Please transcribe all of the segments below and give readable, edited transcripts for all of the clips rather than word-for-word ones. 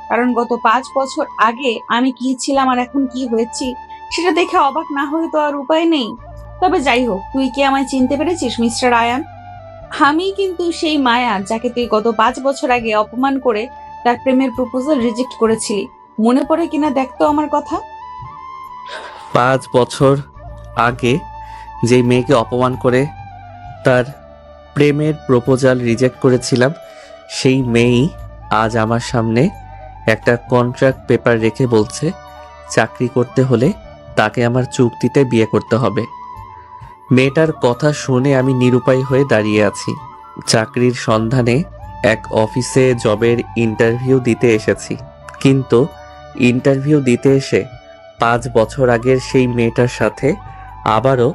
কারণ গত 5 বছর আগে আমি কি ছিলাম আর এখন কি হয়েছি সেটা দেখে অবাক না হয়ে তো আর উপায় নেই। তবে যাই হোক, তুই কি আমায় চিনতে পেরেছিস মিস্টার আয়ান? আমি কিন্তু সেই মায়া যাকে তুই গত 5 বছর আগে অপমান করে তার প্রেমের প্রপোজাল রিজেক্ট করেছিলি। মনে পড়ে কিনা দেখতো আমার কথা। 5 বছর আগে যেই মেয়েকে অপমান করে তার প্রেমের প্রপোজাল রিজেক্ট করেছিলাম, সেই মেয়েই আজ আমার সামনে একটা কন্ট্রাক্ট পেপার রেখে বলছে চাকরি করতে হলে তাকে আমার চুক্তিতে বিয়ে করতে হবে। মেয়েটার কথা শুনে আমি নিরুপায় হয়ে দাঁড়িয়ে আছি। চাকরির সন্ধানে এক অফিসে জবের ইন্টারভিউ দিতে এসেছি, কিন্তু ইন্টারভিউ দিতে এসে 5 বছর আগের সেই মেয়েটার সাথে আবারও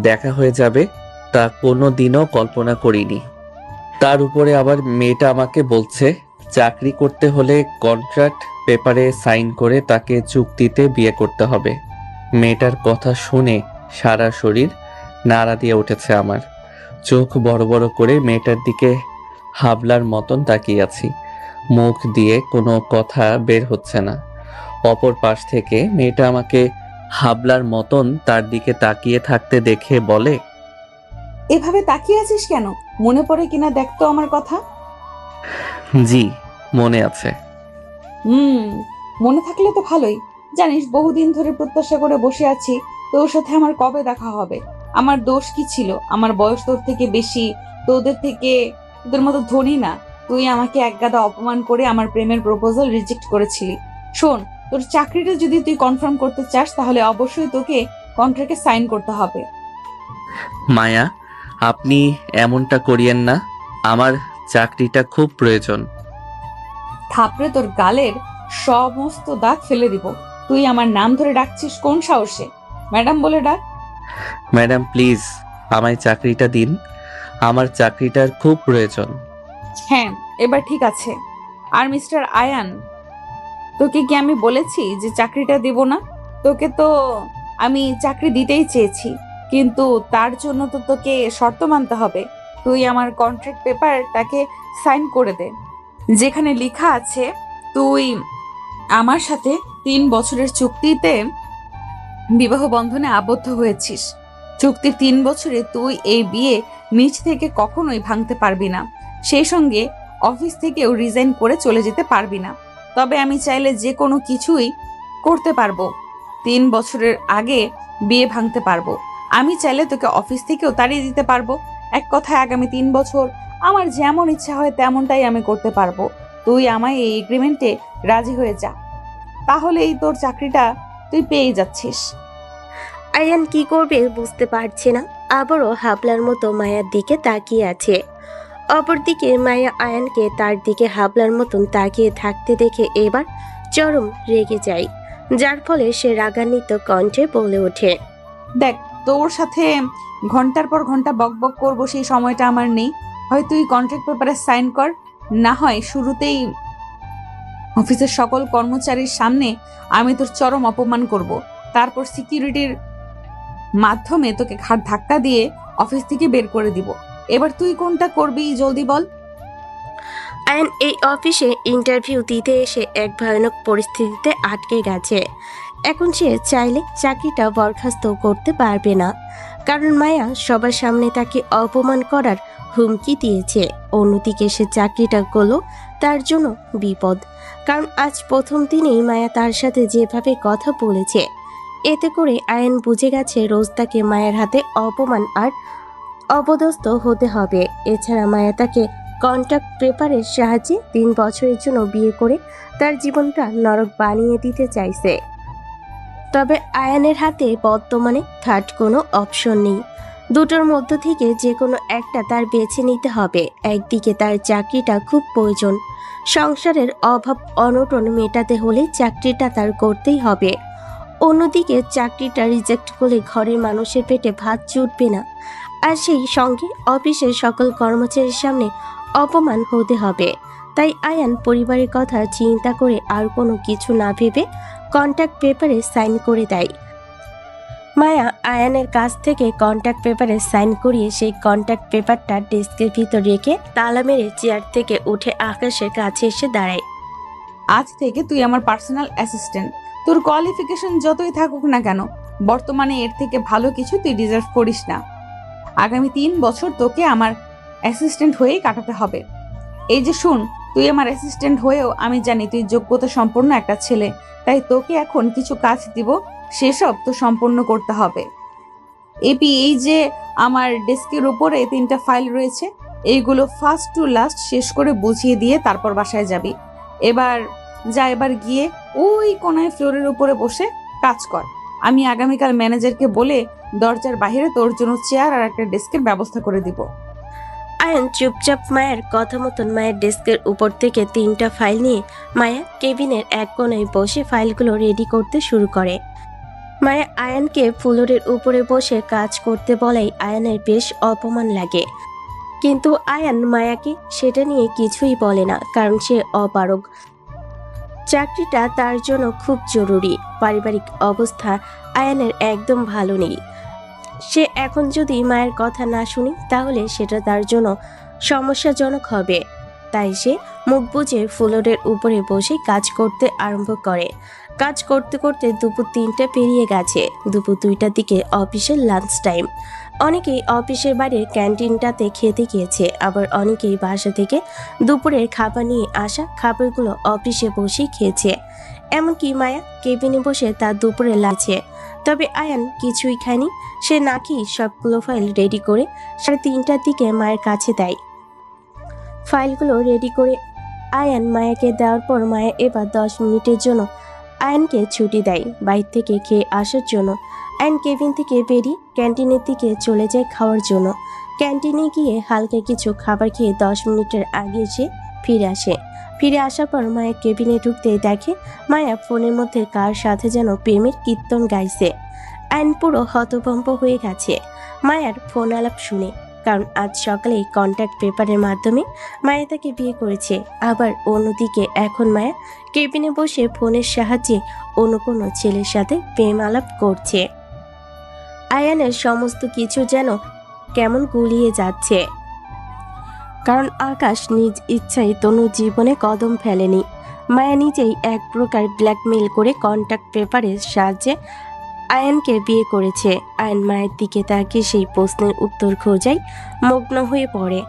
দেখা হয়ে যাবে তা কোনো দিনও কল্পনা করিনি। তার উপরে আবার মেয়েটা আমাকে বলছে চাকরি করতে হলে কন্ট্রাক্ট পেপারে সাইন করে তাকে চুক্তিতে বিয়ে করতে হবে। মেয়েটার কথা শুনে সারা শরীর নাড়া দিয়ে উঠেছে আমার। চোখ বড় বড় করে মেয়েটার দিকে হাবলার মতন তাকিয়ে আছি। মুখ দিয়ে কোনো কথা বের হচ্ছে না। অপর পাশ থেকে মেয়েটা আমাকে হাবলার মতন তার দিকে তাকিয়ে থাকতে দেখে বলে, এভাবে তাকিয়ে আছিস কেন? মনে পড়ে কিনা দেখতো আমার কথা। জি মনে আছে। হুম, মনে থাকলে তো ভালোই। জানিস, বহুদিন ধরে প্রত্যাশা করে বসে আছি তোর সাথে আমার কবে দেখা হবে। আমার দোষ কি ছিল? আমার বয়স তোর থেকে বেশি, তোদের মতো ধনী না। তুই আমাকে একগাদা অপমান করে আমার প্রেমের প্রপোজাল রিজেক্ট করেছিলি। শোন, তোর চাকরিটা যদি তুই কনফার্ম করতে চাস তাহলে অবশ্যই তোকে কন্ট্রাক্টে সাইন করতে হবে। মায়া, আপনি এমনটা করিয়েন না। আমার চাকরিটা খুব প্রয়োজন। থাপড়ে তোর গালের সমস্ত দাগ ফেলে দিব। তুই আমার নাম ধরে ডাকছিস কোন সাহসে? ম্যাডাম বলে ডাক। ম্যাডাম প্লিজ আমায় চাকরিটা দিন, আমার চাকরিটার খুব প্রয়োজন। হ্যাঁ, এবার ঠিক আছে। আর মিস্টার আয়ান, তোকে কি আমি বলেছি যে চাকরিটা দেব না? তোকে তো আমি চাকরি দিতেই চেয়েছি, কিন্তু তার জন্য তো তোকে শর্ত মানতে হবে। তুই আমার কন্ট্রাক্ট পেপার তাকে সাইন করে দে, যেখানে লেখা আছে তুই আমার সাথে 3 বছরের চুক্তিতে বিবাহ বন্ধনে আবদ্ধ হয়েছিস। চুক্তির 3 বছরে তুই এই বিয়ে নিজ থেকে কখনোই ভাঙতে পারবি না। সেই সঙ্গে অফিস থেকেও রিজাইন করে চলে যেতে পারবি না। তবে আমি চাইলে যে কোনো কিছুই করতে পারবো। 3 বছরের আগে বিয়ে ভাঙতে পারবো। আমি চাইলে তোকে অফিস থেকেও তাড়িয়ে দিতে পারবো। এক কথায় আগামী 3 বছর আমার যেমন ইচ্ছা হয় তেমনটাই আমি করতে পারবো। তুই আমায় এই এগ্রিমেন্টে রাজি হয়ে যা, তাহলেই তোর চাকরিটা তুই পেয়ে যাচ্ছিস। আয়ান কি করবে বুঝতে পারছে না, আবারও হাবলার মতো মায়ার দিকে তাকিয়ে আছে। অপরদিকে মায়া আয়ানকে তার দিকে হাবলার মতন তাকিয়ে থাকতে দেখে এবার চরম রেগে যায়, যার ফলে সে রাগান্বিত কণ্ঠে বলে ওঠে, দেখ, তোর সাথে ঘন্টার পর ঘন্টা বক বক করবো সেই সময়টা আমার নেই। হয় তুই কন্ট্রাক্ট পেপারে সাইন কর, না হয় শুরুতেই অফিসের সকল কর্মচারীর সামনে আমি তোর চরম অপমান করব। তারপর সিকিউরিটির মাধ্যমে তোকে ঘাড় ধাক্কা দিয়ে অফিস থেকে বের করে দিব। এবার তুই কোনটা করবি জলদি বল। আয়ান এই অফিসে ইন্টারভিউ দিতে এসে এক ভয়ানক পরিস্থিতিতে আটকে গেছে। এখন সে চাইলে চাকরিটা বরখাস্ত করতে পারবে না, কারণ মায়া সবার সামনে তাকে অপমান করার হুমকি দিয়েছে। অন্যদিকে সে চাকরিটা করলো তার জন্য বিপদ, কারণ আজ প্রথম দিনেই মায়া তার সাথে যেভাবে কথা বলেছে, এতে করে আয়ান বুঝে গেছে রোজ তাকে মায়ের হাতে অপমান আর অপদস্থ হতে হবে। এছাড়া মায়া তাকে কন্ট্রাক্ট পেপারের সাহায্যে 3 বছরের জন্য বিয়ে করে তার জীবনটা নরক বানিয়ে দিতে চাইছে। তবে আয়ানের হাতে বর্তমানে থার্ড কোনো অপশন নেই। দুটোর মধ্য থেকে যে কোনো একটা তার বেছে নিতে হবে। একদিকে তার চাকরিটা খুব প্রয়োজন, সংসারের অভাব অনটন মেটাতে হলে চাকরিটা তার করতেই হবে। অন্যদিকে চাকরিটা রিজেক্ট করলে ঘরের মানুষের পেটে ভাত জুটবে না, আর সেই সঙ্গে অফিসের সকল কর্মচারীর সামনে অপমান হতে হবে। তাই আয়ান পরিবারের কথা চিন্তা করে আর কোনো কিছু না ভেবে কন্ট্রাক্ট পেপারে সাইন করে দেয়। মায়া আয়ানের কাছ থেকে কন্ট্রাক্ট পেপারে সাইন করিয়ে সেই কন্ট্রাক্ট পেপারটা ডেস্কের ভিতর রেখে তালা মেরে চেয়ার থেকে উঠে আকাশের কাছে এসে দাঁড়ায়। আজ থেকে তুই আমার পার্সোনাল অ্যাসিস্ট্যান্ট। তোর কোয়ালিফিকেশন যতই থাকুক না কেন, বর্তমানে এর থেকে ভালো কিছু তুই ডিজার্ভ করিস না। আগামী 3 বছর তোকে আমার অ্যাসিস্ট্যান্ট হয়েই কাটাতে হবে। এই যে শুন, তুই আমার অ্যাসিস্ট্যান্ট হয়েও আমি জানি তুই যোগ্যতা সম্পন্ন একটা ছেলে, তাই তোকে এখন কিছু কাজ দিব, সেসব তো সম্পন্ন করতে হবে। এপি, এই যে আমার ডেস্কের উপরে 3টা ফাইল রয়েছে, এইগুলো ফার্স্ট টু লাস্ট শেষ করে বুঝিয়ে দিয়ে তারপর বাসায় যাবি। এবার গিয়ে ওই কোনায় ফ্লোরের উপরে বসে কাজ কর। আমি আগামীকাল ম্যানেজারকে বলে দরজার বাইরে তোর জন্য চেয়ার আর একটা ডেস্কের ব্যবস্থা করে দিব। আয়ান চুপচাপ মায়ের কথা মতন মায়ের ডেস্কের উপর থেকে 3টা ফাইল নিয়ে মায়া কেবিনের এক কোণায় বসে ফাইলগুলো রেডি করতে শুরু করে। মায়া আয়ানকে ফ্লোরের উপরে বসে কাজ করতে বলাই আয়ানের বেশ অপমান লাগে, কিন্তু আয়ান মায়াকে সেটা নিয়ে কিছুই বলে না, কারণ সে অপারগ। চাকরিটা তার জন্য খুব জরুরি। পারিবারিক অবস্থা আয়ানের একদম ভালো নেই। সে এখন যদি মায়ের কথা না শুনি তাহলে সেটা তার জন্য সমস্যাজনক হবে। তাই সে মুখ বুজে ফ্লোরের উপরে বসে কাজ করতে আরম্ভ করে। কাজ করতে করতে দুপুর 3টা পেরিয়ে গেছে। দুপুর 2টার দিকে অফিসের লাঞ্চ টাইম। অনেকেই অফিসের বাইরের ক্যান্টিনটাতে খেতে গিয়েছে, আবার অনেকেই বাসা থেকে দুপুরের খাবার নিয়ে আসা খাবারগুলো অফিসে বসেই খেয়েছে। এমনকি মায়া কেবিনে বসে তার দুপুরে লাগছে। তবে আয়ান কিছুই খায়নি। সে নাকি সবগুলো ফাইল রেডি করে 3:30টার দিকে মায়ের কাছে দেয়। ফাইলগুলো রেডি করে আয়ান মায়াকে দেওয়ার পর মায়া এবার 10 মিনিটের জন্য আয়ানকে ছুটি দেয় বাইরে থেকে খেয়ে আসার জন্য। আয়ান কেবিন থেকে বেরিয়ে ক্যান্টিনের দিকে চলে যায় খাওয়ার জন্য। ক্যান্টিনে গিয়ে হালকা কিছু খাবার খেয়ে 10 মিনিটের আগে সে ফিরে আসে। ফিরে আসার পর মায়া কেবিনে ঢুকতেই দেখে মায়া ফোনের মধ্যে কার সাথে যেন প্রেমের কীর্তন গাইছে। আইন পুরো হতভম্ব হয়ে গেছে মায়ার ফোন আলাপ শুনে, কারণ আজ সকালেই কন্ট্যাক্ট পেপারের মাধ্যমে মায়া তাকে বিয়ে করেছে। আবার অন্যদিকে এখন মায়া কেবিনে বসে ফোনের সাহায্যে অন্য কোনো ছেলের সাথে প্রেম আলাপ করছে। আয়ানের সমস্ত কিছু যেন কেমন গুলিয়ে যাচ্ছে, কারণ আকাশ নিজ ইচ্ছায় তনুর জীবনে কদম ফেলেনি। মায়া নিজেই এক প্রকার ব্ল্যাকমেইল করে কন্ট্যাক্ট পেপারের সাহায্যে আয়ানকে বিয়ে করেছে। আয়ান মায়ের দিকে তাকিয়ে সেই প্রশ্নের উত্তর খোঁজাই মগ্ন হয়ে পড়ে।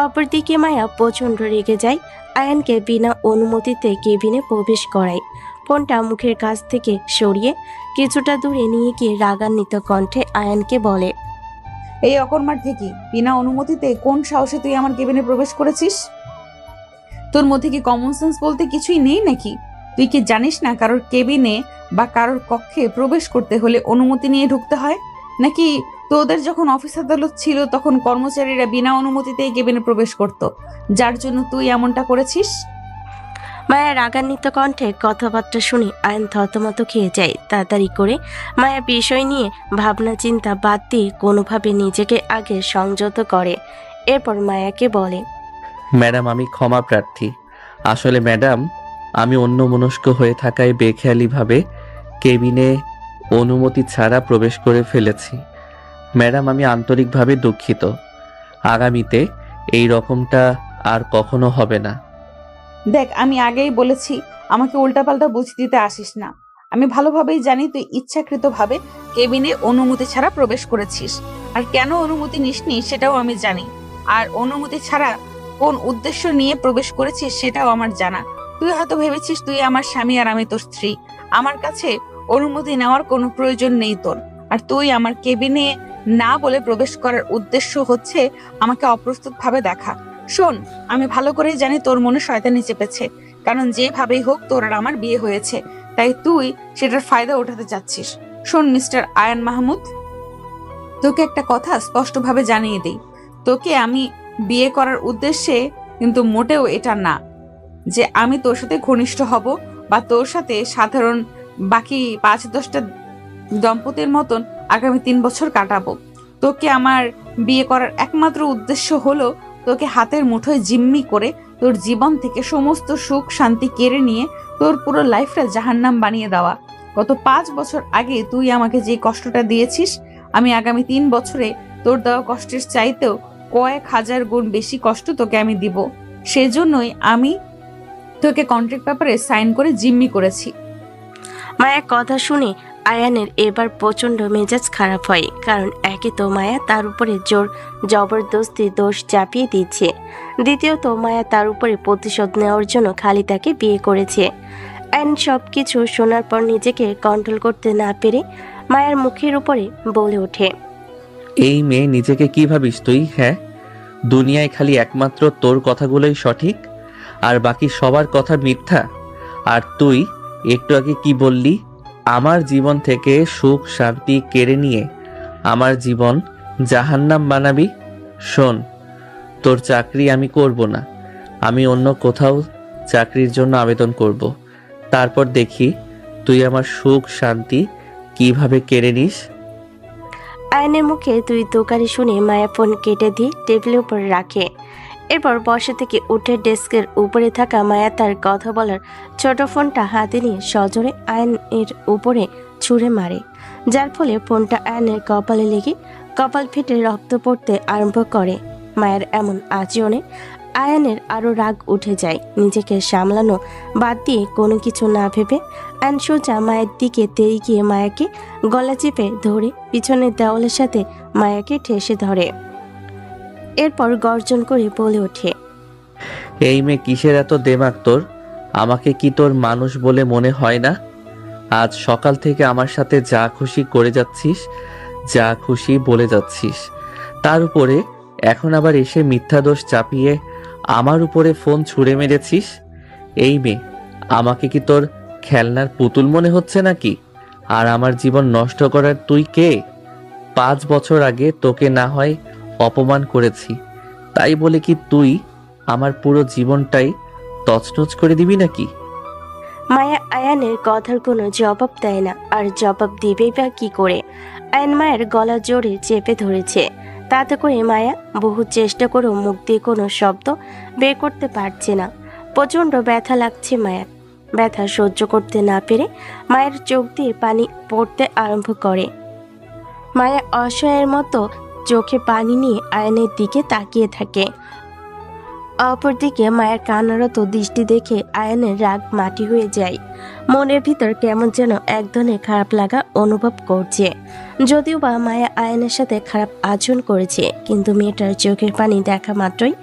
অপরদিকে মায়া প্রচণ্ড রেগে যায়, আয়ানকে বিনা অনুমতিতে কেবিনে প্রবেশ করায়। ফোনটা মুখের কাছ থেকে সরিয়ে কিছুটা দূরে নিয়ে গিয়ে রাগান্বিত কণ্ঠে আয়ানকে বলে, এই অকর্মার থেকে বিনা অনুমতিতে কোন সাহসে তুই আমার কেবিনে প্রবেশ করেছিস? তোর মধ্যে কি কমন সেন্স বলতে কিছুই নেই নাকি? তুই কি জানিস না কারোর কেবিনে বা কারোর কক্ষে প্রবেশ করতে হলে অনুমতি নিয়ে ঢুকতে হয়? নাকি তোদের যখন অফিস আদালত ছিল তখন কর্মচারীরা বিনা অনুমতিতেই কেবিনে প্রবেশ করত, যার জন্য তুই এমনটা করেছিস? মায়া রাগান্বিত কণ্ঠে কথাবার্তা শুনে আয়ন থতমত খেয়ে যায়। তাড়াতাড়ি করে মায়া বিষয় নিয়ে ভাবনা চিন্তা বাদ দিয়ে কোনোভাবে নিজেকে আগে সংযত করে। এরপর মায়াকে বলে, ম্যাডাম, আমি ক্ষমা প্রার্থী। আসলে ম্যাডাম, আমি অন্যমনস্ক হয়ে থাকায় বেখেয়ালিভাবে কেবিনে অনুমতি ছাড়া প্রবেশ করে ফেলেছি। ম্যাডাম, আমি আন্তরিকভাবে দুঃখিত। আগামীতে এই রকমটা আর কখনো হবে না। দেখ, আমি আগেই বলেছি আমাকে উল্টাপাল্টা বুঝ দিতে আসিস না। আমি ভালোভাবেই জানি তুই ইচ্ছাকৃতভাবে কেবিনে অনুমতি ছাড়া প্রবেশ করেছিস, আর কেন অনুমতি নিসনি সেটাও আমি জানি। আর অনুমতি ছাড়া কোন উদ্দেশ্য নিয়ে প্রবেশ করেছিস সেটাও আমার জানা। তুই হয়তো ভেবেছিস তুই আমার স্বামী আর আমি তোর স্ত্রী। আমার কাছে অনুমতি নেওয়ার কোনো প্রয়োজন নেই তোর। আর তুই আমার কেবিনে না বলে প্রবেশ করার উদ্দেশ্য হচ্ছে আমাকে অপ্রস্তুত ভাবে দেখা। শোন, আমি ভালো করেই জানি তোর মনে শয়তানি চেপেছে, কারণ যেভাবেই হোক তোর আর আমার বিয়ে হয়েছে, তাই তুই সেটার ফায়দা ওঠাতে চাচ্ছিস। শোন মিস্টার আয়ান মাহমুদ, তোকে একটা কথা স্পষ্টভাবে জানিয়ে দিই, তোকে আমি বিয়ে করার উদ্দেশ্যে কিন্তু মোটেও এটা না যে আমি তোর সাথে ঘনিষ্ঠ হব বা তোর সাথে সাধারণ বাকি 5-10টা দম্পতির মতন আগামী 3 বছর কাটাবো। তোকে আমার বিয়ে করার একমাত্র উদ্দেশ্য হলো তোকে হাতের মুঠোয় জিম্মি করে তোর জীবন থেকে সমস্ত সুখ শান্তি কেড়ে নিয়ে তোর পুরো লাইফটা জাহান্নাম বানিয়ে দেওয়া। গত 5 বছর আগে তুই আমাকে যে কষ্টটা দিয়েছিস, আমি আগামী 3 বছরে তোর দেওয়া কষ্টের চাইতেও কয়েক হাজার গুণ বেশি কষ্ট তোকে আমি দিব। সেজন্যই আমি তোকে কন্ট্রাক্ট পেপারে সাইন করে জিম্মি করেছি। মায়া কথা শুনে আয়ানের এবার প্রচন্ড মেজাজ খারাপ হয়, কারণ একে তো মায়া তার উপরে জোর জবরদস্তি দোষ চাপিয়ে দিচ্ছে, দ্বিতীয়ত মায়া তার উপরে প্রতিশোধ নেওয়ার জন্য খালি তাকে বিয়ে করেছে। আয়ন সবকিছু শোনার পর নিজেকে কন্ট্রোল করতে না পেরে মায়ার মুখের উপরে বলে ওঠে, এই মেয়ে নিজেকে কি ভাবিস তুই? হ্যাঁ, দুনিয়ায় খালি একমাত্র তোর কথাগুলোই সঠিক, আর বাকি সবার কথা মিথ্যা। আর তুই একটু আগে কি বললি? আমার জীবন থেকে সুখ শান্তি কেড়ে নিয়ে আমার জীবন জাহান্নাম বানাবি? শোন, তোর চাকরি আমি করব না, আমি অন্য কোথাও চাকরির জন্য আবেদন করব। তারপর দেখি তুই আমার সুখ শান্তি কিভাবে কেড়ে নিস। আয়নের মুখে তুই তোকারি শুনে মায়া ফোন কেটে দিয়ে টেবিলের উপর রাখে। এরপর বসা থেকে উঠে ডেস্কের উপরে থাকা মায়া তার কথা বলার ছোট ফোনটা হাতে নিয়ে সজোরে আয়নের উপরে ছুঁড়ে মারে, যার ফলে ফোনটা আয়নের কপালে লেগে কপাল ফেটে রক্ত পড়তে আরম্ভ করে। মায়ের এমন আচরণে আয়নের আরও রাগ উঠে যায়। নিজেকে সামলানো বাদ দিয়ে কোনো কিছু না ভেবে আয়ন সোজা মায়ের দিকে তেড়ে গিয়ে মায়াকে গলা চেপে ধরে পিছনের দেওয়ালের সাথে মায়াকে ঠেসে ধরে। এরপর গর্জন করে বলে ওঠে, এই মেয়ে কিসের এত দেমাগ তোর? আমাকে কি তোর মানুষ বলে মনে হয় না? আজ সকাল থেকে আমার সাথে যা খুশি করে যাচ্ছিস, যা খুশি বলে যাচ্ছিস, তার উপরে এখন আবার এসে মিথ্যা দোষ চাপিয়ে আমার উপরে ফোন ছুঁড়ে মেরেছিস। এই মেয়ে, আমাকে কি তোর খেলনার পুতুল মনে হচ্ছে নাকি? আর আমার জীবন নষ্ট করার তুই কে? 5 বছর আগে তোকে না হয় অপমান করেছি, তাই বলে কি তুই আমার পুরো জীবনটাই তছনছ করে দিবি নাকি? মায়া আয়ানের কথার কোনো জবাব দেয় না, আর জবাব দিবেই বা কি করে? আয়ন মায়ের গলা জোরে চেপে ধরেছে, তাতে করে মায়া বহু চেষ্টা করেও মুখ দিয়ে কোনো শব্দ বের করতে পারছে না। প্রচণ্ড ব্যথা লাগছে মায়ের। ব্যথা সহ্য করতে না পেরে মায়ের চোখ দিয়ে পানি পড়তে আরম্ভ করে। মায়া অসহায়ের মতো চোখে পানি নিয়ে আয়নের দিকে তাকিয়ে থাকে। অপরদিকে মায়ের কান্নারত দৃষ্টি দেখে আয়নের রাগ মাটি হয়ে যায়। মনের ভিতর কেমন যেন এক ধরনের খারাপ লাগা অনুভব করছে। যদিও বা মায়া আয়নের সাথে খারাপ আচরণ করেছে, কিন্তু মেয়েটার চোখের পানি দেখা মাত্রই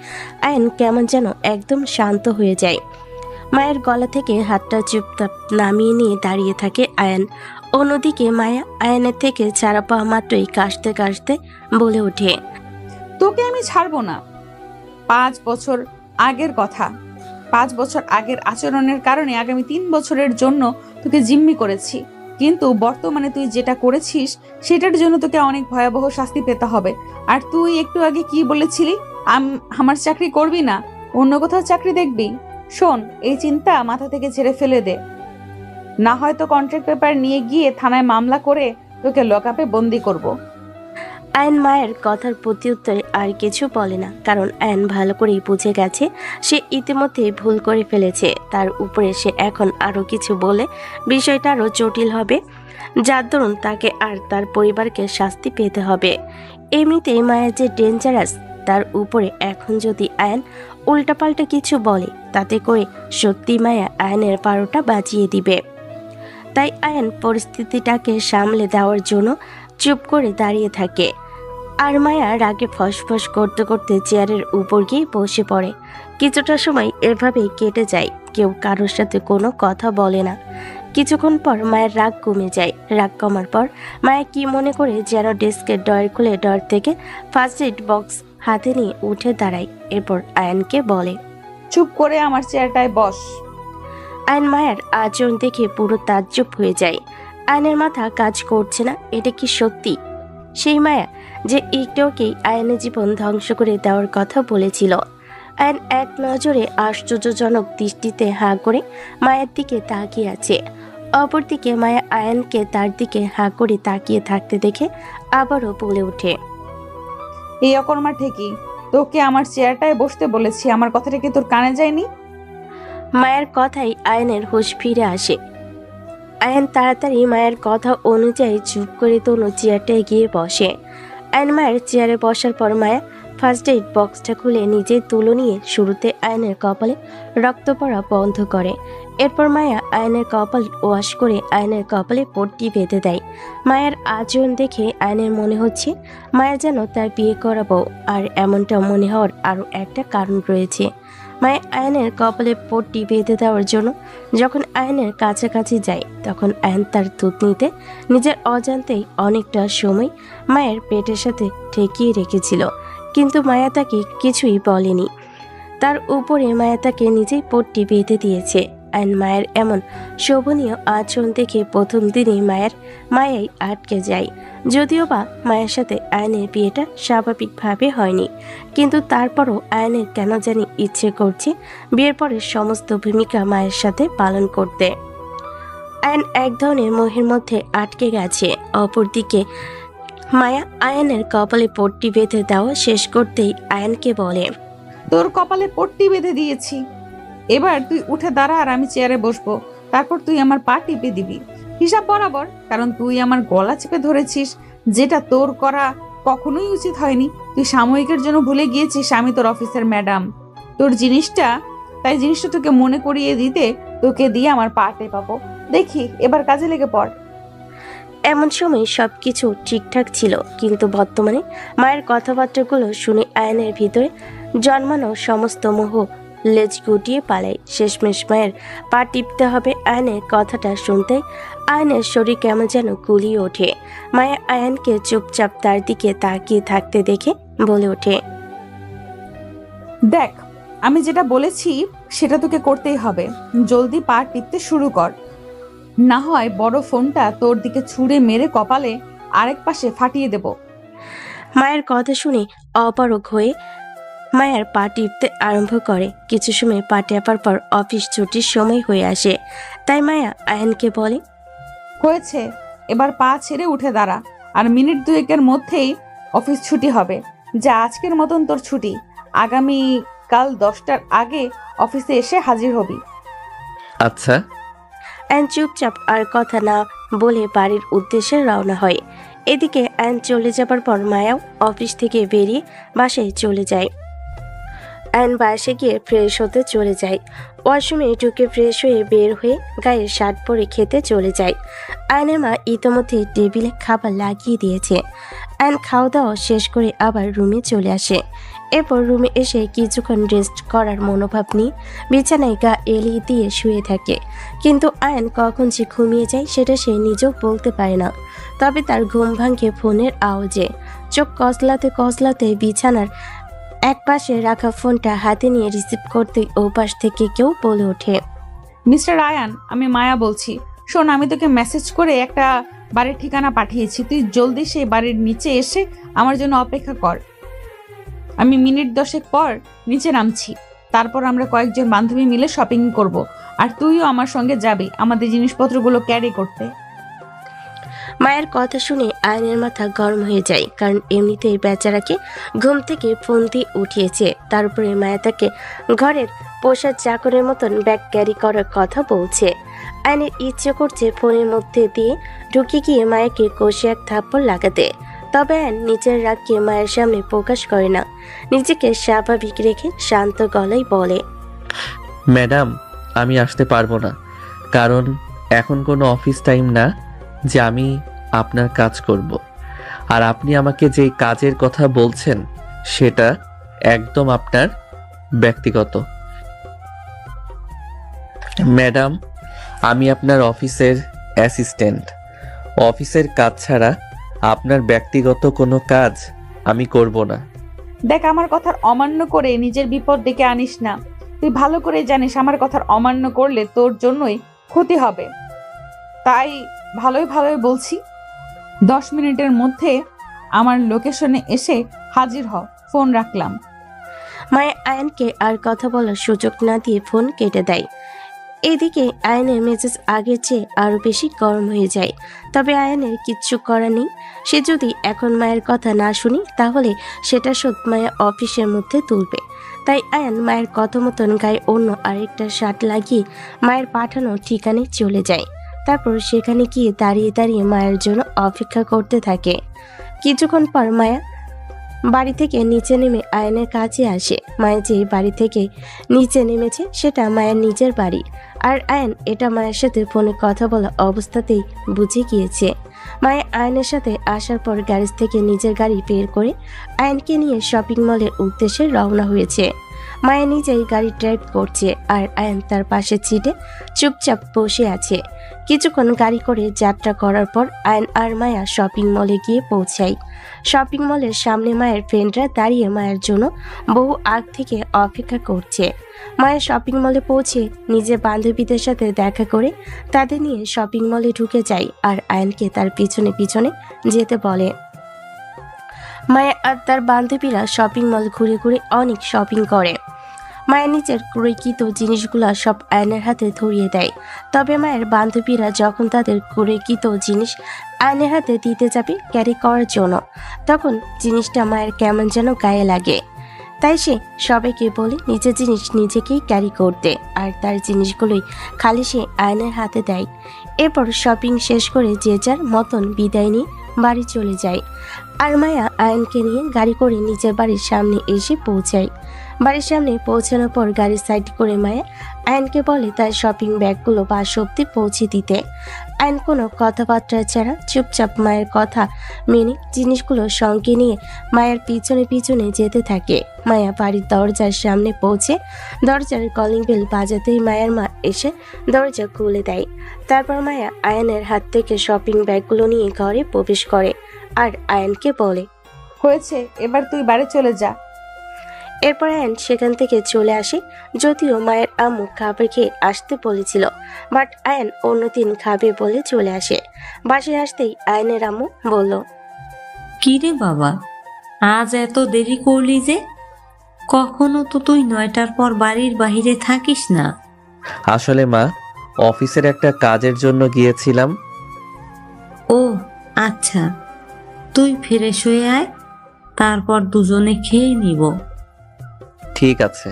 আয়ন কেমন যেন একদম শান্ত হয়ে যায়। মায়ের গলা থেকে হাতটা চুপচাপ নামিয়ে নিয়ে দাঁড়িয়ে থাকে আয়ন। অন্যদিকে মায়া আয়নের থেকে ছাড়া পাওয়া মাত্রই কাশতে কাশতে বলে ওঠে, তোকে আমি ছাড়বো না। 5 বছর আগের কথা, 5 বছর আগের আচরণের কারণে আগামী 3 বছরের জন্য তোকে জিম্মি করেছি, কিন্তু বর্তমানে তুই যেটা করেছিস সেটার জন্য তোকে অনেক ভয়াবহ শাস্তি পেতে হবে। আর তুই একটু আগে কি বলেছিলি? আমার চাকরি করবি না, অন্য কোথাও চাকরি দেখবি? শোন, এই চিন্তা মাথা থেকে ছেড়ে ফেলে দে, না হয়তো কন্ট্রাক্ট পেপার নিয়ে গিয়ে থানায় মামলা করে তোকে লকআপে বন্দি করব। আয়ন মায়ের কথার প্রত্যুত্তরে আর কিছু বলে না, কারণ আয়ন ভালো করেই বুঝে গেছে সে ইতিমধ্যে ভুল করে ফেলেছে। তার উপরে সে এখন আরও কিছু বলে বিষয়টা আরও জটিল হবে, যার দরুন তাকে আর তার পরিবারকে শাস্তি পেতে হবে। এমনিতেই মায়া যে ডেঞ্জারাস, তার উপরে এখন যদি আয়ন উল্টাপাল্টা কিছু বলে, তাতে করে সত্যি মায়া আয়নের 12টা বাজিয়ে দিবে। তাই আয়ন পরিস্থিতিটাকে সামলে দেওয়ার জন্য চুপ করে দাঁড়িয়ে থাকে। আর মায়া রাগে ফসফস করতে করতে চেয়ারের উপর গিয়ে বসে পড়ে। কিছুটা সময় এভাবেই কেটে যায়, কেউ কারোর সাথে কোনো কথা বলে না। কিছুক্ষণ পর মায়ের রাগ কমে যায়। রাগ কমার পর মায়া কি মনে করে যেন ডেস্কের ডয়ার খুলে ডয়ার থেকে ফার্স্ট এড বক্স হাতে নিয়ে উঠে দাঁড়ায়। এরপর আয়নকে বলে, চুপ করে আমার চেয়ারটায় বস। আয়ন মায়ের আচরণ দেখে পুরো তাজ্জব হয়ে যায়। আয়নের মাথা কাজ করছে না, এটা কি সত্যি সেই মায়া যে একটুকেই আয়নের জীবন ধ্বংস করে দেওয়ার কথা বলেছিল? আয়ন এক নজরে আশ্চর্যজনক দৃষ্টিতে হাঁ করে মায়ের দিকে তাকিয়ে আছে। অপরদিকে মায়া আয়নকে তার দিকে হাঁ করে তাকিয়ে থাকতে দেখে আবারও বলে ওঠে, এই অকর্মা ঠিকই তোকে আমার চেয়ারটায় বসতে বলেছি, আমার কথাটা কি তোর কানে যায়নি? মায়ের কথাই আয়নের হুঁশ ফিরে আসে। আয়ন তাড়াতাড়ি মায়ের কথা অনুযায়ী চুপ করে তনু চেয়ারটায় গিয়ে বসে। আয়ন মায়ের চেয়ারে বসার পর মায়া ফার্স্ট এইড বক্সটা খুলে নিজের তুলো নিয়ে শুরুতে আয়নের কপালে রক্ত পড়া বন্ধ করে। এরপর মায়া আয়নের কপাল ওয়াশ করে আয়নের কপালে পট্টি বেঁধে দেয়। মায়ার আচরণ দেখে আয়নের মনে হচ্ছে মায়া যেন তার বিয়ে করাবো, আর এমনটা মনে হওয়ার আরও একটা কারণ রয়েছে। মায়া আয়নের কপালে পট্টি বেঁধে দেওয়ার জন্য যখন আয়নের কাছাকাছি যায়, তখন আয়ন তার দুধ নিতে নিজের অজান্তেই অনেকটা সময় মায়ের পেটের সাথে ঠেকিয়ে রেখেছিল, কিন্তু মায়া তাকে কিছুই বলেনি। তার উপরে মায়া তাকে নিজেই পট্টি বেঁধে দিয়েছে। আয়ন মায়ের এমন শোভনীয় আচরণ দেখে প্রথম দিনই মায়াই আটকে যায়। যদিও বা মায়ের সাথে আয়নের বিয়েটা স্বাভাবিকভাবে হয়নি, কিন্তু তারপরও আয়নের কেন জানি ইচ্ছে করছে বিয়ের পরে সমস্ত ভূমিকা মায়ের সাথে পালন করতে। আয়ন এক ধরনের মোহের মধ্যে আটকে গেছে। অপরদিকে মায়া আয়নের কপালে পট্টি বেঁধে দেওয়া শেষ করতেই আয়নকে বলে, তোর কপালে পট্টি বেঁধে দিয়েছি, এবার তুই উঠে দাঁড়া আর আমি চেয়ারে বসবো। তারপর তুই আমার পা টিপে দিবি হিসাব বরাবর, কারণ তুই আমার গলা চেপে ধরেছিস, যেটা তোর করা কখনোই উচিত হয়নি। তুই সাময়িকের জন্য ভুলে গিয়েছিস আমি তোর অফিসের ম্যাডাম। তোর জিনিসটা তোকে মনে করিয়ে দিতে তোকে দিয়ে আমার পা টেপাবো। দেখি এবার কাজে লেগে পড়। এমন সময় সবকিছু ঠিকঠাক ছিল, কিন্তু বর্তমানে মায়ের কথাবার্তাগুলো শুনে আয়নের ভিতরে জন্মানো সমস্ত মোহ লেজ গুটিয়ে পালায়। শেষমেশ মায়ের পা টিপতে হবে আয়নের কথাটা শুনতে আয়নের শরীর কেমন যেন গুলিয়ে ওঠে। মায়া আয়নকে চুপচাপ তার দিকে তাকিয়ে থাকতে দেখে বলে ওঠে, দেখ, আমি যেটা বলেছি সেটা তোকে করতেই হবে। জলদি পা টিপতে শুরু কর, না হয় বড় ফোনটা তোর দিকে ছুঁড়ে মেরে কপালে আরেক পাশে ফাটিয়ে দেব। মায়ের কথা শুনে অপারগ হয়ে মায়ের পা টিপতে আরম্ভ করে। কিছু সময় পা টেপার পর অফিস ছুটির সময় হয়ে আসে, তাই মায়া আয়নকে বলে, হয়েছে, এবার পা ছেড়ে উঠে দাঁড়া, আর মিনিট দুয়েকের মধ্যেই অফিস ছুটি হবে। যা আজকের মতন তোর ছুটি, আগামী কাল 10টার আগে অফিসে এসে হাজির হবি। আচ্ছা। আয়ন চুপচাপ আর কথা না বলে বাড়ির উদ্দেশ্যে রওনা হয়। এদিকে আয়ন চলে যাবার পর মায়াও অফিস থেকে বেরিয়ে বাসায় চলে যায়। আয়ন বাসে গিয়ে ফ্রেশ হতে চলে যায়। ওয়াশরুমে ঢুকে ফ্রেশ হয়ে বের হয়ে গায়ে শার্ট পরে খেতে চলে যায়। আয়নের মা ইতোমধ্যে টেবিলে খাবার লাগিয়ে দিয়েছে। আয়ন খাওয়া দাওয়া শেষ করে আবার রুমে চলে আসে। এরপর রুমে এসে কিছুক্ষণ রেস্ট করার মনোভাব নিয়ে বিছানায় গা এলিয়ে দিয়ে শুয়ে থাকে, কিন্তু আয়ন কখন যে ঘুমিয়ে যায় সেটা সে নিজেও বলতে পারে না। তবে তার ঘুম ভাঙে ফোনের আওয়াজে। চোখ কসলাতে বিছানার এক পাশে রাখা ফোনটা হাতে নিয়ে রিসিভ করতে ওপাশ থেকে কেউ বলে ওঠে, মিস্টার আয়ান, আমি মায়া বলছি। শোন, আমি তোকে মেসেজ করে একটা বাড়ির ঠিকানা পাঠিয়েছি, তুই জলদি সেই বাড়ির নিচে এসে আমার জন্য অপেক্ষা কর। আমি মিনিট 10 পর নিচে নামছি। তারপর আমরা কয়েকজন বান্ধবী মিলে শপিং করব, আর তুইও আমার সঙ্গে যাবি আমাদের জিনিসপত্রগুলো ক্যারি করতে। মায়ের কথা শুনে আয়নের মাথা গরম হয়ে যায়, কারণ এমনিতেই বেচারাকে ঘুম থেকে ফোন দিয়ে উঠিয়েছে। তারপরে মায়া তাকে ঘরের পোষা চাকরের মতন ব্যাগ ক্যারি করার কথা বলছে। আয়নের ইচ্ছে করছে ফোনের মধ্যে দিয়ে ঢুকে গিয়ে মায়াকে কষে এক থাপ্পড় লাগাতে, তবে আয়ন নিজের রাগকে মায়ের সামনে প্রকাশ করে না। নিজেকে স্বাভাবিক রেখে শান্ত গলায় বলে, ম্যাডাম, আমি আসতে পারবো না, কারণ এখন কোনো অফিস টাইম না যে আমি আপনার কাজ করব। আর আপনি আমাকে যে কাজের কথা বলছেন সেটা একদম আপনার ব্যক্তিগত। ম্যাডাম, আমি আপনার অফিসের অ্যাসিস্ট্যান্ট। অফিসের কাজ ছাড়া আপনার ব্যক্তিগত কোনো কাজ আমি করব না। দেখ, আমার কথার অমান্য করে নিজের বিপদ ডেকে আনিস না। তুই ভালো করে জানিস আমার কথার অমান্য করলে তোর জন্যই ক্ষতি হবে। তাই ভালোই বলছি, 10 মিনিটের মধ্যে আমার লোকেশনে এসে হাজির হ। ফোন রাখলাম। মায়া আয়নকে আর কথা বলার সুযোগ না দিয়ে ফোন কেটে দেয়। এদিকে আয়নের মেজাজ আগের চেয়ে আরো বেশি গরম হয়ে যায়। তবে আয়নের কিচ্ছু করার নেই। সে যদি এখন মায়ের কথা না শুনি, তাহলে সেটা শোধ মায়া অফিসের মধ্যে তুলবে। তাই আয়ন মায়ের কথা মতন গায়ে অন্য আরেকটা শার্ট লাগিয়ে মায়ের পাঠানো ঠিকানায় চলে যায়। তারপর সেখানে গিয়ে দাঁড়িয়ে মায়ের জন্য অপেক্ষা করতে থাকে। কিছুক্ষণ পর মায়া বাড়ি থেকে নিচে নেমে আয়নের কাছে আসে। মায়া যে বাড়ি থেকে নিচে নেমেছে সেটা মায়ের নিজের বাড়ি, আর আয়ন এটা মায়ের সাথে ফোনে কথা বলা অবস্থাতেই বুঝে গিয়েছে। মায়া আয়নের সাথে আসার পর গ্যারেজ থেকে নিজের গাড়ি বের করে আয়নকে নিয়ে শপিং মলের উদ্দেশ্যে রওনা হয়েছে। মায়া নিজেই গাড়ি ড্রাইভ করছে, আর আয়ন তার পাশের সিটে চুপচাপ বসে আছে। কিছুক্ষণ গাড়ি করে যাত্রা করার পর আয়ন আর মায়া শপিং মলে গিয়ে পৌঁছায়। শপিং মলের সামনে মায়ের ফ্রেন্ডরা দাঁড়িয়ে মায়ের জন্য বহু আগ থেকে অপেক্ষা করছে। মায়ের শপিং মলে পৌঁছে নিজের বান্ধবীদের সাথে দেখা করে তাদের নিয়ে শপিং মলে ঢুকে যায়, আর আয়নকে তার পিছনে পিছনে যেতে বলে। মায়া আর তার বান্ধবীরা শপিং মল ঘুরে ঘুরে অনেক শপিং করে। মায়ের নিজের ক্রয়কৃত জিনিসগুলো সব আয়নের হাতে ধরিয়ে দেয়। তবে মায়ের বান্ধবীরা যখন তাদের ক্রয়কৃত জিনিস আয়নের হাতে দিতে যাবে ক্যারি করার জন্য, তখন জিনিসটা মায়ের কেমন যেন গায়ে লাগে। তাই সে সবাইকে বলে নিজের জিনিস নিজেকেই ক্যারি করতে, আর তার জিনিসগুলোই খালি সে আয়নের হাতে দেয়। এরপর শপিং শেষ করে যে যার মতন বিদায় নিয়ে বাড়ি চলে যায়। আর মায়া আয়নকে নিয়ে গাড়ি করে নিজের বাড়ির সামনে এসে পৌঁছায়। বাড়ির সামনে পৌঁছানোর পর গাড়ি সাইড করে মায়া আয়নকে বলে তার শপিং ব্যাগগুলো বাস অব্দি পৌঁছে দিতে। আয়ন কোনো কথাবার্তা ছাড়া চুপচাপ মায়ের কথা মেনে জিনিসগুলো সঙ্গে নিয়ে মায়ের পিছনে পিছনে যেতে থাকে। মায়া বাড়ির দরজার সামনে পৌঁছে দরজার কলিং বেল বাজাতেই মায়ের মা এসে দরজা খুলে দেয়। তারপর মায়া আয়নের হাত থেকে শপিং ব্যাগগুলো নিয়ে ঘরে প্রবেশ করে আর আয়নকে বলে, হয়েছে, এবার তুই বাড়ি চলে যা। এরপর আয়ন সেখান থেকে চলে আসে। যদিও মায়ের আম্মু খাবার খেয়ে আসতে বলেছিল, বাট আয়ন অন্যদিন খাবে বলে চলে আসে। বাসায় আসতেই আয়নের আম্মু বলল, কি রে বাবা, আজ এত দেরি করলি যে? কখনো তো তুই 9টার পর বাড়ির বাহিরে থাকিস না। আসলে মা, অফিসের একটা কাজের জন্য গিয়েছিলাম। ও আচ্ছা, তুই ফ্রেশ হয়ে আয়, তারপর দুজনে খেয়ে নিব। ঠিক আছে।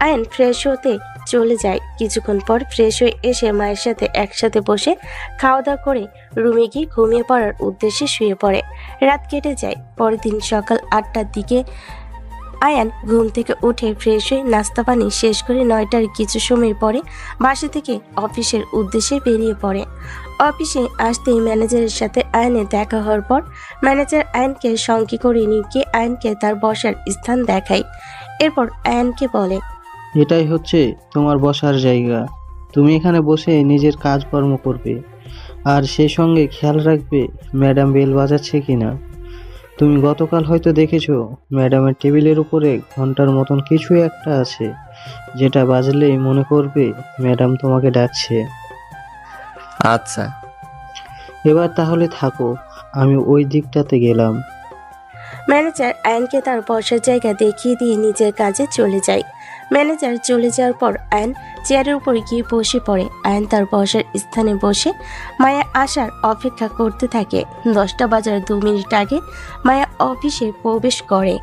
আয়ন ফ্রেশ হতে চলে যায়। কিছুক্ষণ পর ফ্রেশ হয়ে এসে মায়ের সাথে একসাথে বসে খাওয়া দাওয়া করে রুমে গিয়ে ঘুমিয়ে পড়ার উদ্দেশ্যে শুয়ে পড়ে। রাত কেটে যায়। পরের দিন সকাল 8টার দিকে আয়ান ঘুম থেকে উঠে ফ্রেশ হয়ে নাস্তা পানি শেষ করে 9টার কিছু সময় পরে বাসা থেকে অফিসের উদ্দেশ্যে বেরিয়ে পড়ে। অফিসে আসতেই ম্যানেজারের সাথে আয়নের দেখা হওয়ার পর ম্যানেজার আয়নকে সঙ্গে করে নিয়ে গিয়ে আয়নকে তার বসার স্থান দেখায়। এরপর আয়নকে বলে, এটাই হচ্ছে তোমার বসার জায়গা। তুমি এখানে বসে নিজের কাজকর্ম করবে, আর সেই সঙ্গে খেয়াল রাখবে ম্যাডাম বেল বাজাচ্ছে কিনা। তুমি গতকাল হয়তো দেখেছো ম্যাডামের টেবিলের উপরে ঘন্টার মতন কিছু একটা আছে, যেটা বাজলেই মনে করবে ম্যাডাম তোমাকে ডাকছে। আচ্ছা। এবার তাহলে থাকো, আমি ওই দিকটাতে গেলাম। ম্যানেজার আয়নকে তার বসার জায়গা দেখিয়ে দিয়ে নিজের কাজে চলে যায়। ম্যানেজার চলে যাওয়ার পর আয়ন চেয়ারের উপরে গিয়ে বসে পড়ে। আয়ন তার বসার স্থানে বসে মায়া আসার অপেক্ষা করতে থাকে। 10টা বাজার 2 মিনিট আগে মায়া অফিসে প্রবেশ করে।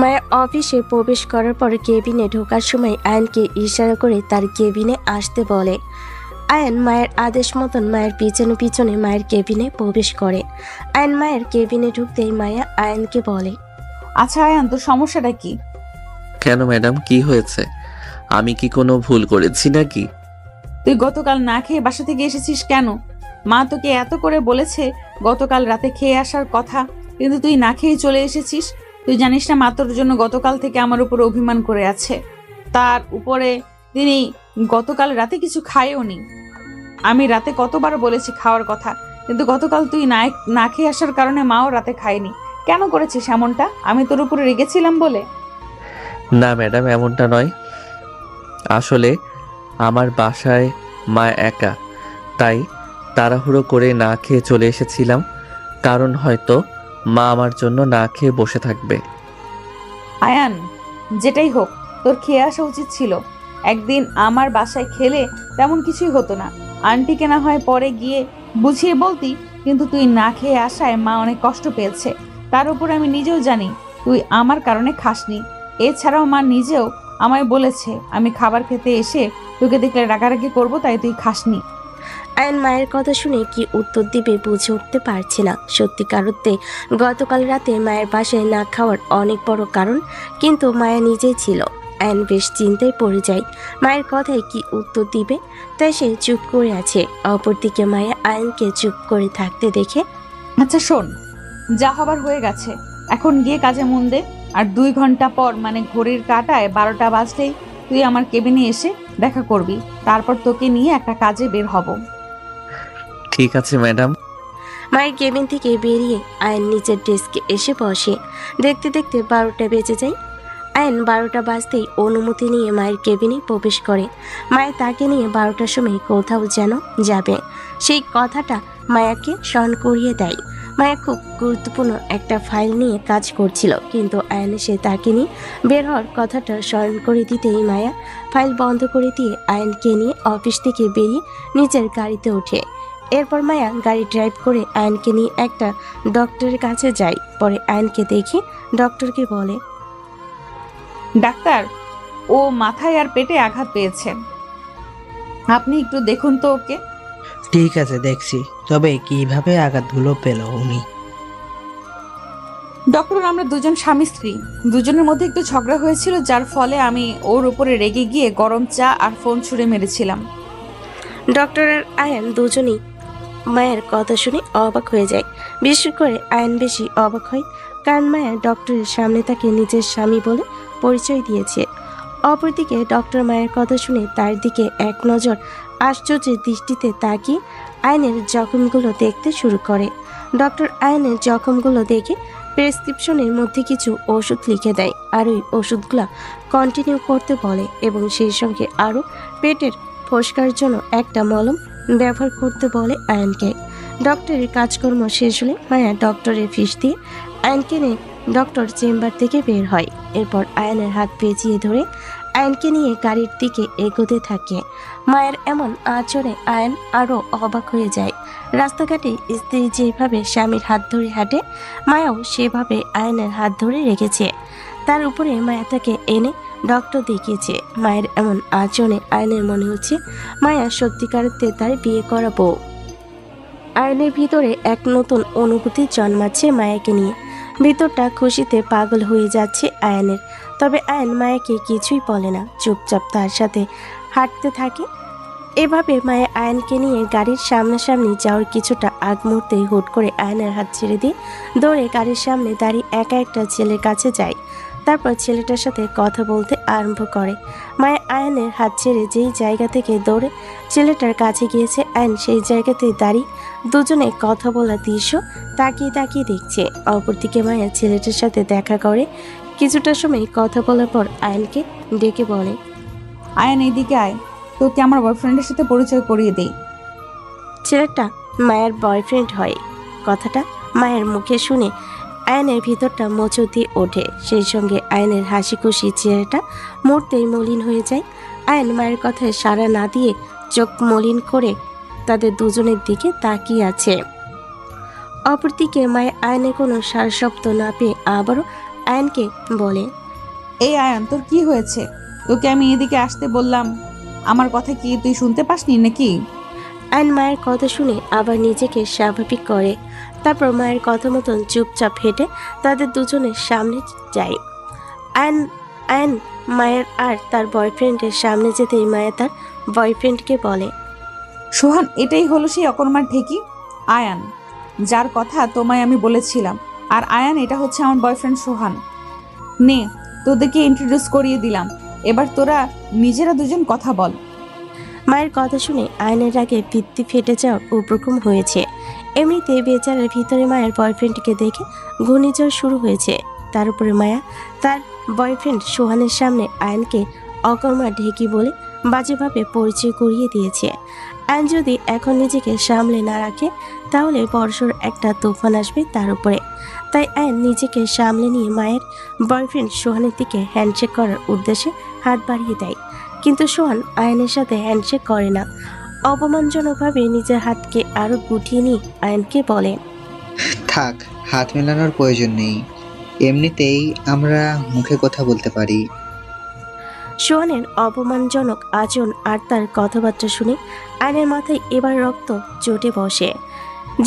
মায়া অফিসে প্রবেশ করার পর কেবিনে ঢোকার সময় আয়নকে ইশারা করে তার কেবিনে আসতে বলে। আয়ন মায়ের আদেশ মতন মায়ের পিছনে পিছনে মায়ের কেবিনে প্রবেশ করে। আয়ন মায়ের কেবিনে ঢুকতেই মায়া আয়নকে বলে, আচ্ছা আয়ান, তোর সমস্যাটা কি? কেন ম্যাডাম, কি হয়েছে? আমি কি কোনো ভুল করেছি নাকি? তুই গতকাল না খেয়ে বাসা থেকে এসেছিস কেন? মা তোকে এত করে বলেছে গতকাল রাতে খেয়ে আসার কথা, কিন্তু তুই না খেয়ে চলে এসেছিস। তুই জানিস না মা তোর জন্য গতকাল থেকে আমার উপর অভিমান করে আছে। তার উপরে তিনি গতকাল রাতে কিছু খায়ও নি। আমি রাতে কতবার বলেছি খাওয়ার কথা, কিন্তু গতকাল তুই না খেয়ে আসার কারণে মাও রাতে খায়নি। কেন করেছিস এমনটা? আমি তোর উপরে রেগেছিলাম বলে? না ম্যাডাম, এমনটা নয়। আসলে আমার বাসায় মা একা, তাই তাড়াহুড়ো করে না খেয়ে চলে এসেছিলাম। কারণ হয়তো মা আমার জন্য না খেয়ে বসে থাকবে। আয়ান, যেটাই হোক, তোর খেয়ে আসা উচিত ছিল। একদিন আমার বাসায় খেলে তেমন কিছুই হতো না। আন্টিকে না হয় পরে গিয়ে বুঝিয়ে বলতি, কিন্তু তুই না খেয়ে আসায় মা অনেক কষ্ট পেয়েছে। তার উপর আমি নিজেও জানি তুই আমার কারণে খাসনি। এছাড়াও মা নিজেও আমায় বলেছে আমি খাবার খেতে এসে তোকে দেখলে রাগারাগি করবো, তাই তুই খাসনি। আয়ন মায়ের কথা শুনে কি উত্তর দিবে বুঝে উঠতে পারছে না। সত্যিকার অর্থে গতকাল রাতে মায়ের বাসায় না খাওয়ার অনেক বড় কারণ কিন্তু মায়া নিজেই ছিল। আয়ন বেশ চিন্তায় পড়ে যায় মায়ের কথায় কি উত্তর দিবে, তাই সে চুপ করে আছে। অপরদিকে মায়া আয়নকে চুপ করে থাকতে দেখে আচ্ছা শোন, যা হবার হয়ে গেছে, এখন গিয়ে কাজে মন দে। আর 2 ঘন্টা পর মানে ঘড়ির কাঁটায় 12টা বাজলেই তুই আমার কেবিনে এসে দেখা করবি। তারপর তোকে নিয়ে একটা কাজে বের হব। ঠিক আছে ম্যাডাম। মায়ের কেবিন থেকে বেরিয়ে আয়ন নিজের ডেস্কে এসে বসে। দেখতে দেখতে 12টা বেজে যায়। আয়ন 12টা বাজতেই অনুমতি নিয়ে মায়ের কেবিনে প্রবেশ করে। মায়া তাকে নিয়ে 12টার সময় কোথাও যেন যাবে, সেই কথাটা মায়াকে স্মরণ করিয়ে দেয়। মায়া খুব গুরুত্বপূর্ণ একটা ফাইল নিয়ে কাজ করছিল, কিন্তু আয়ন এসে তাকে নিয়ে বের হওয়ার কথাটা স্মরণ করে দিতেই মায়া ফাইল বন্ধ করে দিয়ে আয়নকে নিয়ে অফিস থেকে বেরিয়ে নিজের গাড়িতে ওঠে। এরপর মায়া গাড়ি ড্রাইভ করে আয়নকে নিয়ে একটা ডক্টরের কাছে যায়। পরে আয়নকে দেখে ডক্টরকে বলে, ডাক্তার, ও মাথায় আর পেটে আঘাত পেয়েছে, আপনি একটু দেখুন তো ওকে। ঠিক আছে, দেখছি। তবে কিভাবে আঘাতগুলো পেল উনি? ডক্টর, আমরা দুজন স্বামী স্ত্রী, দুজনের মধ্যে একটু ঝগড়া হয়েছিল, যার ফলে আমি ওর উপরে রেগে গিয়ে গরম চা আর ফোন ছুঁড়ে মেরেছিলাম। ডক্টর আর আয়ন দুজনেই মায়ের কথা শুনে অবাক হয়ে যায়। বিশেষ করে আয়ন বেশি অবাক হয়, কারণ মায়া ডক্টরের সামনে তাকে নিজের স্বামী বলে পরিচয় দিয়েছে। অপরদিকে ডক্টর মায়ের কথা শুনে তার দিকে এক নজর আশ্চর্যের দৃষ্টিতে তাকিয়ে আয়নের জখমগুলো দেখতে শুরু করে। ডক্টর আয়নের জখমগুলো দেখে প্রেসক্রিপশনের মধ্যে কিছু ওষুধ লিখে দেয়, আর ওই ওষুধগুলো কন্টিনিউ করতে বলে এবং সেই সঙ্গে আরও পেটের ফোসকার জন্য একটা মলম ব্যবহার করতে বলে আয়নকে। ডক্টরের কাজকর্ম শেষ হলে মায়া ডক্টরের ফিস দিয়ে আয়নকে নিয়ে ডক্টর চেম্বার থেকে বের হয়। এরপর আয়নের হাত পেঁচিয়ে ধরে আয়নকে নিয়ে গাড়ির দিকে এগোতে থাকে। মায়ের এমন আচরণে আয়ন আরও অবাক হয়ে যায়। রাস্তাঘাটে স্ত্রী যেভাবে স্বামীর হাত ধরে হাঁটে, মায়াও সেভাবে আয়নের হাত ধরে রেখেছে। তার উপরে মায়া তাকে এনে ডক্টর দেখিয়েছে। মায়ের এমন আচরণে আয়নের মনে হচ্ছে মায়া সত্যিকারের তার বিয়ে করা বউ। আয়নের ভিতরে এক নতুন অনুভূতি জন্মাচ্ছে মায়াকে নিয়ে। ভিতরটা খুশিতে পাগল হয়ে যাচ্ছে আয়নের। তবে আয়ন মায়াকে কিছুই বলে না, চুপচাপ তার সাথে হাঁটতে থাকে। এভাবে মায়া আয়নকে নিয়ে গাড়ির সামনাসামনি যাওয়ার কিছুটা আগ মুহূর্তে হুট করে আয়নের হাত ছেড়ে দিয়ে দৌড়ে গাড়ির সামনে দাঁড়িয়ে একা একটা ছেলের কাছে যায়। তারপর ছেলেটার সাথে কথা বলতে আরম্ভ করে। মায়া আয়নের হাত ছেড়ে যেই জায়গা থেকে দৌড়ে ছেলেটার কাছে গিয়েছে, আয়ন সেই জায়গাতেই দাঁড়িয়ে দুজনে কথা বলা দৃশ্য তাকিয়ে তাকিয়ে দেখছে। অপরদিকে মায়া ছেলেটার সাথে দেখা করে। কিছুটা সময় কথা বলার পর আয়নকে ডেকে বলে, আয়ন, এইদিকে আয়, তোকে আমার বয়ফ্রেন্ডের সাথে পরিচয় করিয়ে দেই। ছেলেটা মায়ের বয়ফ্রেন্ড হয়। কথাটা মায়ের মুখে শুনে আয়নের ভিতরটা মোচড় দিয়ে ওঠে। সেই সঙ্গে আয়নের হাসি খুশি চেহারাটা মুহূর্তেই মলিন হয়ে যায়। আয়ন মায়ের কথায় সাড়া না দিয়ে চোখ মলিন করে তাদের দুজনের দিকে তাকিয়ে আছে। অপরদিকে মায়ের আয়নে কোনো সারা শব্দ না পেয়ে আবারও আয়নকে বলে, এই আয়ন, তোর কি হয়েছে? তোকে আমি এদিকে আসতে বললাম, আমার কথা কি তুই শুনতে পাসনি নাকি? আয়ন মায়ের কথা শুনে আবার নিজেকে স্বাভাবিক করে। তারপর মায়ের কথা মতন চুপচাপ হেঁটে তাদের দুজনের সামনে যায়। আয়ন মায়ের আর তার বয়ফ্রেন্ডের সামনে যেতেই মায়া তার বয়ফ্রেন্ডকে বলে, সোহান, এটাই হলো সেই অকর্মার ঢেকি আয়ান, যার কথা তোমায় আমি বলেছিলাম। আর আয়ান, এটা হচ্ছে আমার বয়ফ্রেন্ড সোহান। নে, তোদেরকে ইন্ট্রোডিউস করিয়ে দিলাম, এবার তোরা নিজেরা দুজন কথা বল। মায়ের কথা শুনে আয়নের আগে ভিত্তি ফেটে যাওয়ার উপক্রম হয়েছে। এমনিতে বেচারার ভিতরে মায়ের বয়ফ্রেন্ডকে দেখে ঘূর্ণিঝড় শুরু হয়েছে। তার উপরে মায়া তার বয়ফ্রেন্ড সোহানের সামনে আয়নকে অকর্মা ঢেকি বলে বাজেভাবে পরিচয় করিয়ে দিয়েছে। আয়ন যদি এখন নিজেকে সামলে না রাখে তাহলে বর্ষর একটা তুফান আসবে তার উপরে। তাই আয়ন নিজেকে সামলে নিয়ে মায়ের বয়ফ্রেন্ড সোহানের দিকে হ্যান্ডশেক করার উদ্দেশ্যে হাত বাড়িয়ে দেয়। কিন্তু সোহান আয়নের সাথে হ্যান্ডশেক করে না। অপমানজনকভাবে নিজের হাতকে আরো গুটিয়ে নিয়ে আয়নকে বলে, থাক, হাত মেলানোর প্রয়োজন নেই, এমনিতেই আমরা মুখে কথা বলতে পারি। সোহানের অপমানজনক আচরণ আর তার কথাবার্তা শুনে আয়নের মাথায় এবার রক্ত জোটে বসে,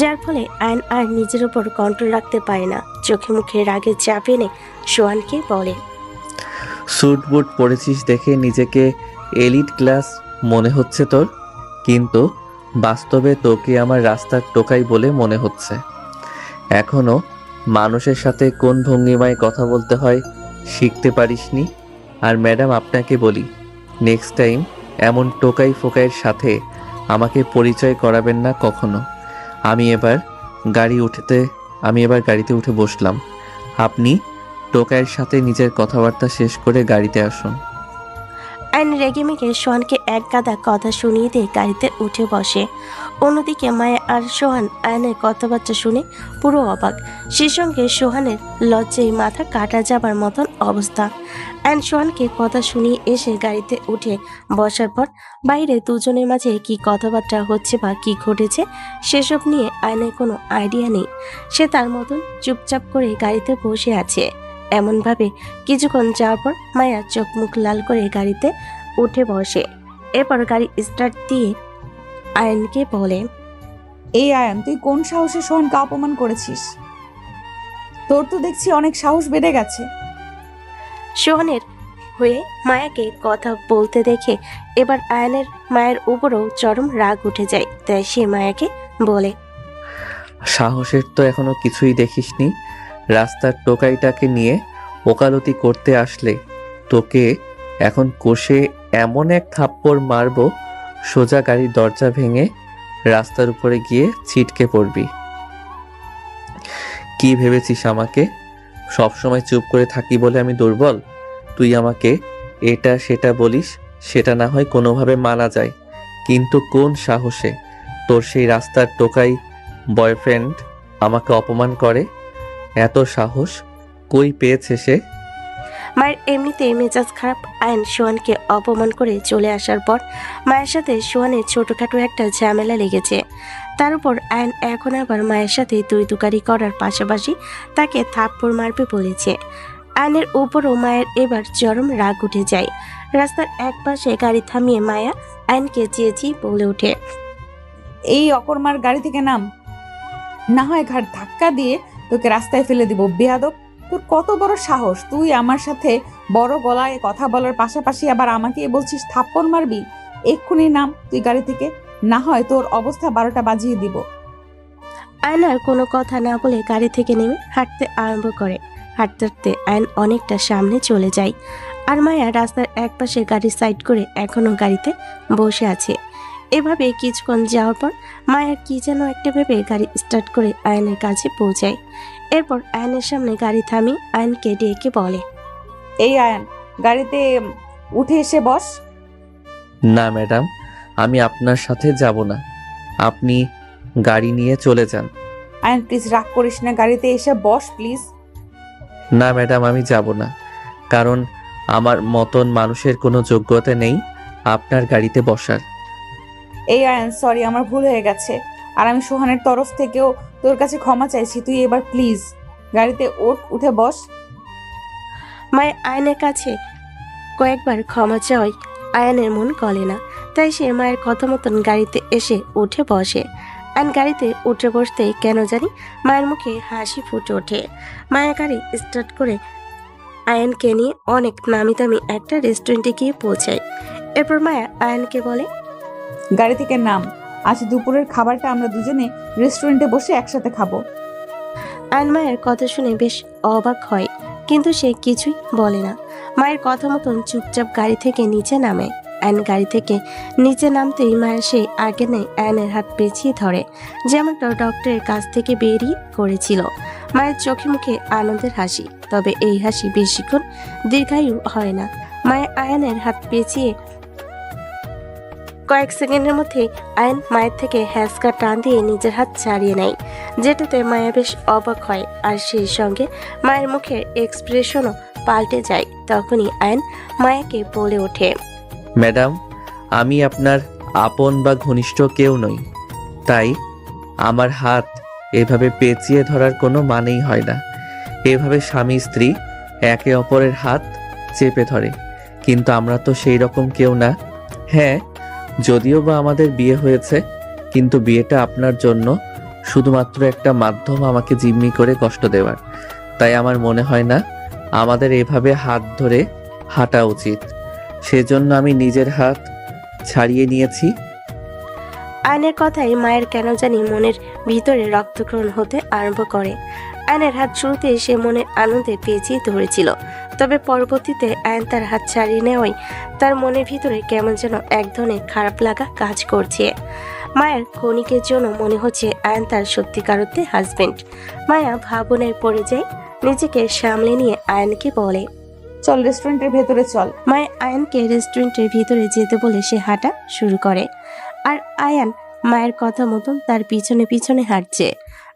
যার ফলে আয়ন আর নিজের উপর কন্ট্রোল রাখতে পারে না। চোখে মুখে রাগে চাপ এনে সোহানকে বলে, স্যুট বুট পরেছিস দেখে নিজেকে এলিট ক্লাস মনে হচ্ছে তোর, কিন্তু বাস্তবে তোকে আমার রাস্তার টোকাই বলে মনে হচ্ছে। এখনো মানুষের সাথে কোন ভঙ্গিমায় কথা বলতে হয় শিখতে পারিসনি। আর ম্যাডাম, আপনাকে বলি, নেক্সট টাইম এমন টোকাই ফোকাইয়ের সাথে আমাকে পরিচয় করাবেন না কখনো। আমি এবার গাড়িতে উঠে বসলাম। আপনি টোকাইয়ের সাথে নিজের কথাবার্তা শেষ করে গাড়িতে আসুন। আয়ন রেগে মেগে সোহানকে এক গাদা কথা শুনিয়ে দিয়ে গাড়িতে উঠে বসে। অন্যদিকে মায়া আর সোহান আয়নের কথাবার্তা শুনে পুরো অবাক। সেই সঙ্গে সোহানের লজ্জায় মাথা কাটা যাবার মতন অবস্থা। আয়ন সোহানকে কথা শুনিয়ে এসে গাড়িতে উঠে বসার পর বাইরে দুজনের মাঝে কি কথাবার্তা হচ্ছে বা কি ঘটেছে সেসব নিয়ে আয়নের কোনো আইডিয়া নেই। সে তার মতন চুপচাপ করে গাড়িতে বসে আছে। এমনভাবে কিছুক্ষণ যাওয়ার পর মায়া চোখ মুখ লাল করে গাড়িতে উঠে বসে। এরপর গাড়ি স্টার্ট দিয়ে আয়নকে বলে, এই আয়ান, তুই কোন সাহসে সোহানকে অপমান করেছিস? তোর তো দেখছি অনেক সাহস বেড়ে গেছে। সোহানের হয়ে মায়াকে কথা বলতে দেখে এবার আয়নের মায়ের উপরও চরম রাগ উঠে যায়। তাই সে মায়াকে বলে, সাহসের তো এখনো কিছুই দেখিসনি। রাস্তার টোকাইটাকে নিয়ে ওকালতি করতে আসলে তোকে এখন কষে এমন এক থাপ্পড় মারবো, সোজা গাড়ির দরজা ভেঙে রাস্তার উপরে গিয়ে ছিটকে পড়বি। কি ভেবেছিস আমাকে? সবসময় চুপ করে থাকি বলে আমি দুর্বল? তুই আমাকে এটা সেটা বলিস, সেটা না হয় কোনোভাবে মানা যায়, কিন্তু কোন সাহসে তোর সেই রাস্তার টোকাই বয়ফ্রেন্ড আমাকে অপমান করে? এত সাহস কই পেয়েছে সে? মায়ের এমনিতেই মেজাজ খারাপ। আয়ন সোহানকে অপমান করে চলে আসার পর মায়ের সাথে সোহানের ছোটখাটো একটা ঝামেলা লেগেছে। তার উপর আয়ন এখন আবার মায়ের সাথে তুই তুকারি করার পাশাপাশি তাকে থাপ্পড় মারবে বলেছে। আয়নের উপরও মায়ের এবার চরম রাগ উঠে যায়। রাস্তার এক পাশে গাড়ি থামিয়ে মায়া আয়নকে চেয়েছি বলে ওঠে, এই অকর্মার গাড়ি থেকে নাম, না হয় ঘাট ধাক্কা দিয়ে তোকে রাস্তায় ফেলে দিব। বেয়াদব, তোর কত বড় সাহস! তুই আমার সাথে বড় গলায় কথা বলার পাশাপাশি আবার আমাকে বলছিস থাপ্পড় মারবি? এক্ষুনি নাম তুই গাড়ি থেকে, না হয় তোর অবস্থা 12টা বাজিয়ে দিব। আয়ন আর কোনো কথা না বলে গাড়ি থেকে নেমে হাঁটতে আরম্ভ করে। হাঁটতে হাঁটতে আয়ন অনেকটা সামনে চলে যায়। আর মায়া রাস্তার একপাশে গাড়ি সাইড করে এখনো গাড়িতে বসে আছে। এভাবে কিছুক্ষণ যাওয়ার পর মায়ার কি যেন একটা ভেবে গাড়ি স্টার্ট করে আয়নের কাছে পৌঁছায়। এরপর আয়নের সামনে গাড়ি থামিয়ে আয়নকে ডেকে বলে, এই আয়ান, গাড়িতে উঠে এসে বস। না ম্যাডাম, আমি আপনার সাথে যাব না। আপনি গাড়ি নিয়ে চলে যান। আয়ান প্লিজ রাগ করিস না, গাড়িতে এসে বস প্লিজ। না ম্যাডাম, আমি যাব না, কারণ আমার মতন মানুষের কোনো যোগ্যতা নেই আপনার গাড়িতে বসার। এই আয়ান, সরি, আমার ভুল হয়ে গেছে। আর আমি সোহানের তরফ থেকেও তোর কাছে ক্ষমা চাইছি। তুই এবার প্লিজ গাড়িতে উঠে বস। মায়া আয়নের কাছে কয়েকবার ক্ষমা চাওয়ায় আয়নের মন গলে না। তাই সে মায়ের কথা মতন গাড়িতে এসে উঠে বসে। আয়ন গাড়িতে উঠে বসতেই কেন জানি মায়ের মুখে হাসি ফুটে ওঠে। মায়া গাড়ি স্টার্ট করে আয়নকে নিয়ে অনেক নামি দামি একটা রেস্টুরেন্টে গিয়ে পৌঁছায়। এরপর মায়া আয়নকে বলে, গাড়ি থেকে নাম, আজ দুপুরের খাবারটা আমরা দুজনে রেস্টুরেন্টে বসে একসাথে খাবো। আয়ন মায়ের কথা শুনে বেশ অবাক হয়, কিন্তু সে কিছুই বলে না। মায়ের কথা মতন চুপচাপ গাড়ি থেকে নিচে নামে। আয়ন গাড়ি থেকে নিচে নামতেই মায়ের সেই আগে নেই আয়নের হাত পেঁচিয়ে ধরে, যেমনটা ডক্টরের কাছ থেকে বেরিয়ে করেছিল। মায়ের চোখে মুখে আনন্দের হাসি, তবে এই হাসি বেশিক্ষণ দীর্ঘায়ু হয় না। মায়ের আয়নের হাত পেঁচিয়ে কয়েক সেকেন্ডের মধ্যে আয়ন মায়ের থেকে হ্যাঁচকা টান দিয়ে নিজের হাত ছাড়িয়ে নেয়, যেটাতে মায়া বেশ অবাক হয়। আর সেই সঙ্গে মায়ের মুখের এক্সপ্রেশনও পাল্টে যায়। তখনই আয়ন মায়াকে বলে ওঠে, ম্যাডাম, আমি আপনার আপন বা ঘনিষ্ঠ কেউ নই, তাই আমার হাত এভাবে পেঁচিয়ে ধরার কোনো মানেই হয় না। এভাবে স্বামী স্ত্রী একে অপরের হাত চেপে ধরে, কিন্তু আমরা তো সেই রকম কেউ না। হ্যাঁ, যদিও বা আমাদের বিয়ে হয়েছে, কিন্তু বিয়েটা আপনার জন্য শুধুমাত্র একটা মাধ্যম আমাকে জিম্মি করে কষ্ট দেওয়ার। তাই আমার মনে হয় না আমাদের এভাবে হাত ধরে হাঁটা উচিত। সেজন্য আমি নিজের হাত ছাড়িয়ে নিয়েছি। আয়নের কথায় মায়ের কেন জানি মনের ভিতরে রক্তক্ষরণ হতে আরম্ভ করে। আয়নের হাত শুরুতে সে মনের আনন্দে পেঁচিয়ে ধরেছিল, তবে পরবর্তীতে আয়ন তার হাত ছাড়িয়ে নেওয়ায় তার মনের ভিতরে কেমন যেন এক ধরনের খারাপ লাগা কাজ করছে। মায়ের ক্ষণিকের জন্য মনে হচ্ছে আয়ন তার সত্যিকার অর্থে হাজবেন্ড। মায়া ভাবনায় পড়ে যায়, নিজেকে সামলে নিয়ে আয়নকে বলে। চল রেস্টুরেন্টের ভেতরে চল। মায়া আয়নকে রেস্টুরেন্টের ভিতরে যেতে বলে সে হাঁটা শুরু করে, আর আয়ান মায়ের কথা মতন তার পিছনে পিছনে হাঁটছে।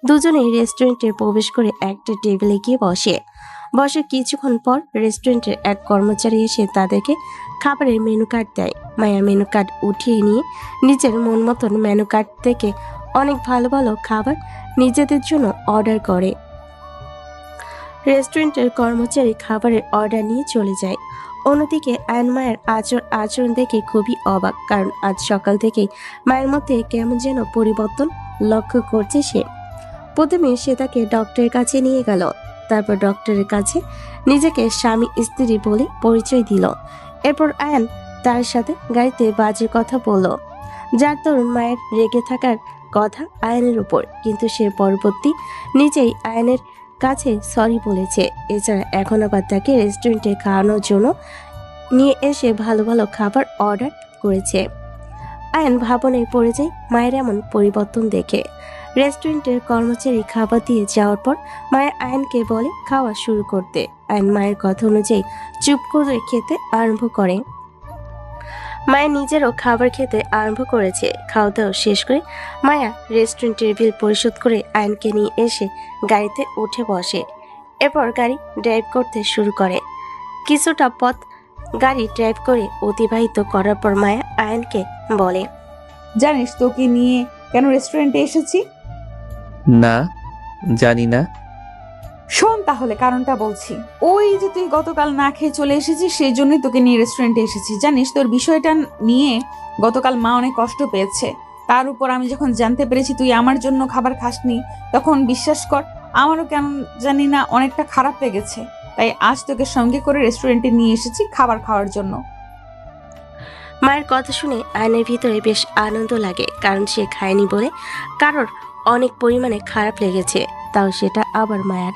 দুজনেই রেস্টুরেন্টে প্রবেশ করে একটা টেবিলে গিয়ে বসে কিছুক্ষণ পর রেস্টুরেন্টের এক কর্মচারী এসে তাদেরকে খাবারের মেনু কার্ড দেয়। মায়া মেনু কার্ড উঠিয়ে নিয়ে নিজের মন মতন মেনু কার্ড থেকে অনেক ভালো ভালো খাবার নিজেদের জন্য অর্ডার করে। রেস্টুরেন্টের কর্মচারী খাবারের অর্ডার নিয়ে চলে যায়। অন্যদিকে আয়ন মায়ের আচরণ দেখে খুবই অবাক, কারণ আজ সকাল থেকেই মায়ের মধ্যে কেমন যেন পরিবর্তন লক্ষ্য করছে সে। প্রথমে সে তাকে ডক্টরের কাছে নিয়ে গেল, তারপর ডক্টরের কাছে নিজেকে স্বামী স্ত্রী বলে পরিচয় দিল। এরপর আয়ন তার সাথে গাড়িতে বাজে কথা বলল, যার দরুন মায়ের রেগে থাকার কথা আয়নের উপর, কিন্তু সে পরবর্তী নিজেই আয়নের কাছে সরি বলেছে। এছাড়া এখন আবার তাকে রেস্টুরেন্টে খাওয়ানোর জন্য নিয়ে এসে ভালো ভালো খাবার অর্ডার করেছে। আয়ন ভাবনায় পড়ে যায় মায়ের এমন পরিবর্তন দেখে। রেস্টুরেন্টের কর্মচারী খাবার দিয়ে যাওয়ার পর মায়ের আয়নকে বলে খাওয়া শুরু করতে। আয়ন মায়ের কথা অনুযায়ী চুপ করে খেতে আরম্ভ করে। মায়ের নিজেরও খাবার খেতে আরম্ভ করেছে। খাওয়া দাওয়া শেষ করে মায়া রেস্টুরেন্টের বিল পরিশোধ করে আয়নকে নিয়ে এসে গাড়িতে উঠে বসে। এরপর গাড়ি ড্রাইভ করতে শুরু করে। কিছুটা পথ গাড়ি ড্রাইভ করে অতিবাহিত করার পর মায়া আয়নকে বলে, জানিস তোকে নিয়ে কেন রেস্টুরেন্টে এসেছি? না, জানি না। শোন তাহলে কারণটা বলছি। ওই যে তুই গতকাল না খেয়ে চলে এসেছিস, সেই জন্যই তোকে নিয়ে রেস্টুরেন্টে এসেছি। জানিস তোর বিষয়টা নিয়ে গতকাল মা অনেক কষ্ট পেয়েছে। তার উপর আমি যখন জানতে পেরেছি তুই আমার জন্য খাবার খাসনি, তখন বিশ্বাস কর আমারও কেন জানি না অনেকটা খারাপ লেগেছে। তাই আজ তোকে সঙ্গে করে রেস্টুরেন্টে নিয়ে এসেছি খাবার খাওয়ার জন্য। মায়ের কথা শুনে আয়নের ভিতরে বেশ আনন্দ লাগে, কারণ সে খায়নি বলে কারোর অনেক পরিমাণে খারাপ লেগেছে, তাও সেটা আবার মায়ের।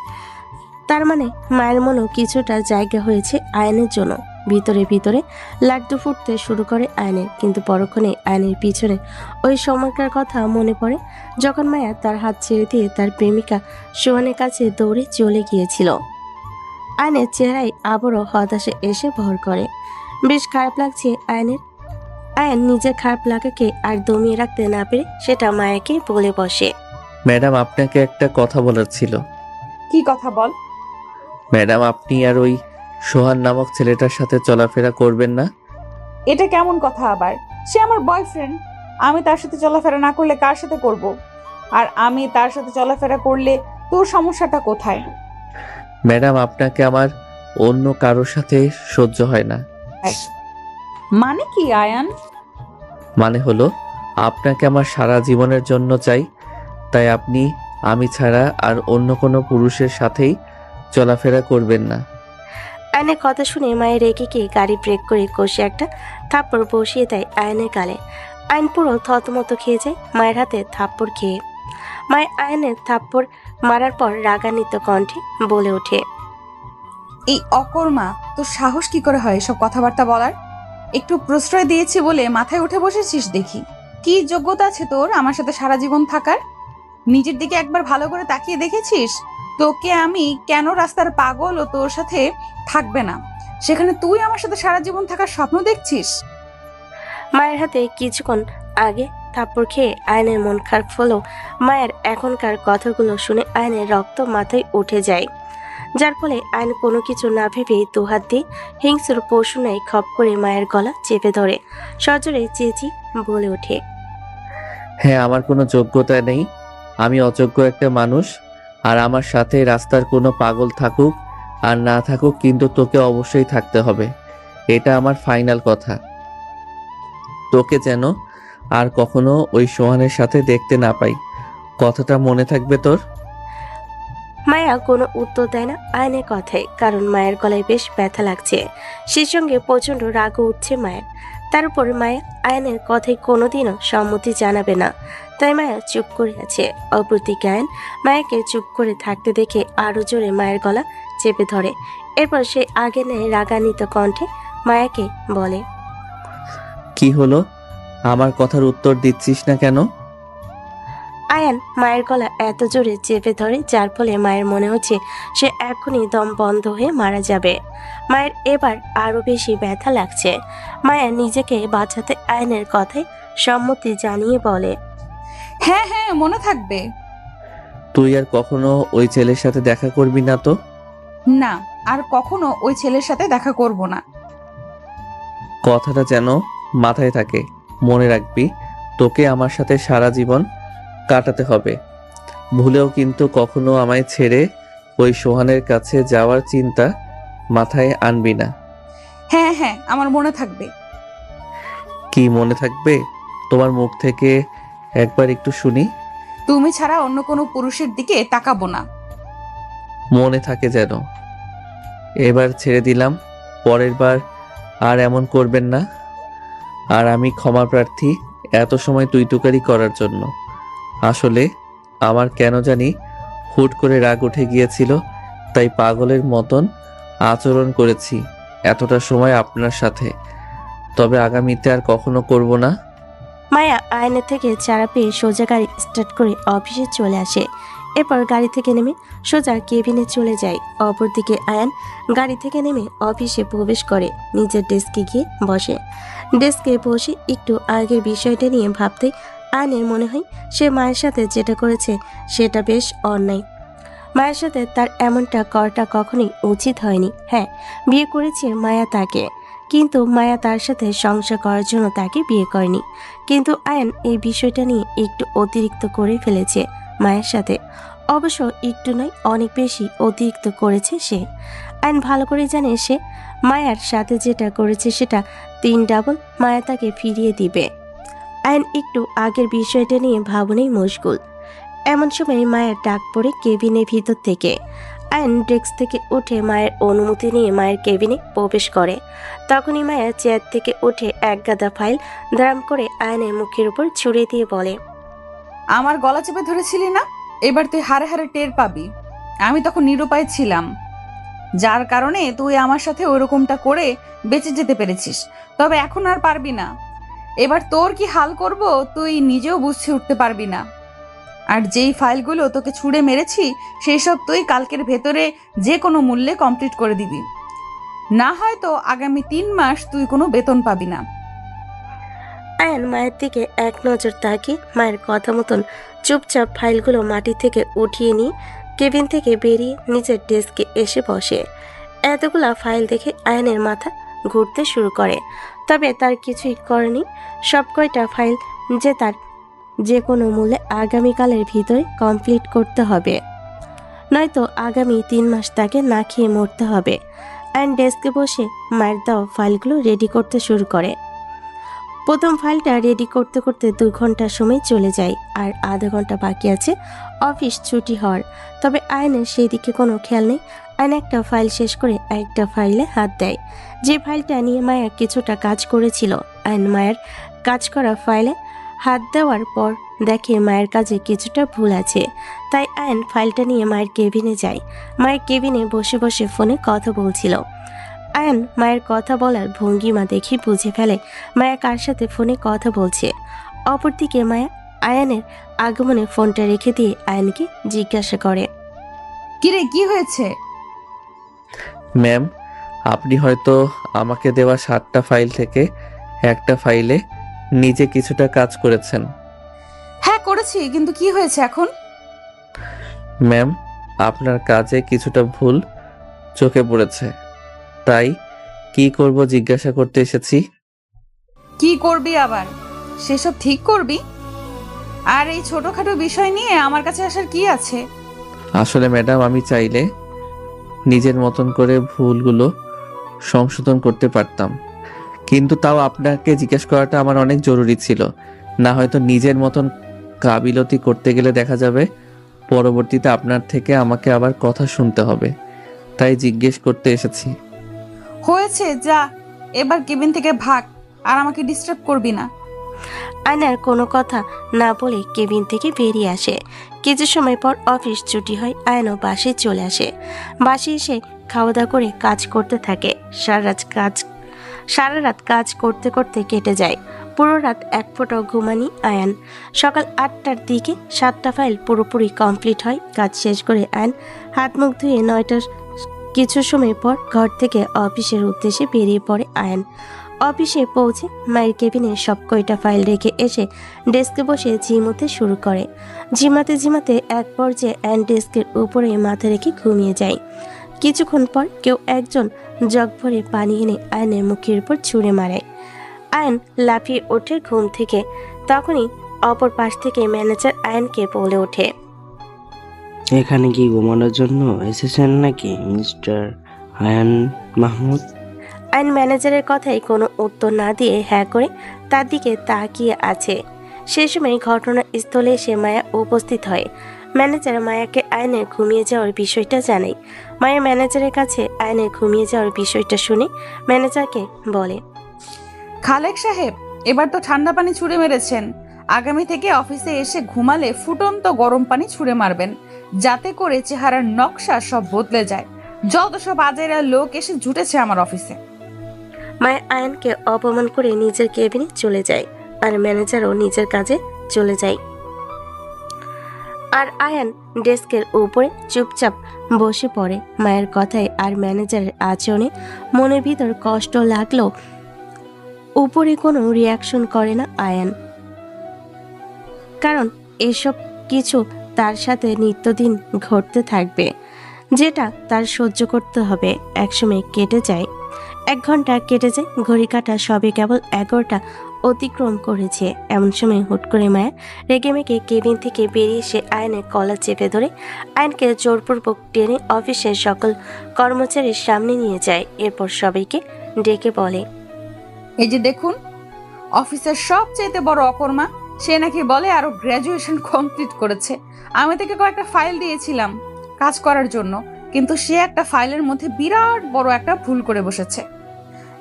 তার মানে মায়ের মনেও কিছুটা জায়গা হয়েছে আয়নের জন্য। ভিতরে ভিতরে লাড্ডু ফুটতে শুরু করে আয়নের, কিন্তু পরক্ষণে আয়নের পিছনে ওই সময়কার কথা মনে পড়ে যখন মায়া তার হাত ছেড়ে দিয়ে তার প্রেমিকা সোহানের কাছে দৌড়ে চলে গিয়েছিল। আয়নের চেহারায় আবারও হতাশা এসে ভর করে। বেশ খারাপ লাগছে আয়নের। আয়ন নিজের খারাপ লাগাকে আর দমিয়ে রাখতে না পেরে সেটা মায়াকে বলে বসে। ম্যাডাম, আপনাকে একটা কথা বলার ছিল। কি কথা বল। ম্যাডাম, আপনি আর ওই সোহান নামক ছেলেটার সাথে চলাফেরা করবেন না। এটা কেমন কথা আবার? সে আমার বয়ফ্রেন্ড। আমি তার সাথে চলাফেরা না করলে কার সাথে করব? আর আমি তার সাথে চলাফেরা করলে তোর সমস্যাটা কোথায়? ম্যাডাম, আপনাকে আমার অন্য কারোর সাথে সহ্য হয় না। মানে কি আয়ান? মানে হলো আপনাকে আমার সারা জীবনের জন্য চাই, তাই আপনি আমি ছাড়া আর অন্য কোনো পুরুষের সাথেই চলাফেরা করবেন না। আয়নের কথা শুনে মায়ের রেগে গিয়ে গাড়ি ব্রেক করে কষে একটা থাপ্পড় বসিয়ে দেয় আয়নের গালে। আয়ন পুরো থতমত খেয়ে যায় মায়ের হাতে থাপ্পড় খেয়ে। মায়ের আয়নের থাপ্পড় মারার পর রাগান্বিত কণ্ঠে বলে ওঠে, এই অকর্মা, তোর সাহস কি করে হয় এসব কথাবার্তা বলার? একটু প্রশ্রয় দিয়েছি বলে মাথায় উঠে বসেছিস দেখি। কি যোগ্যতা আছে তোর আমার সাথে সারা জীবন থাকার? নিজের দিকে একবার ভালো করে তাকিয়ে দেখেছিস? তোকে আমি কেন রাস্তার পাগল ও তোর সাথে থাকবে না, সেখানে তুই আমার সাথে সারা জীবন থাকার স্বপ্ন দেখছিস? মায়ের হাতে কিছুক্ষণ আগে থাপ্পড় খেয়ে আয়নের মন খারাপ হলেও মায়ের এখনকার কথাগুলো শুনে আয়নের রক্ত মাথায় উঠে যায়, যার ফলে আয়ন কোনো কিছু না ভেবে দুহাত দিয়ে হিংস্র পশু ন্যায় খপ করে মায়ের গলা চেপে ধরে সজোরে চেঁচি বলে ওঠে, হ্যাঁ, আমার কোনো যোগ্যতা নেই, আমি অযোগ্য একটা মানুষ। আর আমার সাথে রাস্তার কোনো পাগল থাকুক আর না থাকুক, কিন্তু তোকে অবশ্যই থাকতে হবে, এটা আমার ফাইনাল কথা। তোকে যেন আর কখনো ওই সোহানের সাথে দেখতে না পাই। কথাটা মনে থাকবে তোর? মায়া কোনো উত্তর দেয় না আয়নের কথায়, কারণ মায়ের গলায় বেশ ব্যথা লাগছে। সেই সঙ্গে প্রচণ্ড রাগও উঠছে মায়ের। তার উপর মায়া আয়নের কথায় কোনোদিনও সম্মতি জানাবে না, তাই মায়া চুপ করে আছে। অপ্রতিক আয়ন মায়াকে চুপ করে থাকতে দেখে আরো জোরে মায়ের গলা চেপে ধরে। এরপর সে আগে নেয় রাগান্বিত কণ্ঠে মায়াকে বলে, কি হলো? আমার কথার উত্তর দিচ্ছিস না কেন? আয়ান মায়ের গলা এত জোরে চেপে ধরে যার ফলে মায়ের মনে হচ্ছে সে এখনই দম বন্ধ হয়ে মারা যাবে। মায়ের এবার আরো বেশি ব্যথা লাগছে। মায়া নিজেকে বাঁচাতে আয়নের কথায় সম্মতি জানিয়ে বলে, হ্যাঁ হ্যাঁ, মনে থাকবে। তুই আর কখনো ওই ছেলের সাথে দেখা করবি না তো? না, আর কখনো ওই ছেলের সাথে দেখা করব না। কথাটা যেন মাথায় থাকে। মনে রাখবি, তোকে আমার সাথে সারা জীবন কাটাতে হবে। ভুলেও কিন্তু কখনো আমায় ছেড়ে ওই সোহানের কাছে যাওয়ার চিন্তা মাথায় আনবি না। হ্যাঁ হ্যাঁ, আমার মনে থাকবে। কি মনে থাকবে? তোমার মুখ থেকে একবার একটু শুনি। তুমি ছাড়া অন্য কোনো পুরুষের দিকে তাকাবো না। মনে থাকে যেন। এবার ছেড়ে দিলাম, পরের বার আর এমন করবেন না। আর আমি ক্ষমা প্রার্থী এত সময় তুইতুকারি করার জন্য। আসলে আমার কেন জানি হুট করে রাগ উঠে গিয়েছিল, তাই পাগলের মতন আচরণ করেছি এতটা সময় আপনার সাথে। তবে আগামীতে আর কখনো করব না। মায়া আয়নের থেকে চারা পেয়ে সোজা গাড়ি স্টার্ট করে অফিসে চলে আসে। এরপর গাড়ি থেকে নেমে সোজা কেবিনে চলে যায়। অপরদিকে আয়ান গাড়ি থেকে নেমে অফিসে প্রবেশ করে, নিজের ডেস্কে গিয়ে বসে। ডেস্কে বসে একটু আগের বিষয়টা নিয়ে ভাবতে আয়নের মনে হয় সে মায়ের সাথে যেটা করেছে সেটা বেশ অন্যায়। মায়ের সাথে তার এমনটা করাটা কখনোই উচিত হয়নি। হ্যাঁ, বিয়ে করেছে মায়া তাকে, কিন্তু মায়া তার সাথে সংসার করার জন্য তাকে বিয়ে করেনি। কিন্তু আয়ান এই বিষয়টা নিয়ে একটু অতিরিক্ত করে ফেলেছে মায়ের সাথে। অবশ্য একটু নয়, অনেক বেশি অতিরিক্ত করেছে সে। আয়ান ভালো করে জানে সে মায়ার সাথে যেটা করেছে সেটা 3 ডাবল মায়া তাকে ফিরিয়ে দিবে। আয়ান একটু আগের বিষয়টা নিয়ে ভাবনেই মশগুল। এমন সময় মায়ের ডাক পড়ে কেবিনের ভিতর থেকে। আয়ন ডেস্ক থেকে উঠে মায়ের অনুমতি নিয়ে মায়ের কেবিনে প্রবেশ করে। তখনই মায়া চেয়ার থেকে উঠে এক গাদা ফাইল দাঁড়াম করে আয়নের মুখের উপর ছুঁড়ে দিয়ে বলে, আমার গলা চেপে ধরেছিলি না? এবার তুই হারে হারে টের পাবি। আমি তখন নিরুপায় ছিলাম, যার কারণে তুই আমার সাথে ওইরকমটা করে বেঁচে যেতে পেরেছিস। তবে এখন আর পারবি না। এবার তোর কি হাল করব তুই নিজেও বুঝে উঠতে পারবি না। আর যেই ফাইলগুলো তোকে ছুঁড়ে মেরেছি সেই সব তুই কালকের ভেতরে যে কোনো মূল্যে কমপ্লিট করে দিবি, না হয়তো আগামী 3 মাস তুই কোনো বেতন পাবি না। আয়ান মায়ের দিকে এক নজর তাকিয়ে মায়ের কথা মতন চুপচাপ ফাইলগুলো মাটি থেকে উঠিয়ে নিয়ে কেবিন থেকে বেরিয়ে নিজের ডেস্কে এসে বসে। এতগুলা ফাইল দেখে আয়ানের মাথা ঘুরতে শুরু করে, তবে তার কিছুই করেনি। সব কয়টা ফাইল যে তার যে কোনো মূল্যে আগামীকালের ভিতরে কমপ্লিট করতে হবে, নয়তো আগামী 3 মাস তাকে না খেয়ে মরতে হবে। আয়ান ডেস্কে বসে মায়ের দেওয়া ফাইলগুলো রেডি করতে শুরু করে। প্রথম ফাইলটা রেডি করতে করতে 2 ঘন্টা সময় চলে যায়, আর আধা ঘন্টা বাকি আছে অফিস ছুটি হওয়ার। তবে আয়নের সেই দিকে কোনো খেয়াল নেই। আয়ন একটা ফাইল শেষ করে একটা ফাইলে হাত দেয়, যে ফাইলটা নিয়ে মায়া কিছুটা কাজ করেছিল। আয়ন মায়ের কাজ করা ফাইলে হাত দেওয়ার পর দেখে মায়ের কাজে কিছুটা ভুল আছে, তাই আয়ন ফাইলটা নিয়ে মায়ের কেবিনে যায়। মায়ের কেবিনে বসে বসে ফোনে কথা বলছিল। আয়ান মায়ের কথা বলার ভঙ্গিমা দেখে বুঝে ফেলে মায়া কার সাথে ফোনে কথা বলছে। অপরদিকে মায়া আয়ানের আগমনে ফোনটা রেখে দিয়ে আয়ানকে জিজ্ঞাসা করে, কিরে, কি হয়েছে? ম্যাম, আপনি হয়তো আমাকে দেওয়া 7টা ফাইল থেকে একটা ফাইলে নিজে কিছুটা কাজ করেছেন। হ্যাঁ করেছি, কিন্তু কি হয়েছে এখন? ম্যাম, আপনার কাজে কিছুটা ভুল চোখে পড়েছে, তাই কি করব জিজ্ঞাসা করতে এসেছি। কি করবি আবার? সেসব ঠিক করবি? আর এই ছোটখাটো বিষয় নিয়ে আমার কাছে আসার কি আছে? আসলে ম্যাডাম, আমি চাইলে নিজের মতন করে ভুলগুলো সংশোধন করতে পারতাম, কিন্তু তাও আপনাকে জিজ্ঞেস করাটা আমার অনেক জরুরি ছিল। না হয়তো নিজের মতন কাবিলতি করতে গেলে দেখা যাবে পরবর্তীতে আপনার থেকে আমাকে আবার কথা শুনতে হবে, তাই জিজ্ঞেস করতে এসেছি। হয়েছে, যা এবার কেবিন থেকে ভাগ, আর আমাকে ডিস্টার্ব করবি না। আয়নার কোনো কথা না বলে কেবিন থেকে বেরিয়ে আসে। কিছু সময় পর অফিস ছুটি হয়, আয়নও বাসে চলে আসে। বাসে এসে খাওয়া দাওয়া করে কাজ করতে থাকে। সারা রাত কাজ করতে করতে কেটে যায়। পুরো রাত এক ফোঁটাও ঘুমানি আয়ান। সকাল 8টার দিকে 7টা ফাইল পুরোপুরি কমপ্লিট হয়। কাজ শেষ করে আয়ান হাত মুখ ধুয়ে 9টার কিছু সময় পর ঘর থেকে অফিসের উদ্দেশ্যে বেরিয়ে পড়ে আয়ান। অফিসে পৌঁছে মায়ের কেবিনে সব কয়টা ফাইল রেখে এসে ডেস্কে বসে ঝিমোতে শুরু করে। ঝিমাতে এক পর্যায়ে আয়ন ডেস্কের উপরে মাথা রেখে ঘুমিয়ে যায়। কিছুক্ষণ পর কেউ একজন জগ ভরে পানি এনে আয়নের মুখের উপর ছুঁড়ে মারে। আয়ন লাফিয়ে ওঠে ঘুম থেকে। তখনই অপর পাশ থেকে ম্যানেজার আয়নকে বলে ওঠে, এখানে কি ঘুমানোর জন্য এসেছেন নাকি মিস্টার আয়ান মাহমুদ? আয়ন ম্যানেজারের কথায় কোনো উত্তর না দিয়ে হ্যাঁ করে তার দিকে তাকিয়ে আছে। সে সময় ঘটনাস্থলে এসে মায়া উপস্থিত হয়। ম্যানেজার মায়াকে আয়নের ঘুমিয়ে যাওয়ার বিষয়টা জানায়। মায়া ম্যানেজারের কাছে আয়নের ঘুমিয়ে যাওয়ার বিষয়টা শুনে ম্যানেজারকে বলে, খালেক সাহেব, এবার তো ঠান্ডা পানি ছুঁড়ে মেরেছেন। আগামী থেকে অফিসে এসে ঘুমালে ফুটন্ত গরম পানি ছুঁড়ে মারবেন, যাতে করে চেহারার নকশা সব বদলে যায়। যত সব আজেরা লোক এসে জুটেছে আমার অফিসে। মায়া আয়নকে অপমান করে নিজের কেবিনে চলে যায়, আর ম্যানেজারও নিজের কাজে চলে যায়। আর আয়ান ডেস্কের উপরে চুপচাপ বসে পড়ে। মায়ের কথায় আর ম্যানেজারের আচরণে মনের ভিতর কষ্ট লাগলেও উপরে কোনো রিয়াকশন করে না আয়ান, কারণ এসব কিছু তার সাথে নিত্যদিন ঘটতে থাকবে, যেটা তার সহ্য করতে হবে। একসময় কেটে যায়, 1 ঘন্টা কেটে যায়, ঘড়ি কাটা সবে কেবল 11টা অতিক্রম করেছে। এমন সময় হুট করে মায়া রেগে মেগে কেবিন থেকে বেরিয়ে এসে আয়নের কলার চেপে ধরে আয়নকে জোরপূর্বক টেনে অফিসের সকল কর্মচারীর সামনে নিয়ে যায়। এরপর সবাইকে ডেকে বলে, এই যে দেখুন, অফিসের সবচেয়ে বড় অকর্মা, সে নাকি বলে আরো গ্র্যাজুয়েশন কমপ্লিট করেছে। আমি তাকে কয়েকটা ফাইল দিয়েছিলাম কাজ করার জন্য, কিন্তু সে একটা ফাইলের মধ্যে বিরাট বড় একটা ভুল করে বসেছে।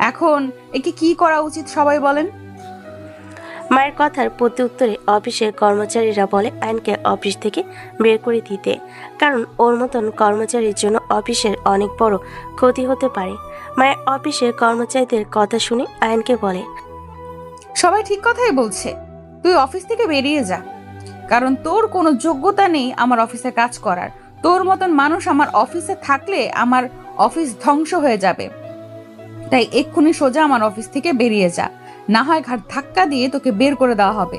এখন একে কি করা উচিত সবাই বলেন? মায়ের কথার প্রতি উত্তরে অফিসের কর্মচারীরা বলে আয়নকে অফিস থেকে বের করে দিতে, কারণ ওর মতন কর্মচারীর জন্য অফিসের অনেক বড় ক্ষতি হতে পারে। মায়ের অফিসের কর্মচারীদের কথা শুনে আয়নকে বলে, সবাই ঠিক কথাই বলছে, তুই অফিস থেকে বেরিয়ে যা, কারণ তোর কোনো যোগ্যতা নেই আমার অফিসে কাজ করার। তোর মতন মানুষ আমার অফিসে থাকলে আমার অফিস ধ্বংস হয়ে যাবে। তাই এক্ষুনি সোজা আমার অফিস থেকে বেরিয়ে যা, না হয় ঘাট ধাক্কা দিয়ে তোকে বের করে দেওয়া হবে।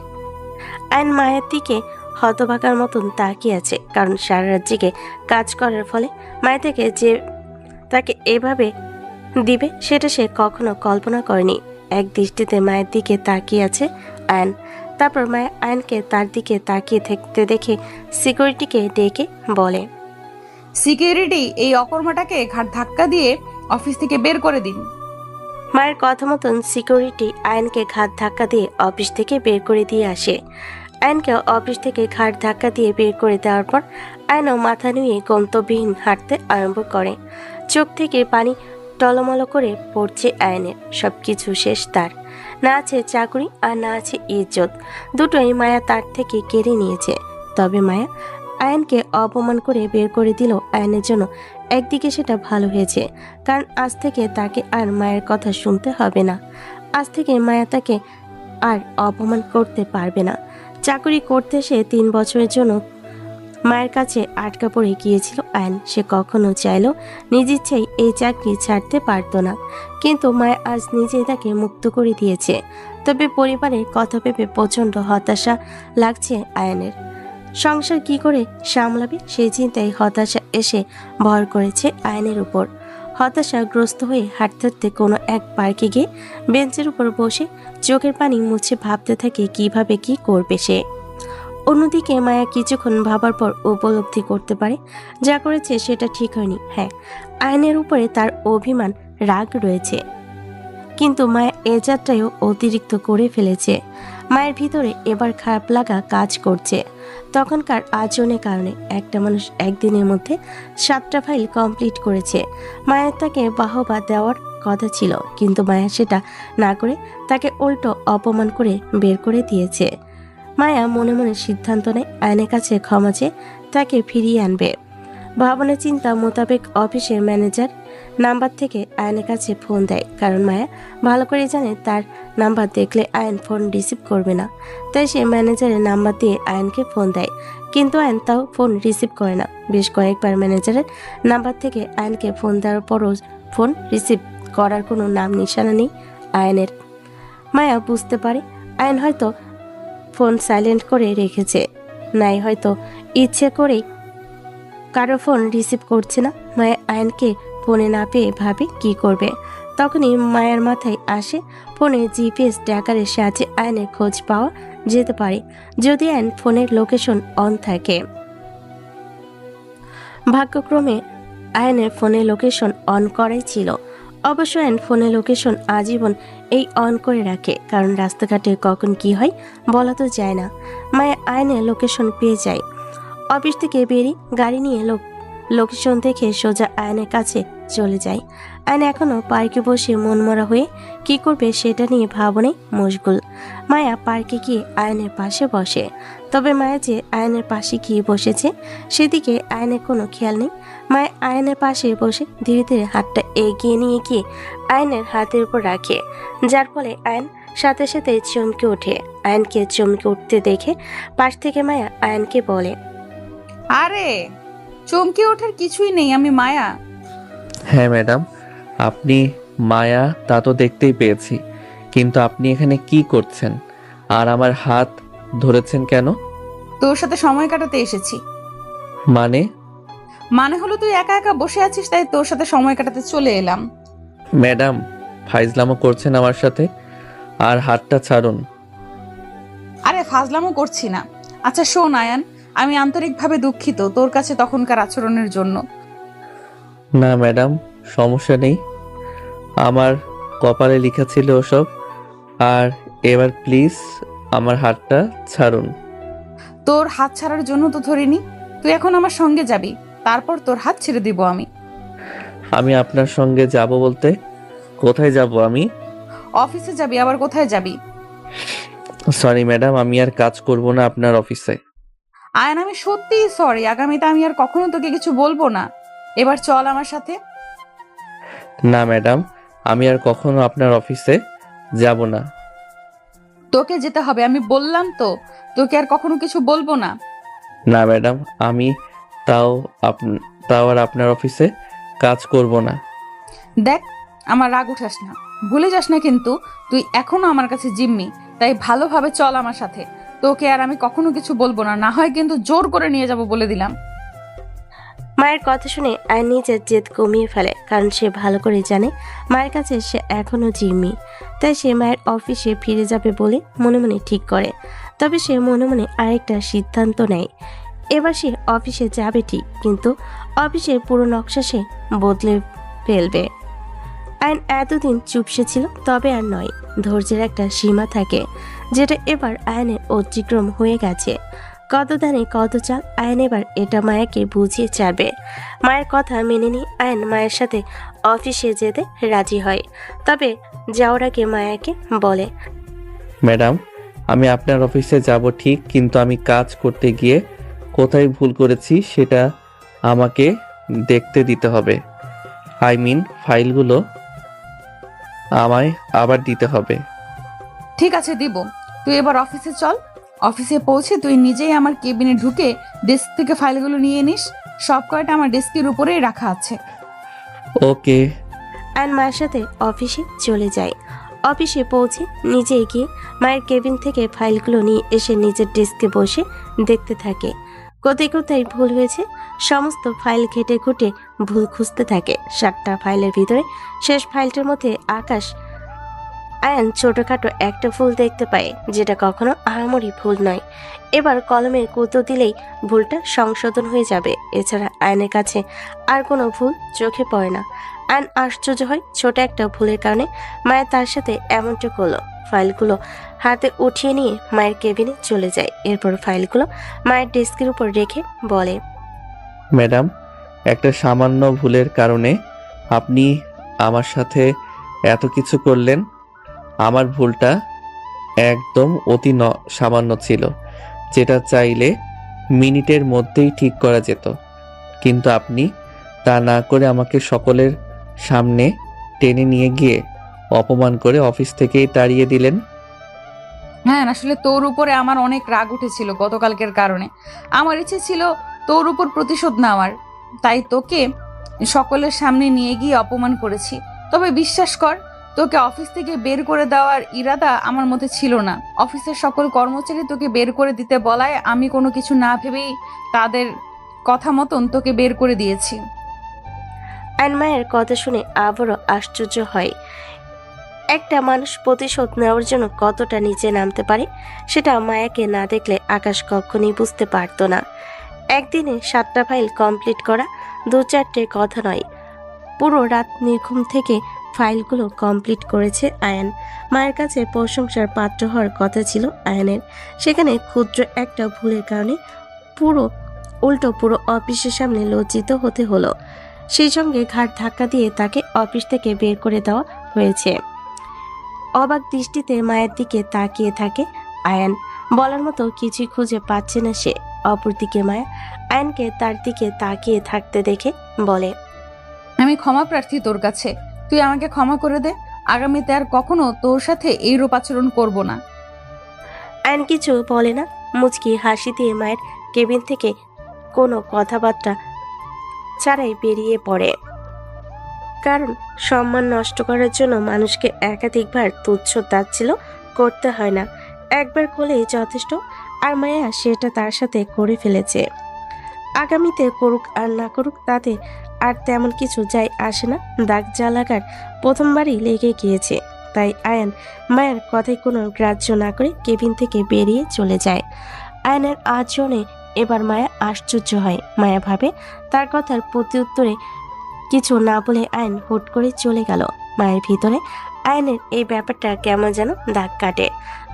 আয়ন মায়ের দিকে হতভাগার মতন তাকিয়ে আছে, কারণ সারা রাত জেগে কাজ করার ফলে মায়ের থেকে যে তাকে এভাবে দিবে সেটা সে কখনো কল্পনা করেনি। এক দৃষ্টিতে মায়ের দিকে তাকিয়ে আছে আয়ন। তারপর মায়া আয়নকে তার দিকে তাকিয়ে থাকতে দেখে সিকিউরিটিকে ডেকে বলে, সিকিউরিটি, এই অকর্মাটাকে ঘাট ধাক্কা দিয়ে অফিস থেকে বের করে দিন। মায়ের কথা মতন সিকিউরিটি আয়নকে ঘাট ধাক্কা দিয়ে অফিস থেকে বের করে দিয়ে আসে। আয়নকে অফিস থেকে ঘাট ধাক্কা দিয়ে বের করে দেওয়ার পর আয়নও মাথা নুয়ে গন্তব্যহীন হাঁটতে আরম্ভ করে। চোখ থেকে পানি টলমল করে পড়ছে আয়নের। সবকিছু শেষ তার, না আছে চাকরি আর না আছে ইজ্জত, দুটোই মায়া তার থেকে কেড়ে নিয়েছে। তবে মায়া আয়নকে অপমান করে বের করে দিল আয়নের জন্য একদিকে সেটা ভালো হয়েছে, কারণ আজ থেকে তাকে আর মায়ের কথা শুনতে হবে না। আজ থেকে মায়া তাকে আর অপমান করতে পারবে না। চাকরি করতে সে 3 বছরের জন্য মায়ের কাছে আটকা পড়ে গিয়েছিল আয়ন। সে কখনো চাইলেও নিজ ইচ্ছাই এই চাকরি ছাড়তে পারতো না, কিন্তু মায়া আজ নিজেই তাকে মুক্ত করে দিয়েছে। তবে পরিবারের কথা ভেবে প্রচণ্ড হতাশা লাগছে আয়নের। সংসার কি করে সামলাবে সেই চিন্তায় হতাশা এসে ভর করেছে আয়নের উপর। হতাশাগ্রস্ত হয়ে হাঁটতে হাঁটতে কোনো এক পার্কে গিয়ে বেঞ্চের উপর বসে চোখের পানি মুছে ভাবতে থাকে কিভাবে কি করবে সে। অন্যদিকে মায়া কিছুক্ষণ ভাবার পর উপলব্ধি করতে পারে যা করেছে সেটা ঠিক হয়নি। হ্যাঁ, আয়নের উপরে তার অভিমান, রাগ রয়েছে। কিন্তু মায়া এ যাত্রায়ও অতিরিক্ত করে ফেলেছে। মায়ের ভিতরে এবার খারাপ লাগা কাজ করছে। তখনকার আচরণের কারণে একটা মানুষ একদিনের মধ্যে 7টা ফাইল কমপ্লিট করেছে। মায়ের তাকে বাহবা দেওয়ার কথা ছিল, কিন্তু মায়া সেটা না করে তাকে উল্টো অপমান করে বের করে দিয়েছে। মায়া মনে মনে সিদ্ধান্ত নেয় আয়নের কাছে ক্ষমা চেয়ে তাকে ফিরিয়ে আনবে। ভাবনা চিন্তা মোতাবেক অফিসের ম্যানেজার নাম্বার থেকে আয়নের কাছে ফোন দেয়, কারণ মায়া ভালো করে জানে তার নাম্বার দেখলে আয়ন ফোন রিসিভ করবে না। তাই সে ম্যানেজারের নাম্বার দিয়ে আয়নকে ফোন দেয়, কিন্তু আয়ন তাও ফোন রিসিভ করে না। বেশ কয়েকবার ম্যানেজারের নাম্বার থেকে আয়নকে ফোন দেওয়ার পরও ফোন রিসিভ করার কোনো নাম নিশানা নেই আয়নের। মায়া বুঝতে পারে আয়ন হয়তো ফোন সাইলেন্ট করে রেখেছে, নাই হয়তো ইচ্ছে করেই কারো ফোন রিসিভ করছে না। মায়া আয়নকে ফোনে না পেয়ে ভাবে কি করবে। তখনই মায়ের মাথায় আসে ফোনে জিপিএস ট্র্যাকারের সাহায্যে আয়নের খোঁজ পাওয়া যেতে পারে যদি আয়ন ফোনের লোকেশন অন থাকে। ভাগ্যক্রমে আয়নের ফোনে লোকেশন অন করাই ছিল। অবশ্য আয়ন ফোনে লোকেশন আজীবন এই অন করে রাখে, কারণ রাস্তাঘাটে কখন কি হয় বলা তো যায় না। মায়া আয়নের লোকেশন পেয়ে যায়। অফিস থেকে বেরিয়ে গাড়ি নিয়ে লোকেশন দেখে সোজা আয়নের কাছে চলে যায়। আয়ন এখনো পার্কে বসে মনমরা হয়ে কি করবে সেটা নিয়ে ভাবনায় মশগুল। মায়া পার্কে গিয়ে আয়নের পাশে বসে, তবে মায়া যে আয়নের পাশে গিয়ে বসেছে সেদিকে আয়নের কোনো খেয়াল নেই। মায়া আয়নের পাশে বসে ধীরে ধীরে হাতটা এগিয়ে নিয়ে গিয়ে আয়নের হাতের উপর রাখে, যার ফলে আয়ন সাথে সাথে চমকে ওঠে। আয়নকে চমকে উঠতে দেখে পাশ থেকে মায়া আয়নকে বলে, আরে চমকে ওঠার কিছুই নেই, আমি মায়া। হ্যাঁ ম্যাডাম, আপনি মায়া তা তো দেখতেই পেয়েছি, কিন্তু আপনি এখানে কি করছেন আর আমার হাত ধরেছেন কেন? তোর সাথে সময় কাটাতে এসেছি। মানে? মানে হলো তুই একা একা বসে আছিস, তাই তোর সাথে সময় কাটাতে চলে এলাম। ম্যাডাম, ফাইজলামো করছেন আমার সাথে, আর হাতটা ছাড়ুন। আরে ফাজলামো করছি না। আচ্ছা শোন আয়ান, আমি আন্তরিকভাবে দুঃখিত তোর কাছে তখনকার আচরণের জন্য। না ম্যাডাম, সমস্যা নেই, আমার কপালে লেখা ছিল ওসব। আর এবার প্লিজ আমার হাতটা ছাড়ুন। তোর হাত ছাড়ার জন্য তো ধরিনি। তুই এখন আমার সঙ্গে যাবি, তারপর তোর হাত ছেড়ে দিব আমি। আমি আপনার সঙ্গে যাব বলতে কোথায় যাব আমি? অফিসে যাবি? আবার কোথায় যাবি? সরি ম্যাডাম, আমি আর কাজ করব না আপনার অফিসে। আয়ান আমি সত্যিই সরি, আগামীতে আমি আর কখনো তোকে কিছু বলবো না। এবার চল আমার সাথে। না ম্যাডাম, আমি আর কখনো আপনার অফিসে যাব না। তোকে যেতে হবে, আমি বললাম তো, তোকে আর কখনো কিছু বলবো না। না ম্যাডাম, আমি তাও আর আপনার অফিসে কাজ করব না। দেখ, আমার রাগ উঠাস না, ভুলে যাস না কিন্তু তুই এখনো আমার কাছে জিম্মি। তাই ভালোভাবে চল আমার সাথে। তোকে আর আমি কখনো কিছু বলবো না, না হয় কিন্তু জোর করে নিয়ে যাব বলে দিলাম। মায়ের কথা শুনে আয়ন নিজের জেদ কমিয়ে ফেলে, কারণ সে ভালো করে জানে মায়ের কাছে সে এখনো জিম্মি। তাই সে মায়ের অফিসে ফিরে যাবে বলে মনে মনে ঠিক করে। তবে সে মনে মনে আরেকটা সিদ্ধান্ত নেয়। এবার সে অফিসে যাবে ঠিক, কিন্তু অফিসের পুরো নকশা সে বদলে ফেলবে। আয়ন এতদিন চুপসে ছিল, তবে আর নয়। ধৈর্যের একটা সীমা থাকে, যেটা এবার আয়নের অতিক্রম হয়ে গেছে। কত দানে কত চাল, আয়ন এবার এটা মায়াকে বুঝিয়ে ছাড়বে। মায়ের কথা মেনে নিয়ে আয়ন মায়ের সাথে অফিসে যেতে রাজি হয়। তবে যাওয়ার আগে মায়াকে বলে, ম্যাডাম, আমি আপনার অফিসে যাব ঠিক, কিন্তু আমি কাজ করতে গিয়ে কোথায় ভুল করেছি সেটা আমাকে দেখতে দিতে হবে। আই মিন, ফাইলগুলো আমায় আবার দিতে হবে। ঠিক আছে, দিব। তুই এবার অফিসে চল। অফিসে পৌঁছে তুই নিজেই আমার কেবিনে ঢুকে ডেস্ক থেকে ফাইলগুলো নিয়ে নিস। সব কয়টা আমার ডেস্কের উপরেই রাখা আছে। ওকে। আয়ন মায়ের সাথে অফিসে চলে যায়। অফিসে পৌঁছে নিজে গিয়ে মায়ের কেবিন থেকে ফাইলগুলো নিয়ে এসে নিজের ডেস্কে বসে দেখতে থাকে। কোথায় কোথায় ভুল হয়েছে সমস্ত ফাইল ঘেটে ঘুটে ভুল খুঁজতে থাকে। 7টা ফাইলের ভিতরে শেষ ফাইলটার মধ্যে আয়ান ছোটখাটো একটা ভুল দেখতে পায়, যেটা কখনো আহামরি ভুল নয়। এবার কলমের কুতো দিলেই ভুলটা সংশোধন হয়ে যাবে। এছাড়া আয়নের কাছে আর কোনো ভুল চোখে পড়ে না। আয়ন আশ্চর্য হয়, ছোট একটা ভুলের কারণে মায়া তার সাথে এমনটা করলো। ফাইলগুলো হাতে উঠিয়ে নিয়ে মায়ের কেবিনে চলে যায়। এরপর ফাইলগুলো মায়ের ডেস্কের উপর রেখে বলে, ম্যাডাম, একটা সামান্য ভুলের কারণে আপনি আমার সাথে এত কিছু করলেন। আমার ভুলটা একদম অতি সামান্য ছিল, যেটা চাইলে মিনিটের মধ্যেই ঠিক করা যেত, কিন্তু আপনি তা না করে আমাকে সকলের সামনে টেনে নিয়ে গিয়ে অপমান করে অফিস থেকেই তাড়িয়ে দিলেন। হ্যাঁ, আসলে তোর উপরে আমার অনেক রাগ উঠেছিল গতকালকের কারণে। আমার ইচ্ছে ছিল তোর উপর প্রতিশোধ নেওয়ার, তাই তোকে সকলের সামনে নিয়ে গিয়ে অপমান করেছি। তবে বিশ্বাস কর, তোকে অফিস থেকে বের করে দেওয়ার ইরাদা আমার মধ্যে ছিল না। অফিসের সকল কর্মচারী তোকে বের করে দিতে বলায় আমি কোনো কিছু না ভেবেই তাদের কথা মতন তোকে বের করে দিয়েছি। আয়ন মায়ের কথা শুনে আবারও আশ্চর্য হয়। একটা মানুষ প্রতিশোধ নেওয়ার জন্য কতটা নিচে নামতে পারে, সেটা মায়াকে না দেখলে আকাশ কখনই বুঝতে পারত না। একদিনে 7টা ফাইল কমপ্লিট করা 2-4টে কথা নয়, পুরো রাত নির্ঘুম থেকে ফাইলগুলো কমপ্লিট করেছে আয়ান। মায়ের কাছে প্রশংসার পাত্র হওয়ার কথা ছিল আয়ানের, সেখানে ক্ষুদ্র একটা ভুলের কারণে পুরো অফিসের সামনে লজ্জিত হতে হলো। সেই সঙ্গে ঘাড় ধাক্কা দিয়ে তাকে অফিস থেকে বের করে দেওয়া হয়েছে। অবাক দৃষ্টিতে মায়ের দিকে তাকিয়ে থাকে আয়ান। বলার মতো কিছুই খুঁজে পাচ্ছে না সে। অপরদিকে মায়া আয়ানকে তার দিকে তাকিয়ে থাকতে দেখে বলে, আমি ক্ষমা প্রার্থী তোর কাছে, তুই আমাকে ক্ষমা করে দে। আগামীতে আর কখনো তোর সাথে এইরূপ আচরণ করব না। আয়ান কিছু বলে না, মুচকি হাসি দিয়ে মায়ের কেবিন থেকে কোনো কথাবার্তা ছাড়াই বেরিয়ে পড়ে। কারণ সম্মান নষ্ট করার জন্য মানুষকে একাধিকবার তুচ্ছ তাচ্ছিল্য করতে হয় না, একবার করলেই যথেষ্ট। আর মায়া সেটা তার সাথে করে ফেলেছে। আগামীতে করুক আর না করুক তাতে আর তেমন কিছু যায় আসে না। দাগ যা লাগার প্রথমবারই লেগে গিয়েছে। তাই আয়ান মায়ের কথায় কোনো গ্রাহ্য না করে কেবিন থেকে বেরিয়ে চলে যায়। আয়ানের আচরণে এবার মায়া আশ্চর্য হয়। মায়া ভাবে তার কথার প্রত্যুত্তরে কিছু না বলে আয়ন হুট করে চলে গেল। মায়ের ভিতরে আয়নের এই ব্যাপারটা কেমন যেন দাগ কাটে।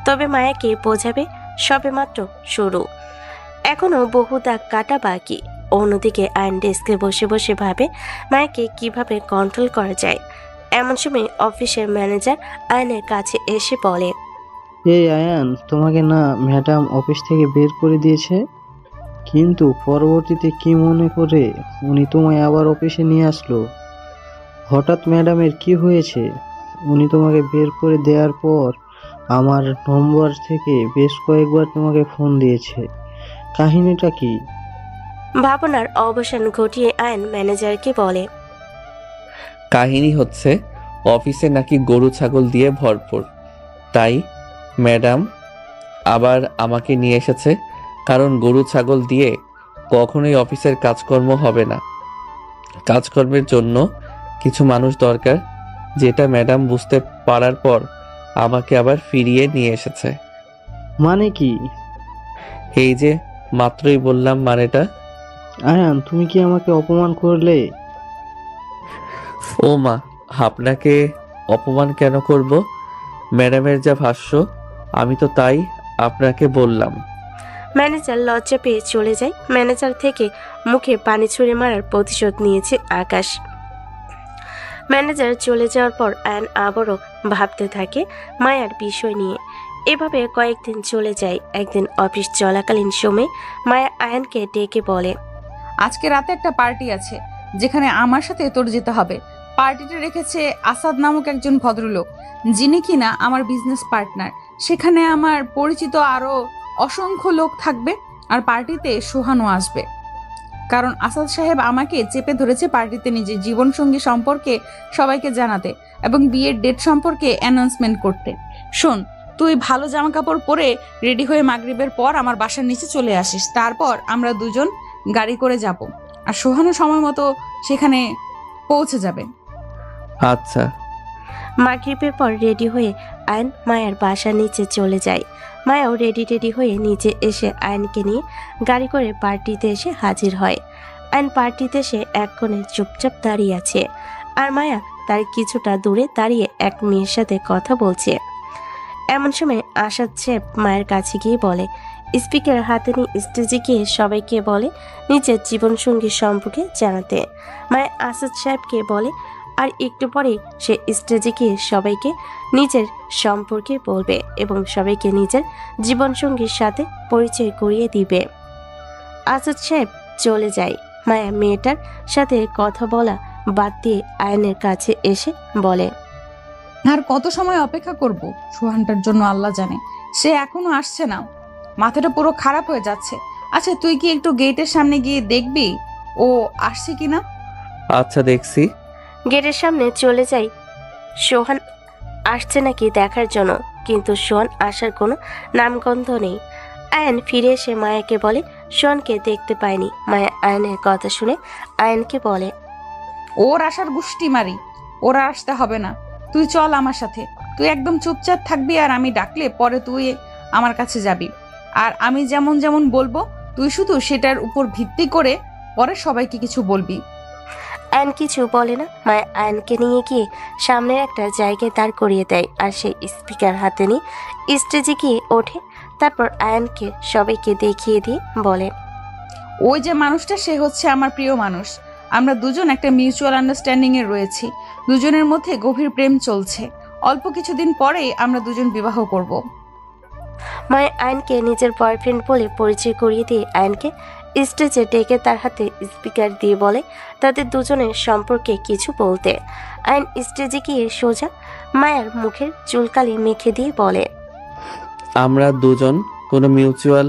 তবে মায়াকে বোঝাবে সবেমাত্র শুরু, এখনো বহু দাগ কাটা বাকি। অন্যদিকে আয়ন ডেস্কে বসে বসে ভাবে মায়াকে কিভাবে কন্ট্রোল করা যায়। এমন সময় অফিসের ম্যানেজার আয়নের কাছে এসে বলে, এই আয়ান, তোমাকে না ম্যাডাম অফিস থেকে বের করে দিয়েছে, কিন্তু পরবর্তীতে কি মনে করে উনি তোমায় আবার অফিসে নিয়ে আসলো? হঠাৎ ম্যাডামের কি হয়েছে? উনি তোমাকে বের করে দেওয়ার পর আমার নম্বর থেকে বেশ কয়েকবার তোমাকে ফোন দিয়েছে, কাহিনীটা কি? ভাবনার অবসান ঘটিয়ে আয়ন ম্যানেজারকে বলে, কাহিনী হচ্ছে অফিসে নাকি গরু ছাগল দিয়ে ভরপুর, তাই ম্যাডাম আবার আমাকে নিয়ে এসেছে। কারণ গরু ছাগল দিয়ে কখনোই অফিসের কাজকর্ম হবে না। কাজকর্মের জন্য কিছু মানুষ দরকার, যেটা ম্যাডাম বুঝতে পারার পর আমাকে আবার ফিরিয়ে নিয়ে এসেছে। মানে কি? এই যে মাত্রই বললাম মানেটা। আয়ান, তুমি কি আমাকে অপমান করলে? ও মা, আপনাকে অপমান কেন করব? ম্যাডামের যা ভাষ্য আমি তো তাই আপনাকে বললাম। ম্যানেজার লজ্জা পেয়ে চলে যায়। ম্যানেজার থেকে মুখে পানি ছুঁড়ে মারার প্রতিশোধ নিয়েছে আকাশ। ম্যানেজার চলে যাওয়ার পর আয়ন আবারও ভাবতে থাকে মায়ার বিষয় নিয়ে। এভাবে কয়েকদিন চলে যায়। একদিন অফিস চলাকালীন সময়ে মায়া আয়নকে ডেকে বলে, আজকে রাতে একটা পার্টি আছে, যেখানে আমার সাথে তোর যেতে হবে। পার্টিটা রেখেছে আসাদ নামক একজন ভদ্রলোক, যিনি কিনা আমার বিজনেস পার্টনার। সেখানে আমার পরিচিত আরো অসংখ্য লোক থাকবে, আর পার্টিতে সোহানও আসবে। কারণ আসাদ সাহেব আমাকে চেপে ধরেছে পার্টিতে নিজের জীবনসঙ্গী সম্পর্কে সবাইকে জানাতে এবং বিয়ের ডেট সম্পর্কে অ্যানাউন্সমেন্ট করতে। শোন, তুই ভালো জামা কাপড় পরে রেডি হয়ে মাগরিবের পর আমার বাসার নিচে চলে আসিস। তারপর আমরা দুজন গাড়ি করে যাব, আর সোহানও সময় মতো সেখানে পৌঁছে যাবে। আচ্ছা। মাগরিবের পর রেডি হয়ে আয়ন মায়ার বাসার নিচে চলে যায়। মায়াও রেডি হয়ে নিচে এসে আয়নকে নিয়ে গাড়ি করে পার্টিতে এসে হাজির হয়। আয়ন পার্টিতে এসে এক কোণে চুপচাপ দাঁড়িয়ে আছে, আর মায়া তার কিছুটা দূরে দাঁড়িয়ে এক মেয়ের সাথে কথা বলছে। এমন সময় আসাদ সাহেব মায়ের কাছে গিয়ে বলে, স্পিকার হাতে নিয়ে স্টেজে গিয়ে সবাইকে বলে নিজের জীবনসঙ্গী সম্পর্কে জানাতে। মায়া আসাদ সাহেবকে বলে আর একটু পরে সে স্টেজে গিয়ে সবাইকে নিজের সম্পর্কে বলবে এবং সবাইকে নিজের জীবনসঙ্গীর সাথে পরিচয় করিয়ে দিবে। আসাদ সাহেব চলে যায়। মায়া মেয়েটার সাথে কথা বলা বাদ দিয়ে আয়নের কাছে এসে বলে, আর কত সময় অপেক্ষা করব সোহানটার জন্য আল্লাহ জানে। সে এখনো আসছে না, মাথাটা পুরো খারাপ হয়ে যাচ্ছে। আচ্ছা তুই কি একটু গেটের সামনে গিয়ে দেখবি ও আসছে কিনা? আচ্ছা দেখছি। গেটের সামনে চলে যাই সোহান আসছে নাকি দেখার জন্য, কিন্তু সোহান আসার কোনো নামগন্ধ নেই। আয়ন ফিরে এসে মায়াকে বলে সোহানকে দেখতে পায়নি। মায়া আয়নের কথা শুনে আয়নকে বলে, ওর আসার গুষ্টি মারি, ওরা আসতে হবে না, তুই চল আমার সাথে। তুই একদম চুপচাপ থাকবি আর আমি ডাকলে পরে তুই আমার কাছে যাবি। আর আমি যেমন যেমন বলবো তুই শুধু সেটার উপর ভিত্তি করে পরে সবাইকে কিছু বলবি। আয়ন কিছু বলে না। মায়া আয়নকে নিয়ে গিয়ে সামনের একটা জায়গায় দাঁড় করিয়ে দেয়, আর সেই স্পিকার হাতে নিয়ে স্টেজে গিয়ে ওঠে। তারপর আয়নকে সবাইকে দেখিয়ে দিয়ে বলে, ওই যে মানুষটা সে হচ্ছে আমার প্রিয় মানুষ। আমরা দুজন একটা মিউচুয়াল আন্ডারস্ট্যান্ডিং এ রয়েছি, দুজনের মধ্যে গভীর প্রেম চলছে। অল্প কিছুদিন পরেই আমরা দুজন বিবাহ করব। মায়া আয়নকে নিজের বয়ফ্রেন্ড বলে পরিচয় করিয়ে দিয়ে আয়নকে স্টেজে ডেকে তার হাতে স্পিকার দিয়ে বলে তাদের দুজনের সম্পর্কে কিছু বলতে। আয়ন স্টেজে গিয়ে সোজা মায়ার মুখের চুলকালি মেখে দিয়ে বলে, আমরা দুজন কোনো মিউচুয়াল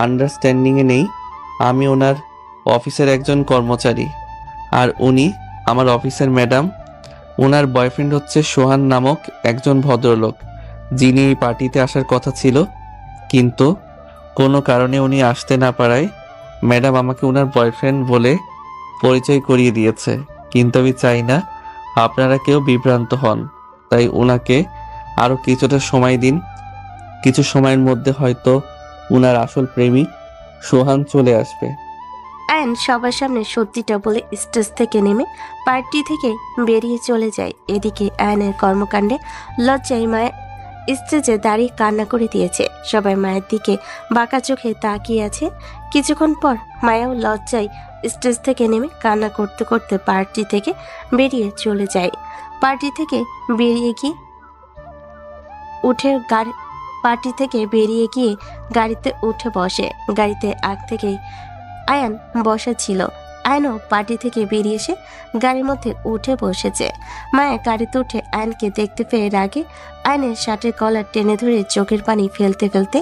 আন্ডারস্ট্যান্ডিংয়ে নেই। আমি ওনার অফিসের একজন কর্মচারী, আর উনি আমার অফিসের ম্যাডাম। ওনার বয়ফ্রেন্ড হচ্ছে সোহান নামক একজন ভদ্রলোক, যিনি এই পার্টিতে আসার কথা ছিল, কিন্তু কোনো কারণে উনি আসতে না পারায় ম্যাডাম আমাকে ওনার বয়ফ্রেন্ড বলে পরিচয় করিয়ে দিয়েছে। কিন্তু আমি চাই না আপনারা কেউ বিভ্রান্ত হন, তাই ওনাকে আরও কিছুটা সময় দিন। কিছু সময়ের মধ্যে হয়তো ওনার আসল প্রেমিক সোহান চলে আসবে। আয়ন সবার সামনে সত্যিটা বলে স্টেজ থেকে নেমে পার্টি থেকে বেরিয়ে চলে যায়। এদিকে আয়নের কর্মকাণ্ডে লজ্জায় মায়ের স্টেজে দাঁড়িয়ে কান্না করে দিয়েছে। সবাই মায়ের দিকে বাঁকা চোখে তাকিয়ে আছে। কিছুক্ষণ পর মায়াও লজ্জায় স্টেজ থেকে নেমে কান্না করতে করতে পার্টি থেকে বেরিয়ে চলে যায়। পার্টি থেকে বেরিয়ে গিয়ে গাড়িতে উঠে বসে। গাড়িতে আগ থেকে আয়ান বসা ছিল। আয়নও পার্টি থেকে বেরিয়ে এসে গাড়ির মধ্যে উঠে বসেছে। মায়া গাড়িতে উঠে আয়নকে দেখতে পেয়ে রাগে আয়নের শার্টের কলার টেনে ধরে চোখের পানি ফেলতে ফেলতে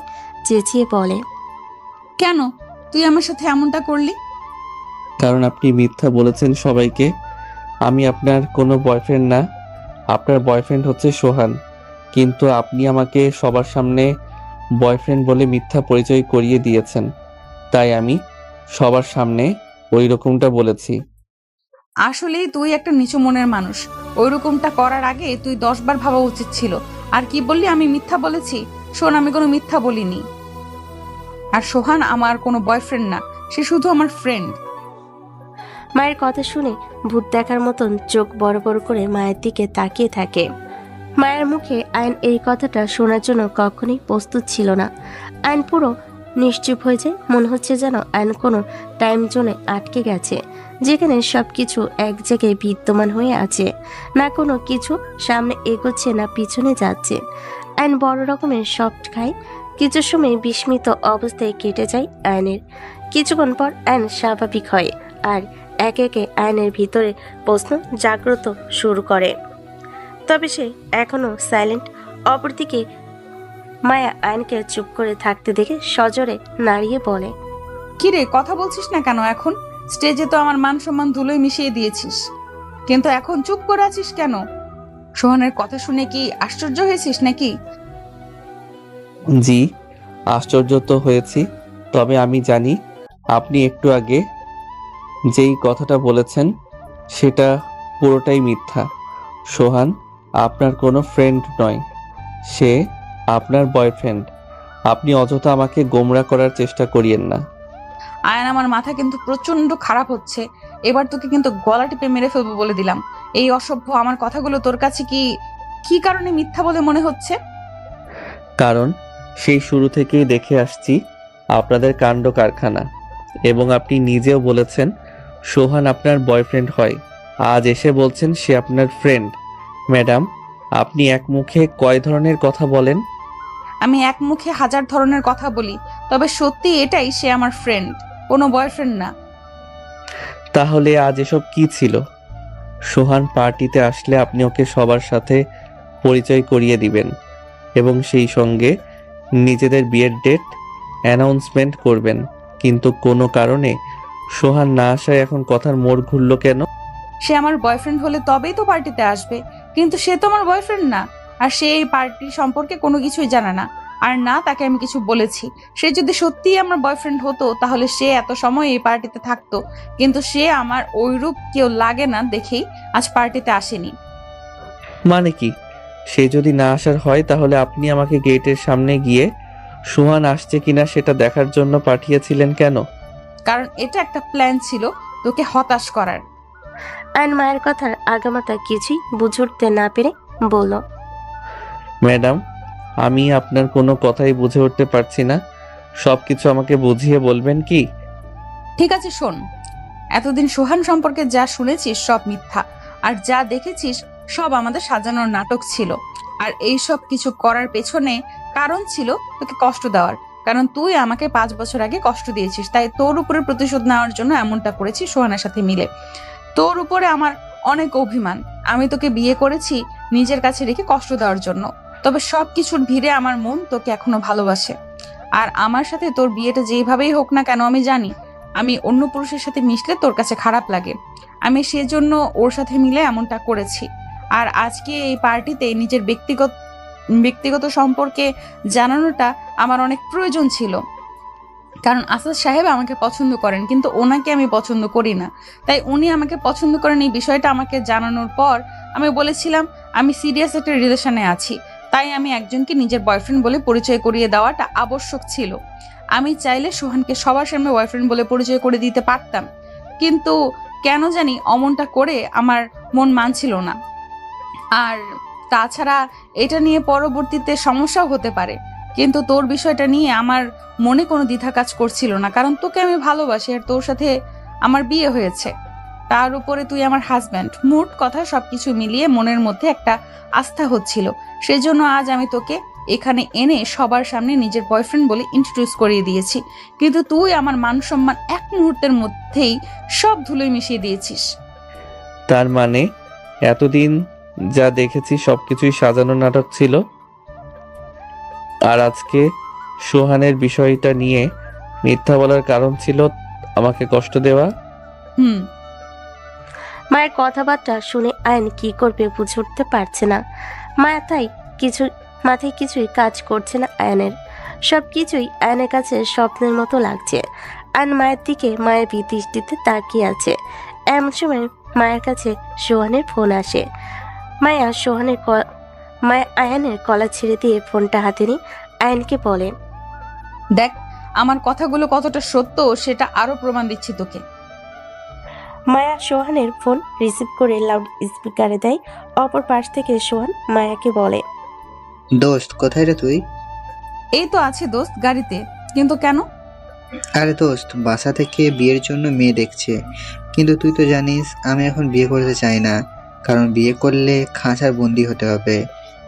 চেঁচিয়ে বলে, কেন তুই আমার সাথে এমনটা করলি? কারণ আপনি মিথ্যা বলেছেন সবাইকে। আমি আপনার কোনো বয়ফ্রেন্ড না, আপনার বয়ফ্রেন্ড হচ্ছে সোহান। কিন্তু আপনি আমাকে সবার সামনে বয়ফ্রেন্ড বলে মিথ্যা পরিচয় করিয়ে দিয়েছেন, তাই আমি সবার সামনে ওই রকমটা বলেছি। আসলেই তুই একটা নিচু মনের মানুষ। ওই রকমটা করার আগে তুই 10 বার ভাবা উচিত ছিল। আর কি বললি আমি মিথ্যা বলেছি? শোন, আমি কোনো মিথ্যা বলিনি। আর সোহান আমার কোনো বয়ফ্রেন্ড না, সে শুধু আমার ফ্রেন্ড। মায়ের কথা শুনে ভূত দেখার মতন চোখ বড় বড় করে মায়ের দিকে তাকিয়ে থাকে। মায়ের মুখে আয়ন এই কথাটা শোনার জন্য কখনোই প্রস্তুত ছিল না। আয়ন পুরো নিশ্চুপ হয়ে যায়। মনে হচ্ছে যেন আয়ন কোনো টাইম জোনে আটকে গেছে, যেখানে সবকিছু এক জায়গায় বিদ্যমান হয়ে আছে। না কোনো কিছু সামনে এগোচ্ছে না পিছনে যাচ্ছে। আয়ন বড় রকমের সফট খায়। কিছু সময় বিস্মিত অবস্থায় কেটে যায় আয়নের। কিছুক্ষণ পর আয়ন স্বাভাবিক হয় আর একে একে আয়নের ভিতরে প্রশ্ন জাগ্রত শুরু করে। তবে সে এখনো সাইলেন্ট। অপরদিকে মায়া আয়নকে চুপ করে থাকতে দেখে সজোরে নাড়িয়ে বলে, কিরে, কথা বলছিস না কেন এখন? স্টেজে তো আমার মান সম্মান ধুলোয় মিশিয়ে দিয়েছিস, কিন্তু এখন চুপ করে আছিস কেন? সোহানের কথা শুনে কি আশ্চর্য হয়েছিস নাকি? জি, আশ্চর্য তো হয়েছি, তবে আমি জানি আপনি একটু আগে যেই কথাটা বলেছেন সেটা পুরোটাই মিথ্যা। সোহান আপনার কোনো ফ্রেন্ড নয়, সে আপনার বয়ফ্রেন্ড। আপনি অযথা আমাকে গোমরা করার চেষ্টা করিয়েন না। আয়ান, আমার মাথা কিন্তু প্রচন্ড খারাপ হচ্ছে। এবার তোকে কিন্তু গলা টিপে মেরে ফেলবো বলে দিলাম। এই অসভ্য আমার কথাগুলো তোর কাছে কি কি কারণে মিথ্যা বলে মনে হচ্ছে? কারণ সেই শুরু থেকেই দেখে আসছি আপনাদের কাণ্ড কারখানা, এবং আপনি নিজেও বলেছেন সোহান আপনার বয়ফ্রেন্ড হয়। আজ এসে বলছেন সে আপনার ফ্রেন্ড। ম্যাডাম, আপনি এক মুখে কয় ধরনের কথা বলেন? আমি এক মুখে হাজার ধরনের কথা বলি, তবে সত্যি এটাই, সে আমার ফ্রেন্ড, কোনো বয়ফ্রেন্ড না। তাহলে আজ এসব কি ছিল? সোহান পার্টিতে আসলে আপনি ওকে সবার সাথে পরিচয় করিয়ে দিবেন এবং সেই সঙ্গে নিজেদের বিয়ের ডেট অ্যানাউন্সমেন্ট করবেন, কিন্তু কোনো কারণে সোহান না আসায় এখন কথার মোড় ঘুরল কেন? সে আমার বয়ফ্রেন্ড হলে তবেই তো পার্টিতে আসবে, কিন্তু সে তো আমার বয়ফ্রেন্ড না। আর সে এই পার্টি সম্পর্কে কোনো কিছুই জানে না, আর না তাকে আমি কিছু বলেছি। সে যদি সত্যিই আমার বয়ফ্রেন্ড হতো তাহলে সে এত সময় এই পার্টিতে থাকতো, কিন্তু সে আমার ওইরূপ কেউ লাগে না দেখেই আজ পার্টিতে আসেনি। মানে কি? সে যদি না আসার হয় তাহলে আপনি আমাকে গেটের সামনে গিয়ে সোহান আসছে কিনা সেটা দেখার জন্য পাঠিয়েছিলেন কেন? কারণ এটা একটা প্ল্যান ছিল তোকে হতাশ করার। আয়ন মায়ের কথার আগামাতা কিছুই বুঝে উঠতে না পেরে বলল, ম্যাডাম, আমি আপনার কোনো কথাই বুঝে উঠতে পারছি না। সব কিছু আমাকে বুঝিয়ে বলবেন কি? ঠিক আছে, শোন। এতদিন সোহান সম্পর্কে যা শুনেছিস সব মিথ্যা, আর যা দেখেছিস সব আমাদের সাজানোর নাটক ছিল। আর এই সব কিছু করার পেছনে কারণ ছিল তোকে কষ্ট দেওয়ার, কারণ তুই আমাকে 5 বছর আগে কষ্ট দিয়েছিস, তাই তোর উপরে প্রতিশোধ নেওয়ার জন্য এমনটা করেছি সোহানের সাথে মিলে। তোর উপরে আমার অনেক অভিমান। আমি তোকে বিয়ে করেছি নিজের কাছে রেখে কষ্ট দেওয়ার জন্য, তবে সব কিছুর ভিড়ে আমার মন তোকে এখনো ভালোবাসে। আর আমার সাথে তোর বিয়েটা যেভাবেই হোক না কেন, আমি জানি আমি অন্য পুরুষের সাথে মিশলে তোর কাছে খারাপ লাগে। আমি সেজন্য ওর সাথে মিলে এমনটা করেছি। আর আজকে এই পার্টিতে নিজের ব্যক্তিগত সম্পর্কে জানানোটা আমার অনেক প্রয়োজন ছিল, কারণ আসাদ সাহেব আমাকে পছন্দ করেন, কিন্তু ওনাকে আমি পছন্দ করি না। তাই উনি আমাকে পছন্দ করেন এই বিষয়টা আমাকে জানানোর পর আমি বলেছিলাম আমি সিরিয়াস একটা রিলেশনে আছি, তাই আমি একজনকে নিজের বয়ফ্রেন্ড বলে পরিচয় করিয়ে দেওয়াটা আবশ্যক ছিল। আমি চাইলে সোহানকে সবার সামনে বয়ফ্রেন্ড বলে পরিচয় করে দিতে পারতাম, কিন্তু কেন জানি অমনটা করে আমার মন মানছিল না। আর তাছাড়া এটা নিয়ে পরবর্তীতে সমস্যাও হতে পারে, কিন্তু তোর বিষয়টা নিয়ে আমার মনে কোনো দ্বিধা কাজ করছিল না, কারণ তোকে আমি ভালোবাসি আর তোর সাথে আমার বিয়ে হয়েছে। তার উপরে তুই আমার হাজব্যান্ড। মোট কথা সবকিছু মিলিয়ে মনের মধ্যে একটা আস্থা হচ্ছিল। সেজন্য আজ আমি তোকে এখানে এনে সবার সামনে নিজের বয়ফ্রেন্ড বলে ইন্ট্রোডিউস করিয়ে দিয়েছি, কিন্তু তুই আমার মান সম্মান এক মুহূর্তের মধ্যেই সব ধুলোয় মিশিয়ে দিয়েছিস। তার মানে এতদিন যা দেখেছি সবকিছুই সাজানো নাটক ছিল, আর আজকে সোহানের বিষয়টা নিয়ে মিথ্যা বলার কারণ ছিল আমাকে কষ্ট দেওয়া? মায়ের কথাবার্তা শুনে আয়ন কি করবে বুঝে উঠতে পারছে না। মাথায় কিছুই কাজ করছে না আয়নের। সব কিছুই আয়নের কাছে স্বপ্নের মতো লাগছে। আয়ন মায়ের দিকে মায়ের দৃষ্টিতে তাকিয়ে আছে। এমন সময় মায়ের কাছে সোহানের ফোন আসে। মায়া আয়নের গলা ছেড়ে দিয়ে ফোনটা হাতে নিয়ে আয়নকে বলে, দেখ আমার কথাগুলো কতটা সত্য সেটা আরো প্রমাণ দিচ্ছি তোকে। মায়া সোহানের ফোন রিসিভ করে লাউড স্পিকারে দেয়। অপর পাশ থেকে সোহান মায়াকে বলে, দোস্ত কোথায় রে তুই? এই তো আছে দোস্ত, গাড়িতে। কিন্তু কেন? আরে দোস্ত, বাসা থেকে বিয়ের জন্য মেয়ে দেখছে, কিন্তু তুই তো জানিস আমি এখন বিয়ে করতে চাই না, কারণ বিয়ে করলে খাঁচার বন্দি হতে হবে।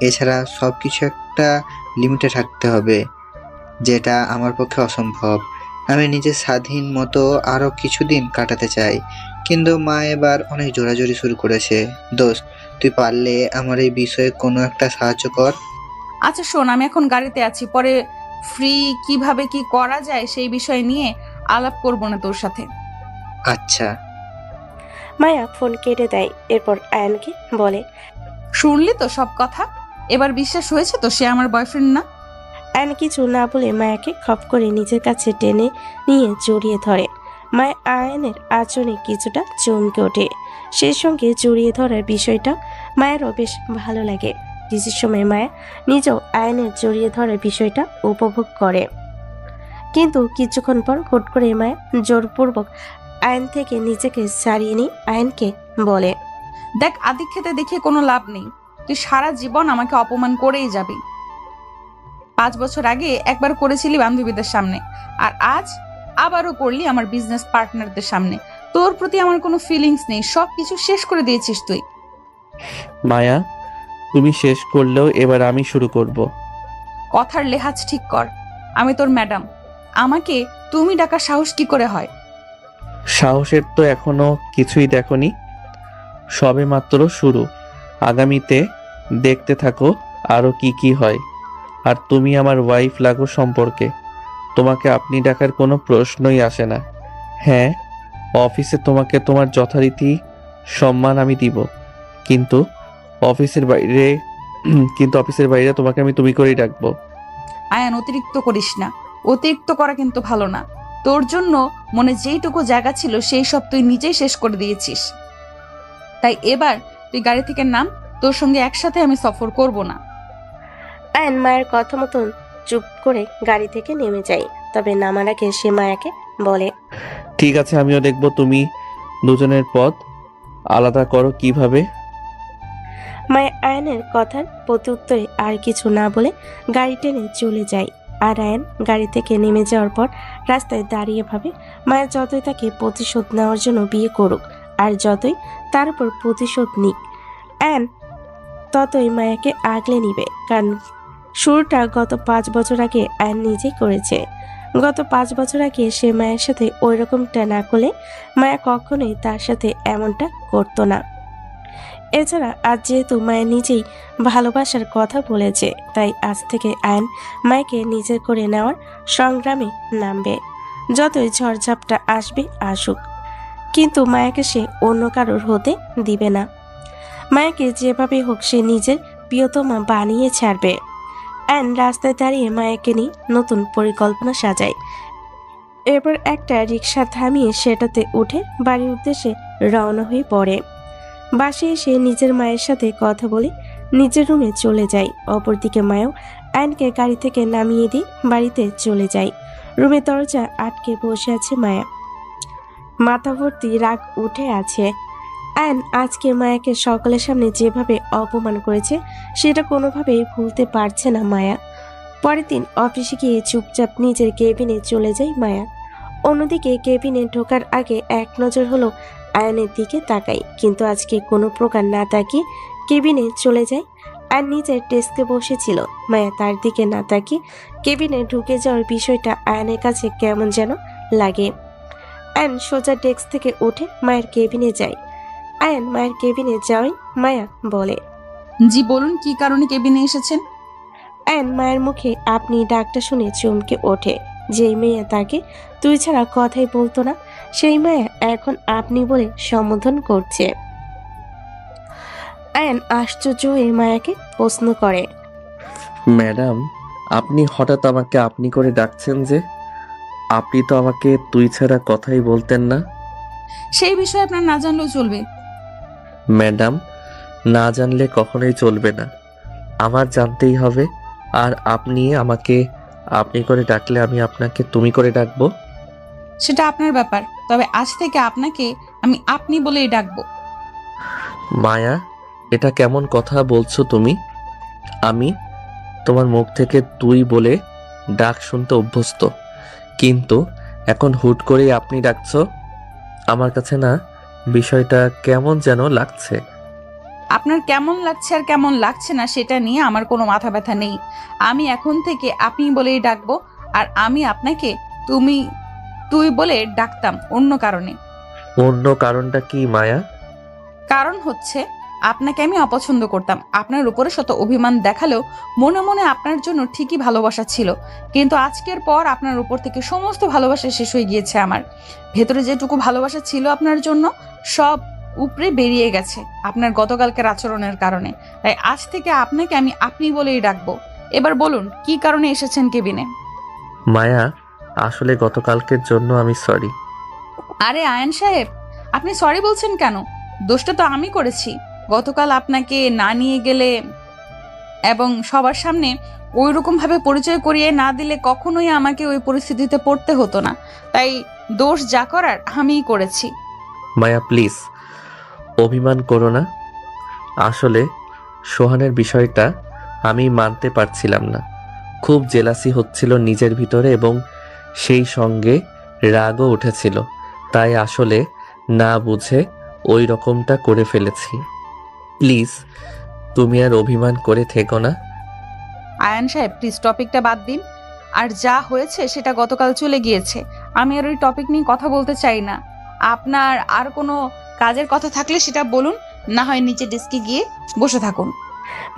এছাড়া সব কিছু একটা লিমিটে থাকতে হবে, যেটা আমার পক্ষে অসম্ভব। আমি নিজের স্বাধীন মতো আরও কিছুদিন কাটাতে চাই, কিন্তু মা এবার অনেক জোরাজোরি শুরু করেছে। দোস্ত, তুই পারলে আমার এই বিষয়ে কোনো একটা সাহায্য কর। আচ্ছা শোন, আমি এখন গাড়িতে আছি, পরে ফ্রি কিভাবে কি করা যায় সেই বিষয় নিয়ে আলাপ করবো না তোর সাথে। আচ্ছা। মায়া ফোন কেটে দেয়। এরপর আয়নকে বলে, শুনলি তো সব কথা? এবার বিশ্বাস হয়েছে তো সে আমার বয়ফ্রেন্ড না? আয়ন কিছু না বলে মায়াকে খপ করে নিজের কাছে টেনে নিয়ে জড়িয়ে ধরে। মায়া আয়নের আচরণে কিছুটা চমকে ওঠে। সেই সঙ্গে জড়িয়ে ধরার বিষয়টা মায়েরও বেশ ভালো লাগে। কিছু সময় মায়া নিজেও আয়নের জড়িয়ে ধরার বিষয়টা উপভোগ করে, কিন্তু কিছুক্ষণ পর হুট করে মায়া জোরপূর্বক আয়ন থেকে নিজেকে ছাড়িয়ে নিয়ে আয়নকে বলে, দেখ, আদিক্ষেতে দেখে কোনো লাভ নেই। তুই সারা জীবন আমাকে অপমান করেই যাবি। 5 বছর আগে একবার করেছিলি বান্ধবীদের সামনে, আর আজ আবারও করলি আমার বিজনেস পার্টনারদের সামনে। তোর প্রতি আমার কোনো ফিলিংস নেই, সবকিছু শেষ করে দিয়েছিস তুই। মায়া, তুমি শেষ করলেও এবার আমি শুরু করব। কথার লেহাজ ঠিক কর, আমি তোর ম্যাডাম। আমাকে তুমি ডাকার সাহস কি করে হয়? সাহসের তো এখনো কিছুই দেখনি, সবে মাত্র শুরু। আগামীতে দেখতে থাকো আরো কি কি হয়। আর তুমি আমার ওয়াইফ লাগো সম্পর্কে, তোমাকে আপনি ডাকার কোনো প্রশ্নই আসে না। হ্যাঁ, অফিসে তোমাকে তোমার যথারীতি সম্মান আমি দিব, কিন্তু অফিসের বাইরে তোমাকে আমি তুমি করেই ডাকবো। আয়ান, অতিরিক্ত করিস না। অতিরিক্ত করা কিন্তু ভালো না। তোর জন্য মনে যেইটুকু জায়গা ছিল সেই সব তুই নিজেই শেষ করে দিয়েছিস। তাই এবার তুই গাড়ি থেকে নাম, তোর সঙ্গে একসাথে আমি সফর করব না। আয়ন মায়ের কথা মতন চুপ করে গাড়ি থেকে নেমে যায়। তবে নামার আগে সে মায়াকে বলে, ঠিক আছে, আমিও দেখবো তুমি দুজনের পথ আলাদা করো কিভাবে। মায়া আয়নের কথার প্রত্যুত্তরে আর কিছু না বলে গাড়ি টেনে চলে যায়। আর আয়ন গাড়ি থেকে নেমে যাওয়ার পর রাস্তায় দাঁড়িয়ে ভাবে, মায়া যতই তাকে প্রতিশোধ নেওয়ার জন্য বিয়ে করুক, আর যতই তার উপর প্রতিশোধ নিক, আয়ন ততই মায়াকে আগলে নিবে। কারণ শুরুটা গত 5 বছর আগে আয়ন নিজেই করেছে। গত 5 বছর আগে সে মায়ের সাথে ওই রকমটা না করলে মায়া কখনোই তার সাথে এমনটা করতো না। এছাড়া আজ যেহেতু মায়া নিজেই ভালোবাসার কথা বলেছে, তাই আজ থেকে আয়ন মায়াকে নিজের করে নেওয়ার সংগ্রামে নামবে। যতই ঝড়ঝাপটা আসবে আসুক, কিন্তু মায়াকে সে অন্য কারোর হতে দিবে না। মায়াকে যেভাবে হোক সে নিজের প্রিয়তমা বানিয়ে ছাড়বে। আয়ন রাস্তায় দাঁড়িয়ে মায়াকে নিয়ে নতুন পরিকল্পনা সাজায়। এরপর একটা রিক্সা থামিয়ে সেটাতে উঠে বাড়ির উদ্দেশ্যে রওনা হয়ে পড়ে। বাসে এসে নিজের মায়ের সাথে কথা বলে নিজের রুমে চলে যায়। অপরদিকে মায়াও আয়নকে গাড়ি থেকে নামিয়ে দিয়ে বাড়িতে চলে যায়। রুমে দরজা আটকে বসে আছে মায়া, মাথা ভর্তি রাগ উঠে আছে। আয়ন আজকে মায়াকে সকলের সামনে যেভাবে অপমান করেছে সেটা কোনোভাবেই ভুলতে পারছে না মায়া। পরের দিন অফিসে গিয়ে চুপচাপ নিজের কেবিনে চলে যায় মায়া। অন্যদিকে কেবিনে ঢোকার আগে এক নজর হলো আয়নের দিকে তাকাই, কিন্তু আজকে কোনো প্রকার না তাকিয়ে কেবিনে চলে যায়। আর নিজের ডেস্কে বসেছিল। মায়া তার দিকে না তাকিয়ে কেবিনে ঢুকে যাওয়ার বিষয়টা আয়নের কাছে কেমন যেন লাগে। আয়ন সোজা ডেস্ক থেকে উঠে মায়ের কেবিনে যায়। আয়ন মায়ের কেবিনে যাওয়াই মায়া বলে, জি বলুন, কি কারণে কেবিনে এসেছেন? আয়ন মায়ের মুখে আপনি ডাকটা শুনে চমকে ওঠে। যেই মেয়ে তাকে তুই ছাড়া কথাই বলতো না, সেই মায়া এখন আপনি বলে সম্বোধন করছে। আয়ন আশ্চর্য হয়ে মায়াকে প্রশ্ন করে, ম্যাডাম, আপনি হঠাৎ আমাকে আপনি করে ডাকছেন যে? আপনি তো আমাকে তুই ছাড়া কথাই বলতেন না। সেই বিষয়ে আপনার না জানলেও চলবে। ম্যাডাম, না জানলে কখনোই চলবে না, আমার জানতেই হবে। আর আপনি আমাকে আপনি করে ডাকলে আমি আপনাকে তুমি করে ডাকবো। সেটা আপনার ব্যাপার, তবে আজ থেকে আপনাকে আমি আপনি বলেই ডাকবো। মায়া, এটা কেমন কথা বলছো তুমি? আমি তোমার মুখ থেকে তুই বলে ডাক শুনতে অভ্যস্ত, কিন্তু এখন হুট করেই আপনি ডাকছো। আমার কাছে না বিষয়টা কেমন যেন লাগছে। আপনার কেমন লাগছে আর কেমন লাগছে না সেটা নিয়ে আমার কোনো মাথা ব্যথা নেই। আমি এখন থেকে আপনি বলেই ডাকবো। আর আমি আপনাকে তুই বলে ডাকতাম অন্য কারণে। অন্য কারণটা কি মায়া? কারণ হচ্ছে আপনাকে আমি অপছন্দ করতাম। আপনার উপরে শত অভিমান দেখালেও মনে মনে আপনার জন্য ঠিকই ভালোবাসা ছিল, কিন্তু আজকের পর আপনার উপর থেকে সমস্ত ভালোবাসা শেষ হয়ে গিয়েছে। আমার ভেতরে যেটুকু ভালোবাসা ছিল আপনার জন্য সব উপরে বেরিয়ে গেছে আপনার গতকালকের আচরণের কারণে। তাই আজ থেকে আপনাকে আমি আপনি বলেই ডাকবো। এবার বলুন, কি কারণে এসেছেন কেবিনে? মায়া, আসলে গতকালকের জন্য আমি সরি। আরে আয়ন সাহেব, আপনি সরি বলছেন কেন? দোষটা তো আমি করেছি। গতকাল আপনাকে না নিয়ে গেলে এবং সবার সামনে ওই রকমভাবে পরিচয় করিয়ে না দিলে কখনোই আমাকে ওই পরিস্থিতিতে পড়তে হতো না। তাই দোষ যা করার আমিই করেছি। মায়া প্লিজ অভিমান করো না। আসলে সোহানের বিষয়টা আমি মানতে পারছিলাম না। খুব জেলাসি হচ্ছিল নিজের ভিতরে এবং সেই সঙ্গে রাগও উঠেছিল। তাই আসলে না বুঝে ওই রকমটা করে ফেলেছি। প্লিজ তুমি আর অভিমান করে থেকো না। আয়ান সাহেব প্লিজ টপিকটা বাদ দিন। আর যা হয়েছে সেটা গতকাল চলে গিয়েছে। আমি আর ওই টপিক নিয়ে কথা বলতে চাই না। আপনার আর কোনো কাজের কথা থাকলে সেটা বলুন, না হয় নিচে ডেস্কে গিয়ে বসে থাকুন।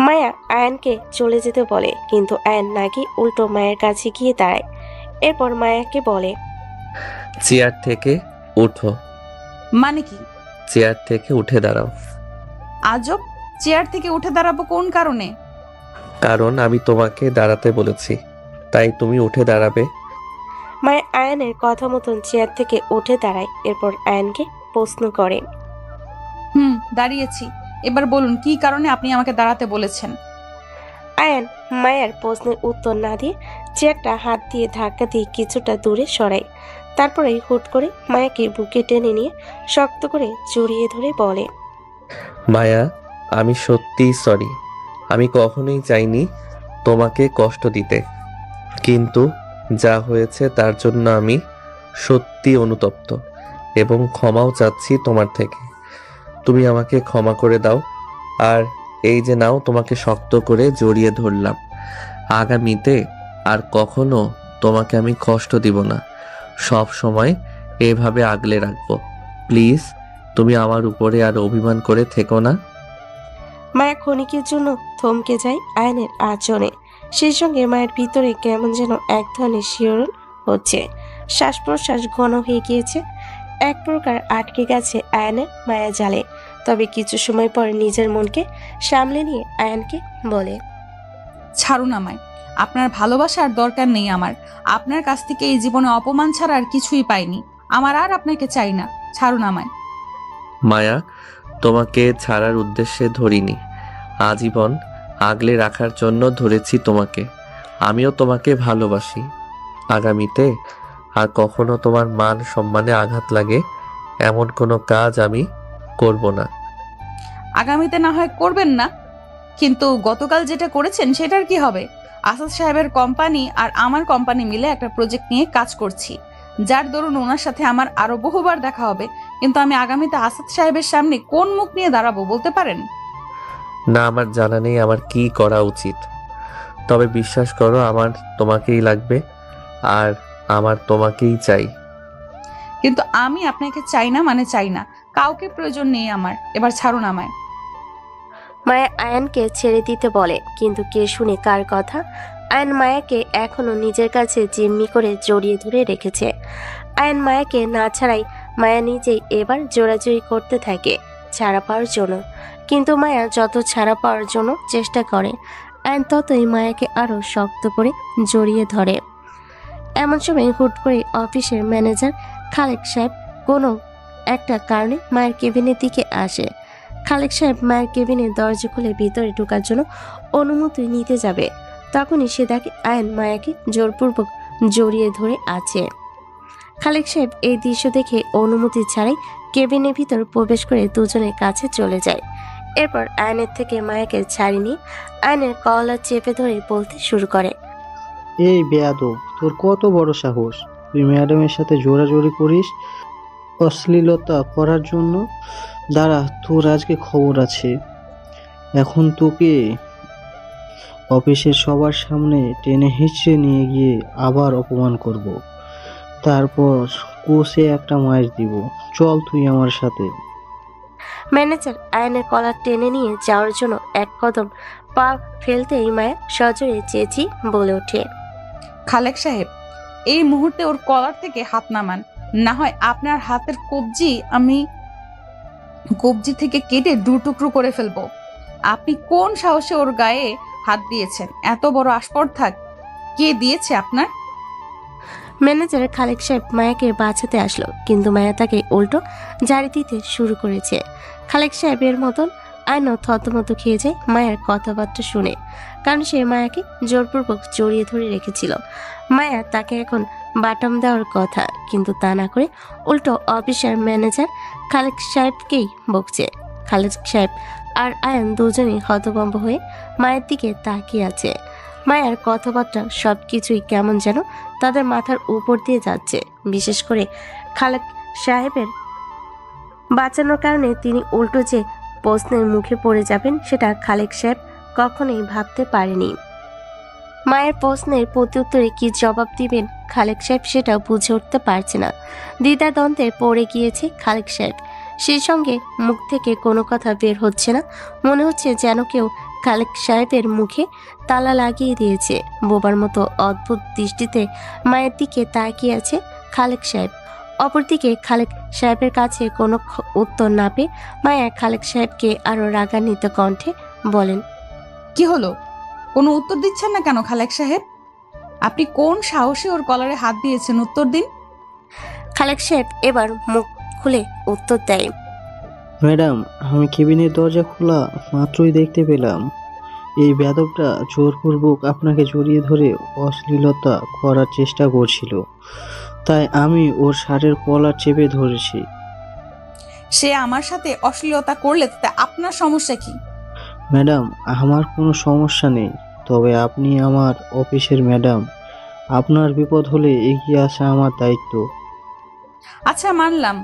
মায়া আয়ানকে চলে যেতে বলে, কিন্তু আয়ান নাকি উল্টো মায়ের কাছে গিয়ে দাঁড়ায়। এরপর মায়াকে বলে, চেয়ার থেকে উঠো। মানে কি? চেয়ার থেকে উঠে দাঁড়াও। আজব, চেয়ার থেকে উঠে দাঁড়াবো কোন কারণে? কারণ আমি তোমাকে দাঁড়াতে বলেছি, তাই তুমি উঠে দাঁড়াবে। মায়া আয়ানের কথা মতন চেয়ার থেকে উঠে দাঁড়ায়। এরপর আয়ানকে প্রশ্ন করে, দাঁড়িয়েছি। এবার বলুন কি কারণে আপনি আমাকে দাঁড়াতে বলেছেন? আয়ান মায়ার প্রশ্নের উত্তর না দিয়ে চেয়ারটা হাত দিয়ে ধাক্কা দিয়ে কিছুটা দূরে সরায়। তারপরে হুট করে মায়াকে বুকে টেনে নিয়ে শক্ত করে জড়িয়ে ধরে বলে, মায়া আমি সত্যিই সরি। আমি কখনোই চাইনি তোমাকে কষ্ট দিতে, কিন্তু যা হয়েছে তার জন্য আমি সত্যি অনুতপ্ত এবং ক্ষমাও চাচ্ছি তোমার থেকে। তুমি আমাকে ক্ষমা করে দাও। আর এই যে নাও, তোমাকে শক্ত করে জড়িয়ে ধরলাম। আগামীতে আর কখনো তোমাকে আমি কষ্ট দিব না। সব সময় এভাবে আগলে রাখবো। প্লিজ তুমি আমার উপরে আর অভিমান করে থেকো না। মায়া ক্ষণিকের জন্য থমকে যায় আয়নের আচরণে। সেই সঙ্গে মায়ের ভিতরে কেমন যেন এক ধরনের শিহরণ হচ্ছে। শ্বাস প্রশ্বাস ঘন হয়ে গিয়েছে। এক প্রকার আটকে গেছে আয়নের মায়া জালে। তবে কিছু সময় পর নিজের মনকে সামলে নিয়ে আয়ানকে বলে, ছাড়ুন আমায়। আপনার ভালোবাসার দরকার নেই আমার। আপনার কাছ থেকে এই জীবনে অপমান ছাড়া আর কিছুই পাইনি। আমার আর আপনাকে চাই না। ছাড়ুন আমায়। মায়া তোমাকে ছাড়ার উদ্দেশ্যে ধরিনি, আজীবন আগলে রাখার জন্য ধরেছি তোমাকে। আমিও তোমাকে ভালোবাসি। আগামীতে আর কখনো তোমার মান সম্মানে আঘাত লাগে এমন কোনো কাজ আমি করব না। আগামীতে না হয় করবেন না, কিন্তু গতকাল যেটা করেছেন সেটার কি হবে? আসাদ সাহেবের কোম্পানি আর আমার কোম্পানি মিলে একটা প্রজেক্ট নিয়ে কাজ করছি, যার দরুন ওনার সাথে আমার আরো বহুবার দেখা হবে। কিন্তু আমি আগামীতে আসাদ সাহেবের সামনে কোন মুখ নিয়ে দাঁড়াবো বলতে পারেন? না, আমার জানা নেই আমার কি করা উচিত। তবে বিশ্বাস করো, আমার তোমাকেই লাগবে আর আমার তোমাকেই চাই। কিন্তু আমি আপনাকে চাই না মানে চাই না। কাউকে প্রয়োজন নেই আমার। এবার ছাড়ুন আমায়। মায়া আয়ানকে ছেড়ে দিতে বলে, কিন্তু কে শুনে কার কথা। আয়ান মায়াকে এখনো নিজের কাছে জিম্মি করে জড়িয়ে ধরে রেখেছে। আয়ান মায়াকে না ছাড়াই মায়া নিজেই এবার জোরাজুরি করতে থাকে ছাড়া পাওয়ার জন্য। কিন্তু মায়া যত ছাড়া পাওয়ার জন্য চেষ্টা করে, আয়ান ততই মায়াকে আরো শক্ত করে জড়িয়ে ধরে। এমন সময় হুট করে অফিসের ম্যানেজার খালেক সাহেব কোনো একটা কারণে মায়ের কেবিনের দিকে আসে। খালেক সাহেব মায়ের কেবিনের দরজা খুলে ভিতরে ঢোকার জন্য অনুমতি নিতে যাবে, তখনই সে দেখে আয়ান মায়াকে জোরপূর্বক জড়িয়ে ধরে আছে। খালেক সাহেব এই দৃশ্য দেখে অনুমতি ছাড়াই কেবিনের ভিতর প্রবেশ করে দুজনের কাছে চলে যায়। এরপর আয়নের থেকে মায়াকে ছাড়িয়ে নিয়ে আয়নের কলার চেপে ধরে বলতে শুরু করে, এই বেয়াদব, তোর কত বড় সাহস! তুই ম্যাডামের সাথে জোরাজোরি করিস অশ্লীলতা করার জন্য? দাঁড়া, তোর আজকে খবর আছে। এখন তোকে অফিসের সবার সামনে টেনে হিঁচড়ে নিয়ে গিয়ে আবার অপমান করব। তারপর কোষে একটা মাইর দিব। চল তুই আমার সাথে। ম্যানেজার আয়নের কলার টেনে নিয়ে যাওয়ার জন্য এক কদম পা ফেলতেই মায়া সজোরে চেঁচি বলে ওঠে, খালেক সাহেব, এই মুহূর্তে ওর কলার থেকে হাত নামান, না হয় আপনার হাতের কবজি থেকে কেটে দু টুকরো করে ফেলবো। আপনি কোন সাহসে ওর গায়ে হাত দিয়েছেন? এত বড় আস্পর্ধা কে দিয়েছে আপনার? ম্যানেজার খালেক সাহেব মায়াকে বাঁচাতে আসলো, কিন্তু মায়া তাকে উল্টো জারি দিতে শুরু করেছে। খালেক সাহেবের মতন আয়নও থতমত খেয়ে যায় মায়ের কথাবার্তা শুনে। কারণ সে মায়াকে জোরপূর্বক জড়িয়ে ধরে রেখেছিল। মায়া তাকে এখন বাটাম দেওয়ার কথা, কিন্তু তা না করে উল্টো অফিসের ম্যানেজার খালেক সাহেবকেই বকছে। খালেক সাহেব আর আয়ান দুজনেই হতভম্ব হয়ে মায়ের দিকে তাকিয়ে আছে। মায়ের কথাবার্তা সবকিছুই কেমন যেন তাদের মাথার উপর দিয়ে যাচ্ছে। বিশেষ করে খালেক সাহেবের বাঁচানোর কারণে তিনি উল্টো যে প্রশ্নের মুখে পড়ে যাবেন সেটা খালেক সাহেব কখনোই ভাবতে পারেনি। মায়ের প্রশ্নের প্রত্যুত্তরে কি জবাব দিবেন খালেক সাহেব সেটা বুঝে উঠতে পারছে না। দ্বিধাদ্বন্দ্বে পড়ে গিয়েছে খালেক সাহেব। সেই সঙ্গে মুখ থেকে কোনো কথা বের হচ্ছে না। মনে হচ্ছে যেন কেউ খালেক সাহেবের মুখে তালা লাগিয়ে দিয়েছে। বোবার মতো অদ্ভুত দৃষ্টিতে মায়ের দিকে তাকিয়ে আছে খালেক সাহেব। অপরদিকে খালেক সাহেবের কাছে কোনো উত্তর না পেয়ে মায়া খালেক সাহেবকে আরো রাগান্বিত কণ্ঠে বলেন, কি হলো? কোনো উত্তর দিচ্ছেন না কেন খালেক সাহেব? আপনি কোন সাহসে ওর কলারে হাত দিয়েছেন? উত্তর দিন। খালেক সাহেব এবার মুখ খুলে উত্তর দেয়, ম্যাডাম, আমি কেবিনের দরজা খোলা মাত্রই দেখতে পেলাম এই বেদবটা জোরপূর্বক আপনাকে জড়িয়ে ধরে অশ্লীলতা করার চেষ্টা করছিল। তাই আমি ওর শার্টের কলার চেপে ধরেছি। সে আমার সাথে অশ্লীলতা করলে তাতে আপনার সমস্যা কি? ম্যাডাম, আমার কোনো সমস্যা নেই, তবে আপনি আমার অফিসের ম্যাডাম। আপনার বিপদ হলে এগিয়ে আসা আমার দায়িত্ব। আচ্ছা, মানলাম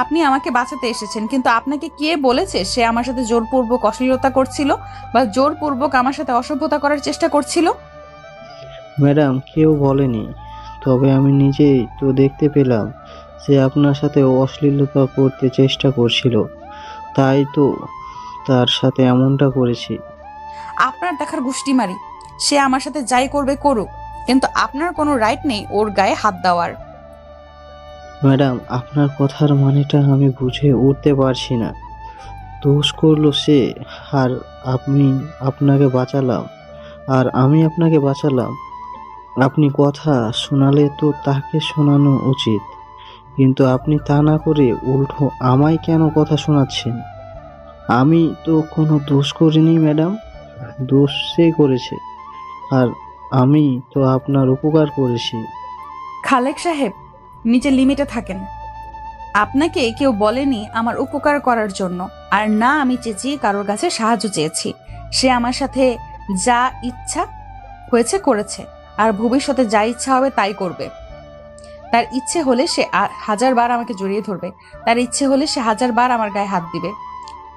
আপনি আমাকে বাঁচাতে এসেছেন, কিন্তু আপনাকে কে বলেছে সে আমার সাথে জোরপূর্বক অশ্লীলতা করছিল বা জোরপূর্বক আমার সাথে অসভ্যতা করার চেষ্টা করছিল? ম্যাডাম, কেউ বলেনি, তবে আমি নিজেই তো দেখতে পেলাম যে আপনার সাথে অশ্লীলতা করতে চেষ্টা করছিল। তাই তো তার সাথে এমনটা করেছি। আপনার দেখার গুষ্টি মারি। সে আমার সাথে যাই করবে করুক, কিন্তু আপনার কোনো রাইট নেই ওর গায়ে হাত দেওয়ার। ম্যাডাম, আপনার কথার মানেটা আমি বুঝে উঠতে পারছি না। দোষ করলো সে, আর আমি আপনাকে বাঁচালাম, আর আমি আপনাকে বাঁচালাম। আপনি কথা শোনালে তো তাকে শোনানো উচিত, কিন্তু আপনি তা না করে উল্টো আমায় কেন কথা শোনাচ্ছেন? আমি তো কোনো দোষ করিনি ম্যাডাম, দোষ সে করেছে, আর আমি তো আপনার উপকার করেছি। খালেক সাহেব, নিজের লিমিটে থাকেন। আপনাকে কেউ বলেনি আমার উপকার করার জন্য, আর না আমি চেঁচিয়ে কারোর কাছে সাহায্য চেয়েছি। সে আমার সাথে যা ইচ্ছা হয়েছে করেছে, আর ভবিষ্যতে যা ইচ্ছা হবে তাই করবে। তার ইচ্ছে হলে সে 1000 বার আমাকে জড়িয়ে ধরবে, তার ইচ্ছে হলে সে 1000 বার আমার গায়ে হাত দিবে,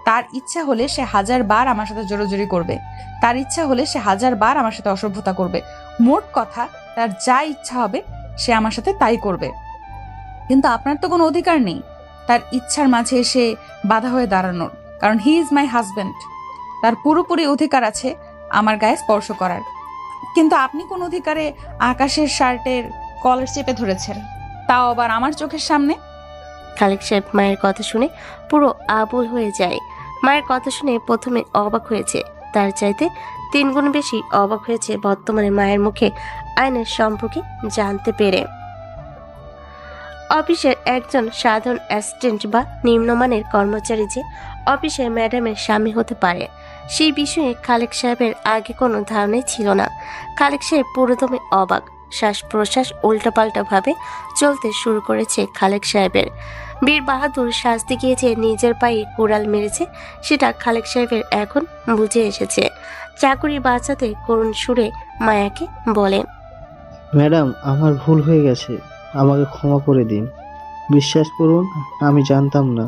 তার ইচ্ছা হলে সে 1000 বার আমার সাথে জোরাজুরি করবে, তার ইচ্ছা হলে সে 1000 বার আমার সাথে অসভ্যতা করবে। মোট কথা, তার যা ইচ্ছা হবে সে আমার সাথে তাই করবে। কিন্তু আপনার তো কোনো অধিকার নেই তার ইচ্ছার মাঝে এসে বাধা হয়ে দাঁড়ানোর, কারণ হি ইজ মাই হাজব্যান্ড। তার পুরোপুরি অধিকার আছে আমার গায়ে স্পর্শ করার, কিন্তু আপনি কোন অধিকারে আকাশের শার্টের কলার চেপে ধরেছেন, তাও আবার আমার চোখের সামনে? খালেক সাহেব মায়ের কথা শুনে পুরো আবুল হয়ে যায়। মায়ের কথা শুনে প্রথমে অবাক হয়েছে, তার চাইতে 3 গুণ বেশি অবাক হয়েছে বর্তমানে মায়ের মুখে আইনের সম্পর্কে জানতে পেরে। অফিসের একজন সাধারণ অ্যাসিস্ট্যান্ট বা নিম্নমানের কর্মচারী যে অফিসের ম্যাডামের স্বামী হতে পারে, সেই বিষয়ে খালেক সাহেবের আগে কোনো ধারণাই ছিল না। খালেক সাহেব পুরোদমে অবাক। শ্বাস প্রশ্বাস উল্টাপাল্টা ভাবে চলতে শুরু করেছে খালেক সাহেবের। বীর বাহাদুর শাস্তি গিয়েছে নিজের পায়ে কুড়াল মেরেছে, সেটা খালেক সাহেবের এখন বুঝে এসেছে। চাকুরি বাঁচাতে করুণ সুরে মায়াকে বলে, ম্যাডাম, আমার ভুল হয়ে গেছে, আমাকে ক্ষমা করে দিন। বিশ্বাস করুন, আমি জানতাম না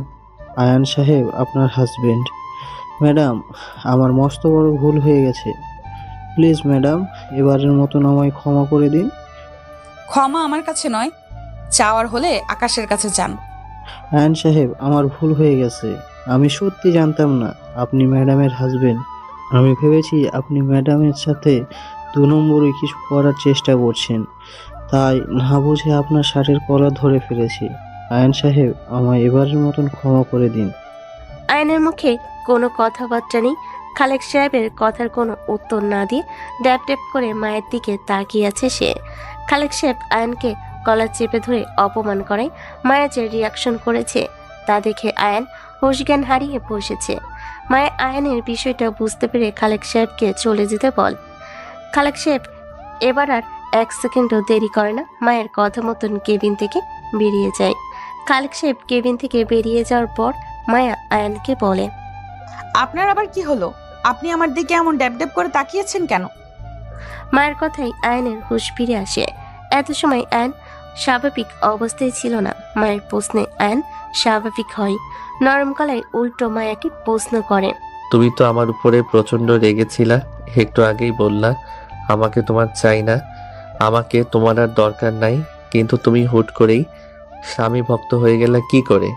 আয়ান সাহেব আপনার হাজবেন্ড। ম্যাডাম, আমার মস্ত বড় ভুল হয়ে গেছে। প্লিজ ম্যাডাম, এবারের মতন আমায় ক্ষমা করে দিন। ক্ষমা আমার কাছে নয়, চাওয়ার হলে আকাশের কাছে যান। আয়ান সাহেব, আমার ভুল হয়ে গেছে। আমি সত্যি জানতাম না আপনি ম্যাডামের হাজবেন্ড। আমি ভেবেছি আপনি ম্যাডামের সাথে 2 নম্বরে কিছু করার চেষ্টা করছেন, তাই না বুঝে আপনার শার্টের কলার ধরে ফেলেছি। আয়ান সাহেব, আমায় এবারের মতন ক্ষমা করে দিন। আয়নের মুখে কোনো কথাবার্তা নেই। খালেক সাহেবের কথার কোনো উত্তর না দিয়ে ড্যাপ ড্যাপ করে মায়ের দিকে তাকিয়ে আছে সে। খালেক সাহেব আয়নকে কলার চেপে ধরে অপমান করায় মায়া যে রিয়াকশন করেছে তা দেখে আয়ন হুঁশজ্ঞান হারিয়ে বসেছে। মায়া আয়নের বিষয়টা বুঝতে পেরে খালেক সাহেবকে চলে যেতে বল। খালেক সাহেব এবার আর 1 সেকেন্ডও দেরি করে না, মায়ের কথা মতন কেবিন থেকে বেরিয়ে যায়। খালেক সাহেব কেবিন থেকে বেরিয়ে যাওয়ার পর মায়া আয়ানকে বলে, আপনার আবার কি হলো? আপনি আমার দিকে এমন ড্যাব ড্যাব করে তাকিয়েছেন কেন? মায়ের কথাই আয়নের হুঁশ ফিরে আসে। এত সময় আয়ন স্বাভাবিক অবস্থায় ছিল না। মায়ের প্রশ্নে আয়ন স্বাভাবিক হয়। নরম গলায় উল্টো মায়াকে প্রশ্ন করে, তুমি তো আমার উপরে প্রচন্ড রেগেছিলা, একটু আগেই বললা আমাকে তোমার চাই না, আমাকে তোমার আর দরকার নাই, কিন্তু তুমি হুট করেই স্বামী ভক্ত হয়ে গেলা কি করে?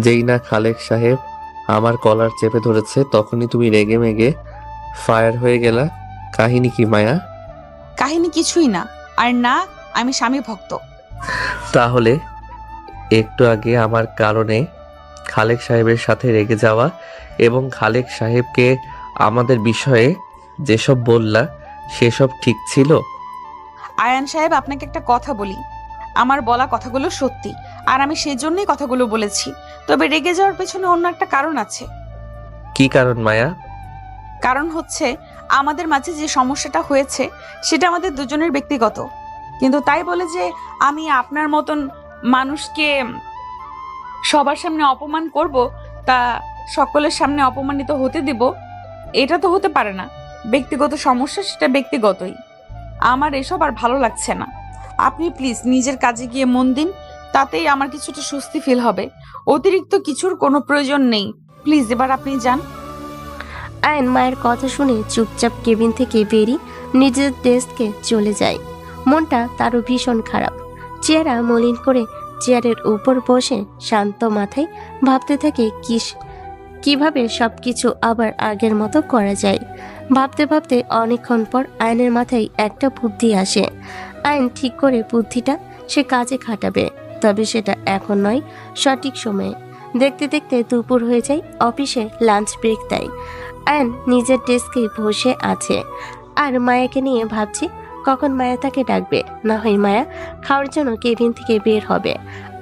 যেই না খালেক সাহেব আমার কলার চেপে ধরেছে তখনই তুমি রেগে মেগে ফায়ার হয়ে গেলা। কাহিনী কি মায়া? কাহিনী কিছুই না, আর না আমি স্বামী ভক্ত। তাহলে একটু আগে আমার কারণে খালেক সাহেবের সাথে রেগে যাওয়া এবং খালেক সাহেবকে আমাদের বিষয়ে যেসব বললা সেসব ঠিক ছিল? আয়ান সাহেব, আপনাকে একটা কথা বলি, আমার বলা কথাগুলো সত্যি, আর আমি সেই জন্যই কথাগুলো বলেছি। তবে রেগে যাওয়ার পেছনে অন্য একটা কারণ আছে। কি কারণ মায়া? কারণ হচ্ছে আমাদের মাঝে যে সমস্যাটা হয়েছে সেটা আমাদের দুজনের ব্যক্তিগত, কিন্তু তাই বলে যে আমি আপনার মতন মানুষকে সবার সামনে অপমান করব, তা সকলের সামনে অপমানিত হতে দিব, এটা তো হতে পারে না। ব্যক্তিগত সমস্যা, সেটা ব্যক্তিগতই। আমার এসব আর ভালো লাগছে না। আপনি প্লিজ নিজের কাজে গিয়ে মন দিন, তাতেই আমার কিছুটা স্বস্তি ফিল হবে। অতিরিক্ত কিছুর কোনো প্রয়োজন নেই। প্লিজ এবার আপনি যান। আয়ন মায়ের কথা শুনে চুপচাপ কেবিন থেকে বেরিয়ে নিজের ডেস্কে চলে যায়। মনটা তারও ভীষণ খারাপ। চেহারা মলিন করে চেয়ারের উপর বসে শান্ত মাথায় ভাবতে থাকে কিভাবে সবকিছু আবার আগের মতো করা যায়। ভাবতে ভাবতে অনেকক্ষণ পর আয়নের মাথায় একটা বুদ্ধি আসে। আয়ন ঠিক করে বুদ্ধিটা সে কাজে খাটাবে, তবে সেটা এখন নয়, সঠিক সময়ে। দেখতে দেখতে দুপুর হয়ে যায়। অফিসে লাঞ্চ ব্রেক দেয়। আয়ন নিজের ডেস্কে বসে আছে আর মায়াকে নিয়ে ভাবছে কখন মায়া তাকে ডাকবে। না হয় মায়া খাওয়ার জন্য কেবিন থেকে বের হবে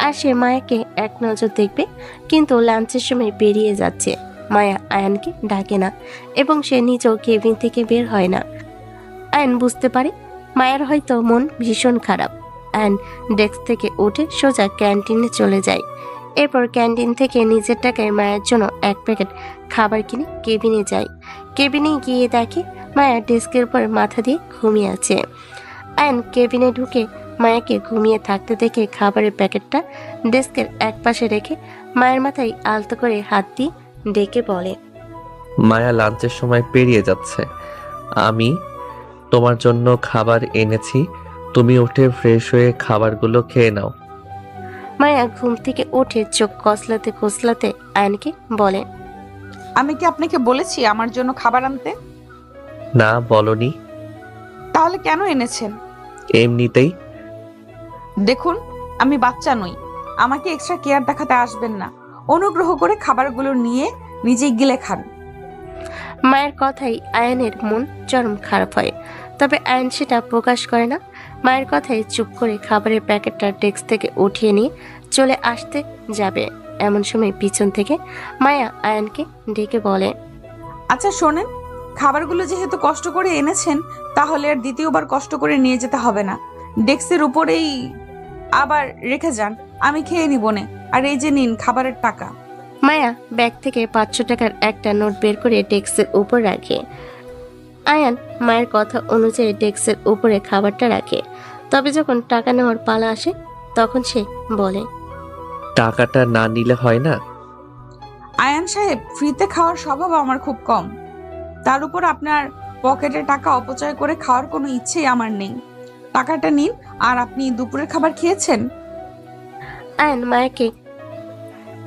আর সে মায়াকে এক নজর দেখবে, কিন্তু লাঞ্চের সময় বেরিয়ে যাচ্ছে। মায়া আয়নকে ডাকে না এবং সে নিজেও কেবিন থেকে বের হয় না। আয়ন বুঝতে পারে মায়ের হয়তো মন ভীষণ খারাপ। আয়ন ডেস্ক থেকে উঠে সোজা ক্যান্টিনে চলে যায়। এরপর ক্যান্টিন থেকে নিজের টাকায় মায়ের জন্য 1 প্যাকেট খাবার কিনে কেবিনে যায়। কেবিনে গিয়ে দেখে মায়া ডেস্কের উপর মাথা দিয়ে ঘুমিয়ে আছে। আয়ন কেবিনে ঢুকে মায়াকে ঘুমিয়ে থাকতে দেখে খাবারের প্যাকেটটা ডেস্কের এক পাশে রেখে মায়ের মাথায় আলতো করে হাত দিয়ে ডেকে বলে, মায়া লাঞ্চের সময় পেরিয়ে যাচ্ছে, আমি তোমার জন্য খাবার এনেছি, তুমি উঠে ফ্রেশ হয়ে খাবারগুলো খেয়ে নাও। মায়া ঘুম থেকে উঠে চোখ কসলাতে কসলাতে আয়নকে বলে, আমি কি আপনাকে বলেছি আমার জন্য খাবার আনতে? না বলনি। তাহলে কেন এনেছেন? এমনিতেই। দেখুন, আমি বাচ্চা নই, আমাকে এক্সট্রা কেয়ার দেখাতে আসবেন না। অনুগ্রহ করে খাবারগুলো নিয়ে নিজেই গিলে খান। মায়ের কথাই আয়নের মন চরম খারাপ হয়, তবে আয়ন সেটা প্রকাশ করে না। মায়ের কথায় চুপ করে খাবারের প্যাকেটটা ডেস্ক থেকে উঠিয়ে নিয়ে চলে আসতে যাবে, এমন সময় পিছন থেকে মায়া আয়নকে ডেকে বলে, আচ্ছা শোনেন, খাবারগুলো যেহেতু কষ্ট করে এনেছেন, তাহলে আর দ্বিতীয়বার কষ্ট করে নিয়ে যেতে হবে না। ডেস্কের উপরেই আবার রেখে যান, আমি খেয়ে নিব নে। আর এই যে নিন খাবারের টাকা। মায়া ব্যাগ থেকে 500 টাকার একটা নোট বের করে ডেস্কের উপর রাখে। আয়ান মায়ের কথা অনুযায়ী ডেস্কের উপরে খাবারটা রাখে, তবে যখন টাকা নেওয়ার পালা আসে তখন সে বলে, টাকাটা না নিলে হয় না? আয়ান সাহেব, ফ্রিতে খাওয়ার স্বভাব আমার খুব কম। তার উপর আপনার পকেটে টাকা অপচয় করে খাওয়ার কোনো ইচ্ছেই আমার নেই। টাকাটা নিন। আর আপনি দুপুরের খাবার খেয়েছেন? আয়ান মায়াকে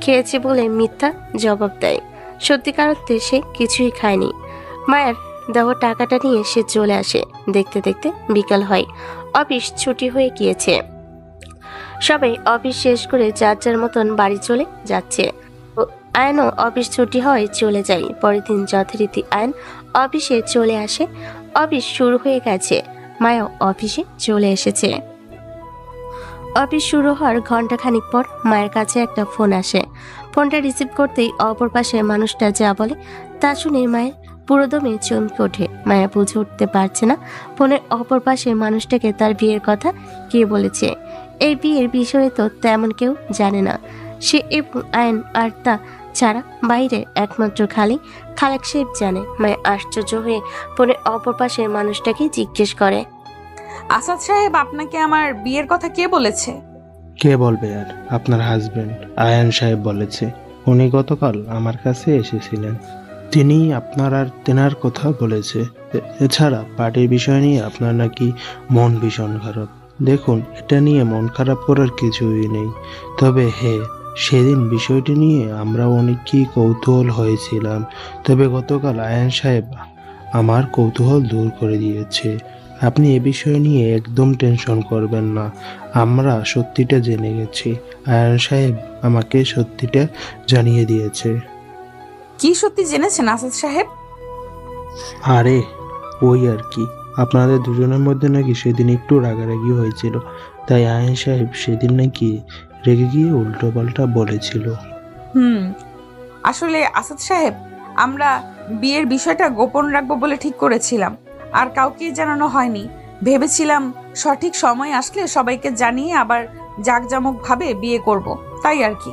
খেয়েছে বলে মিথ্যা জবাব দেয়। সত্যিকার অর্থে সে কিছুই খায়নি। মায়ের দেওয়া টাকাটা নিয়ে সে চলে আসে। দেখতে দেখতে বিকাল হয়। অফিস ছুটি হয়ে গিয়েছে। সবাই অফিস শেষ করে যার যার মতন বাড়ি চলে যাচ্ছে। আয়নও অফিস ছুটি হয় চলে যায়। পরের দিন যথারীতি আয়ন অফিসে চলে আসে। অফিস শুরু হয়ে গেছে। মায়াও অফিসে চলে এসেছে। অফিস শুরু হওয়ার ঘন্টাখানিক পর মায়ের কাছে একটা ফোন আসে। ফোনটা রিসিভ করতেই অপর পাশে মানুষটা যা বলে তা শুনে মায়ের পুরোদমে চমকে ওঠে। মায়া বুঝে উঠতে পারছে না ফোনের অপর পাশে মানুষটাকে তার বিয়ের কথা কে বলেছে। এই বিয়ের বিষয়ে তো তেমন কেউ জানে না। সে এবং আয়ন আর তা ছাড়া বাইরে একমাত্র খালেক সাহেব জানে। মায়া আশ্চর্য হয়ে ফোনের অপর পাশে মানুষটাকে জিজ্ঞেস করে, আসাদ সাহেব, আপনাকে আমার বিয়ের কথা কে বলেছে? কে বলবে আর? আপনার হাজবেন্ড আয়ান সাহেব বলেছে। উনি গতকাল আমার কাছে এসেছিলেন। তিনি আপনার আর তেনার কথা বলেছে। এছাড়া পার্টির বিষয় নিয়ে আপনার নাকি মন ভীষণ খারাপ। দেখুন, এটা নিয়ে মন খারাপ করার কিছুই নেই। তবে হ্যাঁ, সেদিন বিষয়টি নিয়ে আমরা অনেকই কৌতূহল হয়েছিলাম। তবে গতকাল আয়ান সাহেব আমার কৌতূহল দূর করে দিয়েছে। আপনি এ বিষয় নিয়ে একদম টেনশন করবেন না। আমরা সত্যিটা জেনে গেছি। আয়ান সাহেব আমাকে সত্যিটা জানিয়ে দিয়েছে। কি সত্যি জেনেছেন আসাদ সাহেব? আরে ওই আর কি, আপনাদের দুজনের মধ্যে নাকি সেদিন একটু রাগারাগি হয়েছিল। তাই আয়ান সাহেব সেদিন নাকি রেগে গিয়ে উল্টোপাল্টা বলেছিল। আসলে আসাদ সাহেব, আমরা বিয়ের বিষয়টা গোপন রাখবো বলে ঠিক করেছিলাম, আর কাউকে জানানো হয়নি। ভেবেছিলাম সঠিক সময় আসলে সবাইকে জানিয়ে আবার জাঁকজমক ভাবে বিয়ে করব, তাই আর কি।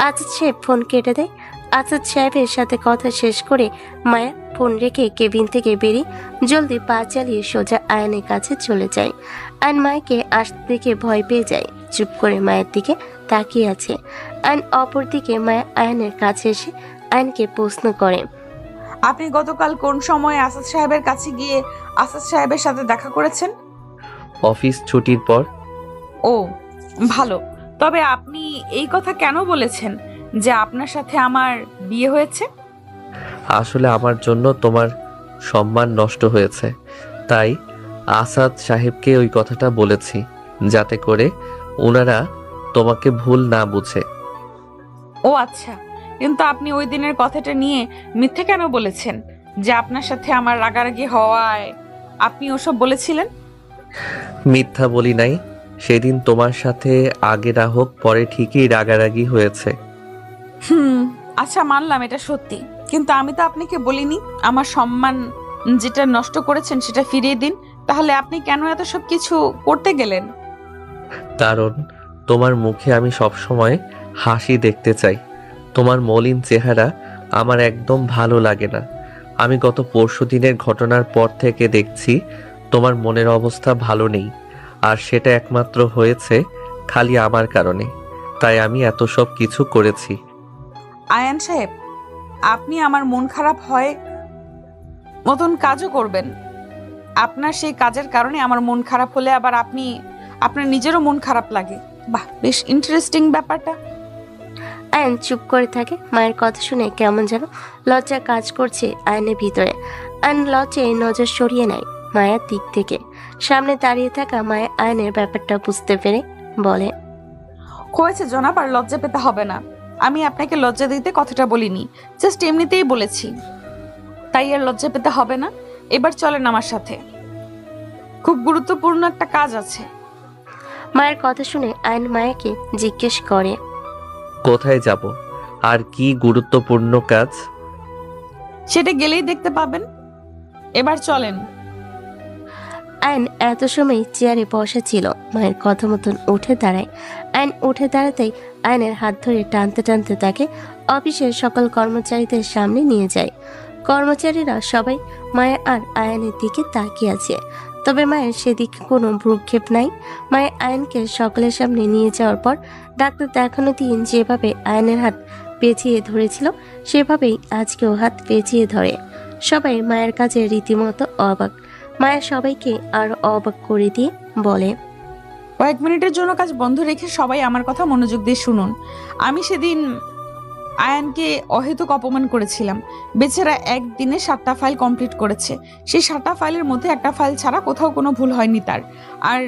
আসাদ সাহেব ফোন কেটে দেয়। আসাদ সাহেবের সাথে কথা শেষ করে মায়া ফোন রেখে কেবিন থেকে বেরিয়ে জলদি পা চালিয়ে সোজা আয়নের কাছে চলে যায়। আয়ন মায়াকে আসতে দেখে ভয় পেয়ে যায়। চুপ করে মায়ের দিকে তাকিয়ে আছে। আয়ন অপর দিকে মায়া আয়নের কাছে এসে আয়নকে প্রশ্ন করে, আপনি গতকাল কোন সময় আসাদ সাহেবের কাছে গিয়ে আসাদ সাহেবের সাথে দেখা করেছেন? অফিস ছুটির পর। ও ভালো। তবে আপনি এই কথা কেন বলেছেন যে আপনার সাথে আমার বিয়ে হয়েছে? আসলে আমার জন্য তোমার সম্মান নষ্ট হয়েছে, তাই আসাদ সাহেবকে ওই কথাটা বলেছি, যাতে করে ওনারা তোমাকে ভুল না বুঝে। ও আচ্ছা, কিন্তু আপনি ওই দিনের কথাটা নিয়ে মিথ্যে কেন বলেছেন যে আপনার সাথে আমার রাগারাগি হওয়ায় আপনি ওসব বলেছিলেন? মিথ্যা বলি নাই। সেদিন তোমার সাথে আগে না হোক পরে ঠিকই রাগারাগি হয়েছে। আচ্ছা, মানলাম এটা সত্যি, কিন্তু আমি তো আপনাকে বলিনি আমার সম্মান যেটা নষ্ট করেছেন সেটা ফিরিয়ে দিন। তাহলে আপনি কেন এত সব কিছু করতে গেলেন? কারণ তোমার মুখে আমি সবসময় হাসি দেখতে চাই। তোমার মলিন চেহারা আমার একদম ভালো লাগে না। আমি গত পরশুদিনের ঘটনার পর থেকে দেখছি তোমার মনের অবস্থা ভালো নেই, আর সেটা একমাত্র হয়েছে খালি আমার কারণে। তাই আমি এত সব কিছু করেছি। আয়ান সাহেব, আপনি আমার মন খারাপ হয় মতন কাজও করবেন। আপনার সেই কাজের কারণে আমার মন খারাপ হলে আবার আপনার নিজেরও মন খারাপ লাগে। বাহ, বেশ ইন্টারেস্টিং ব্যাপারটা। আয়ন চুপ করে থাকে। মায়ের কথা শুনে কেমন যেন লজ্জা কাজ করছে আয়নের ভিতরে। আয়ন লজ্জায় নজর সরিয়ে নেয় মায়ের দিক থেকে। সামনে দাঁড়িয়ে থাকা মায়া আয়নের ব্যাপারটা বুঝতে পেরে বলে, হয়েছে জনাব, আর লজ্জা পেতে হবে না। আমি আপনাকে লজ্জা দিতে কথাটা বলিনি, জাস্ট এমনিতেই বলেছি, তাই আর লজ্জা পেতে হবে না। এবার চলেন আমার সাথে, খুব গুরুত্বপূর্ণ একটা কাজ আছে। মায়ের কথা শুনে আয়ন মায়াকে জিজ্ঞেস করে, কোথায় যাব আর কি গুরুত্বপূর্ণ কাজ? সেটা গেলেই দেখতে পাবেন। এবার চলেন। আয়ন এত সময় চেয়ারে বসা ছিল। মায়ের কথা মতন উঠে দাঁড়ায়। আয়ন উঠে দাঁড়াতেই আয়নের হাত ধরে টানতে টানতে তাকে অফিসের সকল কর্মচারীদের সামনে নিয়ে যায়। কর্মচারীরা সবাই মায়া আর আয়নের দিকে তাকিয়ে আছে, তবে মায়ের সেদিকে কোনো ভ্রুক্ষেপ নাই। মায়া আয়নকে সকলের সামনে নিয়ে যাওয়ার পর ডাক্তার দেখানো দিন যেভাবে আয়নের হাত পেঁচিয়ে ধরেছিল সেভাবেই আজকেও হাত পেঁচিয়ে ধরে। সবাই মায়ের কাছে রীতিমতো অবাক। মায়া সবাইকে আরো অবাক করে দিয়ে বলে, কয়েক মিনিটের জন্য কাজ বন্ধ রেখে সবাই আমার কথা মনোযোগ দিয়ে শুনুন। আমি সেদিন আয়ানকে অহেতুক অপমান করেছিলাম। বেচারা একদিনে 7টা ফাইল কমপ্লিট করেছে। সেই 7টা ফাইলের মধ্যে একটা ফাইল ছাড়া কোথাও কোনো ভুল হয়নি তার। আর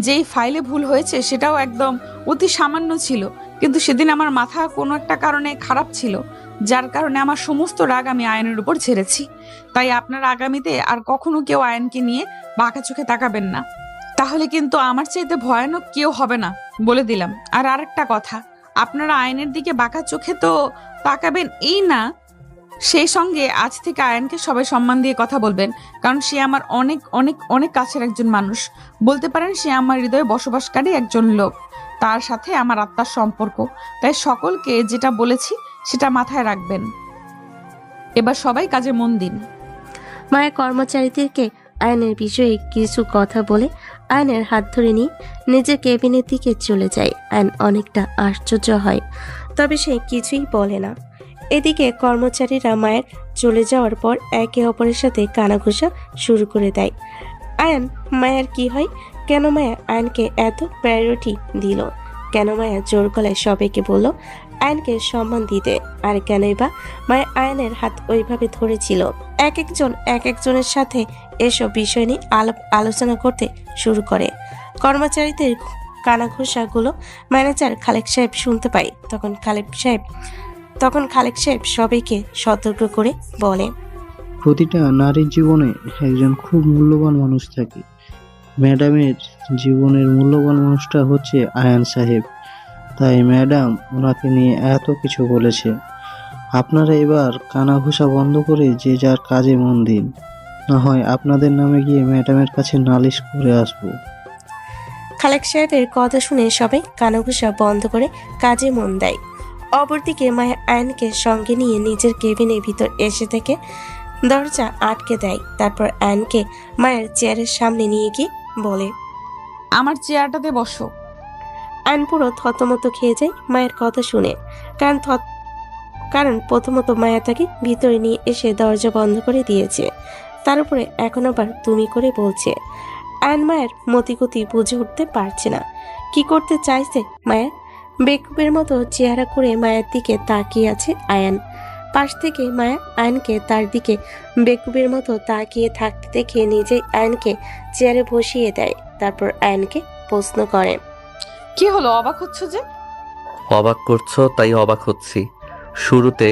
যেই ফাইলে ভুল হয়েছে সেটাও একদম অতি সামান্য ছিল, কিন্তু সেদিন আমার মাথা কোনো একটা কারণে খারাপ ছিল, যার কারণে আমার সমস্ত রাগ আমি আয়নের উপর ছেড়েছি। তাই আপনারা আগামীতে আর কখনো কেউ আয়নকে নিয়ে বাঁকা চোখে তাকাবেন না, তাহলে কিন্তু আমার চাইতে ভয়ানক কেউ হবে না, বলে দিলাম। আর আরেকটা কথা, আপনারা আয়নের দিকে বাঁকা চোখে তো তাকাবেন এই না, সেই সঙ্গে আজ থেকে আয়ানকে সবাই সম্মান দিয়ে কথা বলবেন, কারণ সে আমার অনেক অনেক অনেক কাছের একজন মানুষ। বলতে পারেন সে আমার হৃদয়ে বসবাসকারী একজন লোক, তার সাথে আমার আত্মার সম্পর্ক। তাই সকলকে যেটা বলেছি সেটা মাথায় রাখবেন। এবার সবাই কাজে মন দিন। মায়া কর্মচারীদেরকে আয়নের বিষয়ে কিছু কথা বলে আয়নের হাত ধরে নিয়ে নিজের কেবিনের দিকে চলে যায়। আয়ন অনেকটা আশ্চর্য হয়, তবে সে কিছুই বলে না। এদিকে কর্মচারীরা মায়ের চলে যাওয়ার পর একে অপরের সাথে কানাঘুষা শুরু করে দেয়। আয়ন মায়ের কি হয়, কেন মায়া আয়নকে এত প্রায়োরিটি দিল, কেন মায়া জোর গলায় সবাইকে বলল আয়নকে সম্মান দিতে, আর কেনই বা মায়া আয়নের হাত ওইভাবে ধরেছিল। এক একজনের সাথে এসব বিষয় নিয়ে আলোচনা করতে শুরু করে। কর্মচারীদের কানাঘোষাগুলো ম্যানেজার খালেক সাহেব শুনতে পায়। তখন খালেক সাহেব সবাইকে সতর্ক করে বলে, প্রতিটা নারীর জীবনে একজন খুব মূল্যবান মানুষ থাকে। ম্যাডামের জীবনের মূল্যবান মানুষটা হচ্ছে আয়ান সাহেব, তাই ম্যাডাম ওনাকে নিয়ে এত কিছু বলেছে। আপনারা এবার কানাঘুষা বন্ধ করে যে যার কাজে মন দিন, না হয় আপনাদের নামে গিয়ে ম্যাডামের কাছে নালিশ করে আসবো। খালেক সাহেবের কথা শুনে সবাই কানাঘুষা বন্ধ করে কাজে মন দেয়। অপরদিকে মায়া আয়নকে সঙ্গে নিয়ে নিজের কেবিনের ভিতর এসে থেকে দরজা আটকে দেয়। তারপর আয়নকে মায়ের চেয়ারের সামনে নিয়ে গিয়ে বলে, আমার চেয়ারটাতে বসো। আয়ন পুরো থতমত খেয়ে যায় মায়ের কথা শুনে, কারণ প্রথমত মায়া তাকে ভিতরে নিয়ে এসে দরজা বন্ধ করে দিয়েছে, তার উপরে এখন আবার তুমি করে বলছে। আয়ন মায়ের মতিগতি বুঝে উঠতে পারছে না, কি করতে চাইছে মায়া। বেকুবের মতো চেহারা করে মায়ের দিকে তাকিয়ে আছে আয়ান। পাশ থেকে মায়া আয়নকে তার দিকে বেকুবের মতো তাকিয়ে থাকতে দেখে নিজেই আয়নকে চেয়ারে বসিয়ে দেয়। তারপর আয়নকে প্রশ্ন করে, কি হলো, অবাক হচ্ছ যে? অবাক করছো তাই অবাক হচ্ছি। শুরুতে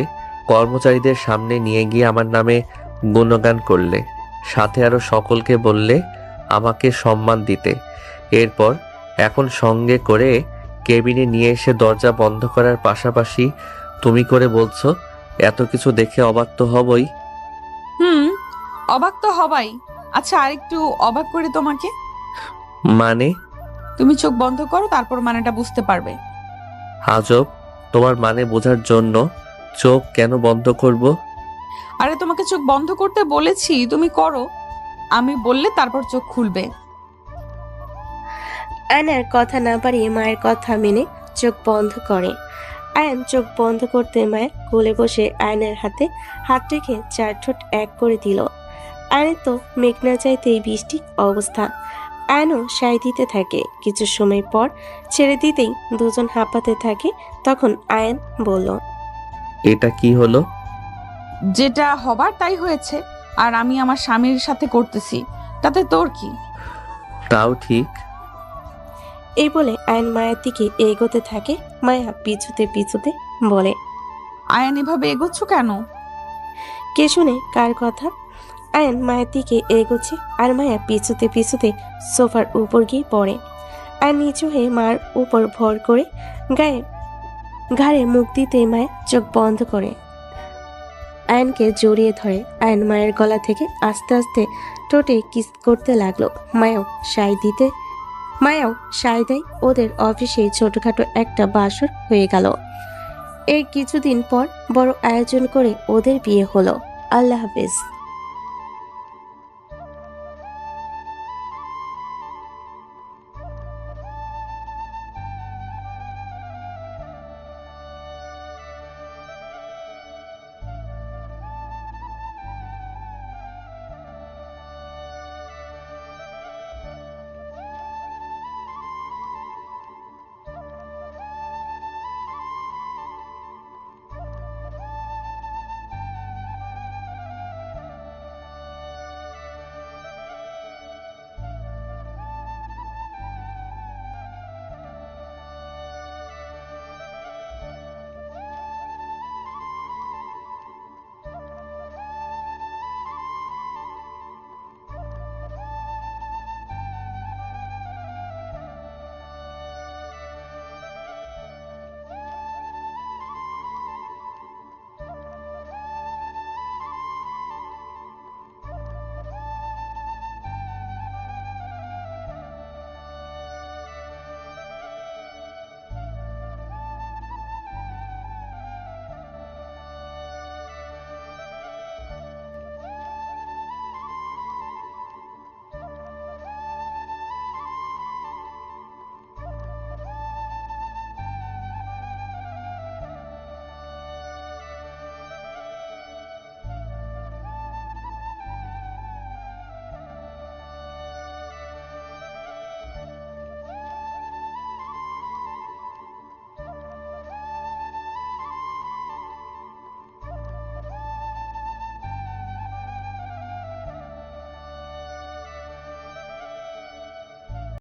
কর্মচারীদের সামনে নিয়ে গিয়ে আমার নামে গুণগান করলে, সাথে আরো সকলকে বললে আমাকে সম্মান দিতে। এরপর এখন সঙ্গে করে কেবিনে নিয়ে এসে দরজা বন্ধ করার পাশাপাশি তুমি করে বলছো। এত কিছু দেখে অবাক তো হবই। অবাক তো হবাই। আচ্ছা, আরেকটু অবাক করি তোমাকে। মানে? তুমি চোখ বন্ধ করো, তারপর মানেটা বুঝতে পারবে। আজব, তোমার মানে বোঝার জন্য চোখ কেন বন্ধ করব? আরে তোমাকে চোখ বন্ধ করতে বলেছি, তুমি করো। আমি বললে তারপর চোখ খুলবে। আয়নের কথা না বাড়িয়ে মায়ের কথা মেনে চোখ বন্ধ করে। আয়ন চোখ বন্ধ করতে মায়ের কোলে বসে আয়নের হাতে হাত রেখে চার ঠোঁট এক করে দিল। আয়নের তো মেঘনা চাইতেই বৃষ্টি অবস্থা। আয়নও সায় দিতে থাকে। কিছু সময় পর ছেড়ে দিতেই দুজন হাঁপাতে থাকে। তখন আয়ন বলল, এটা কি হলো? যেটা হবার তাই হয়েছে, আর আমি আমার স্বামীর সাথে করতেছি, তাতে তোর কি? তাও ঠিক। এই বলে আয়ন মায়ের দিকে এগোতে থাকে। মায়া পিছুতে পিছুতে বলে, আয়ান এভাবে এগোচ্ছ কেন? কে শুনে কার কথা? আয়ন মায়ের দিকে এগোচ্ছে আর মায়া পিছুতে পিছুতে সোফার উপর গিয়ে পড়ে। আর নিচু হয়ে মার উপর ভর করে ঘাড়ে মুখ দিতে মায়া চোখ বন্ধ করে আয়নকে জড়িয়ে ধরে। আয়ন মায়ের গলা থেকে আস্তে আস্তে ঠোঁটে কিস করতে লাগলো। মায়াও সায় দেয়। ওদের অফিসে ছোটখাটো একটা বাসর হয়ে গেল। এই কিছুদিন পর বড় আয়োজন করে ওদের বিয়ে হলো। আল্লাহ হাফেজ।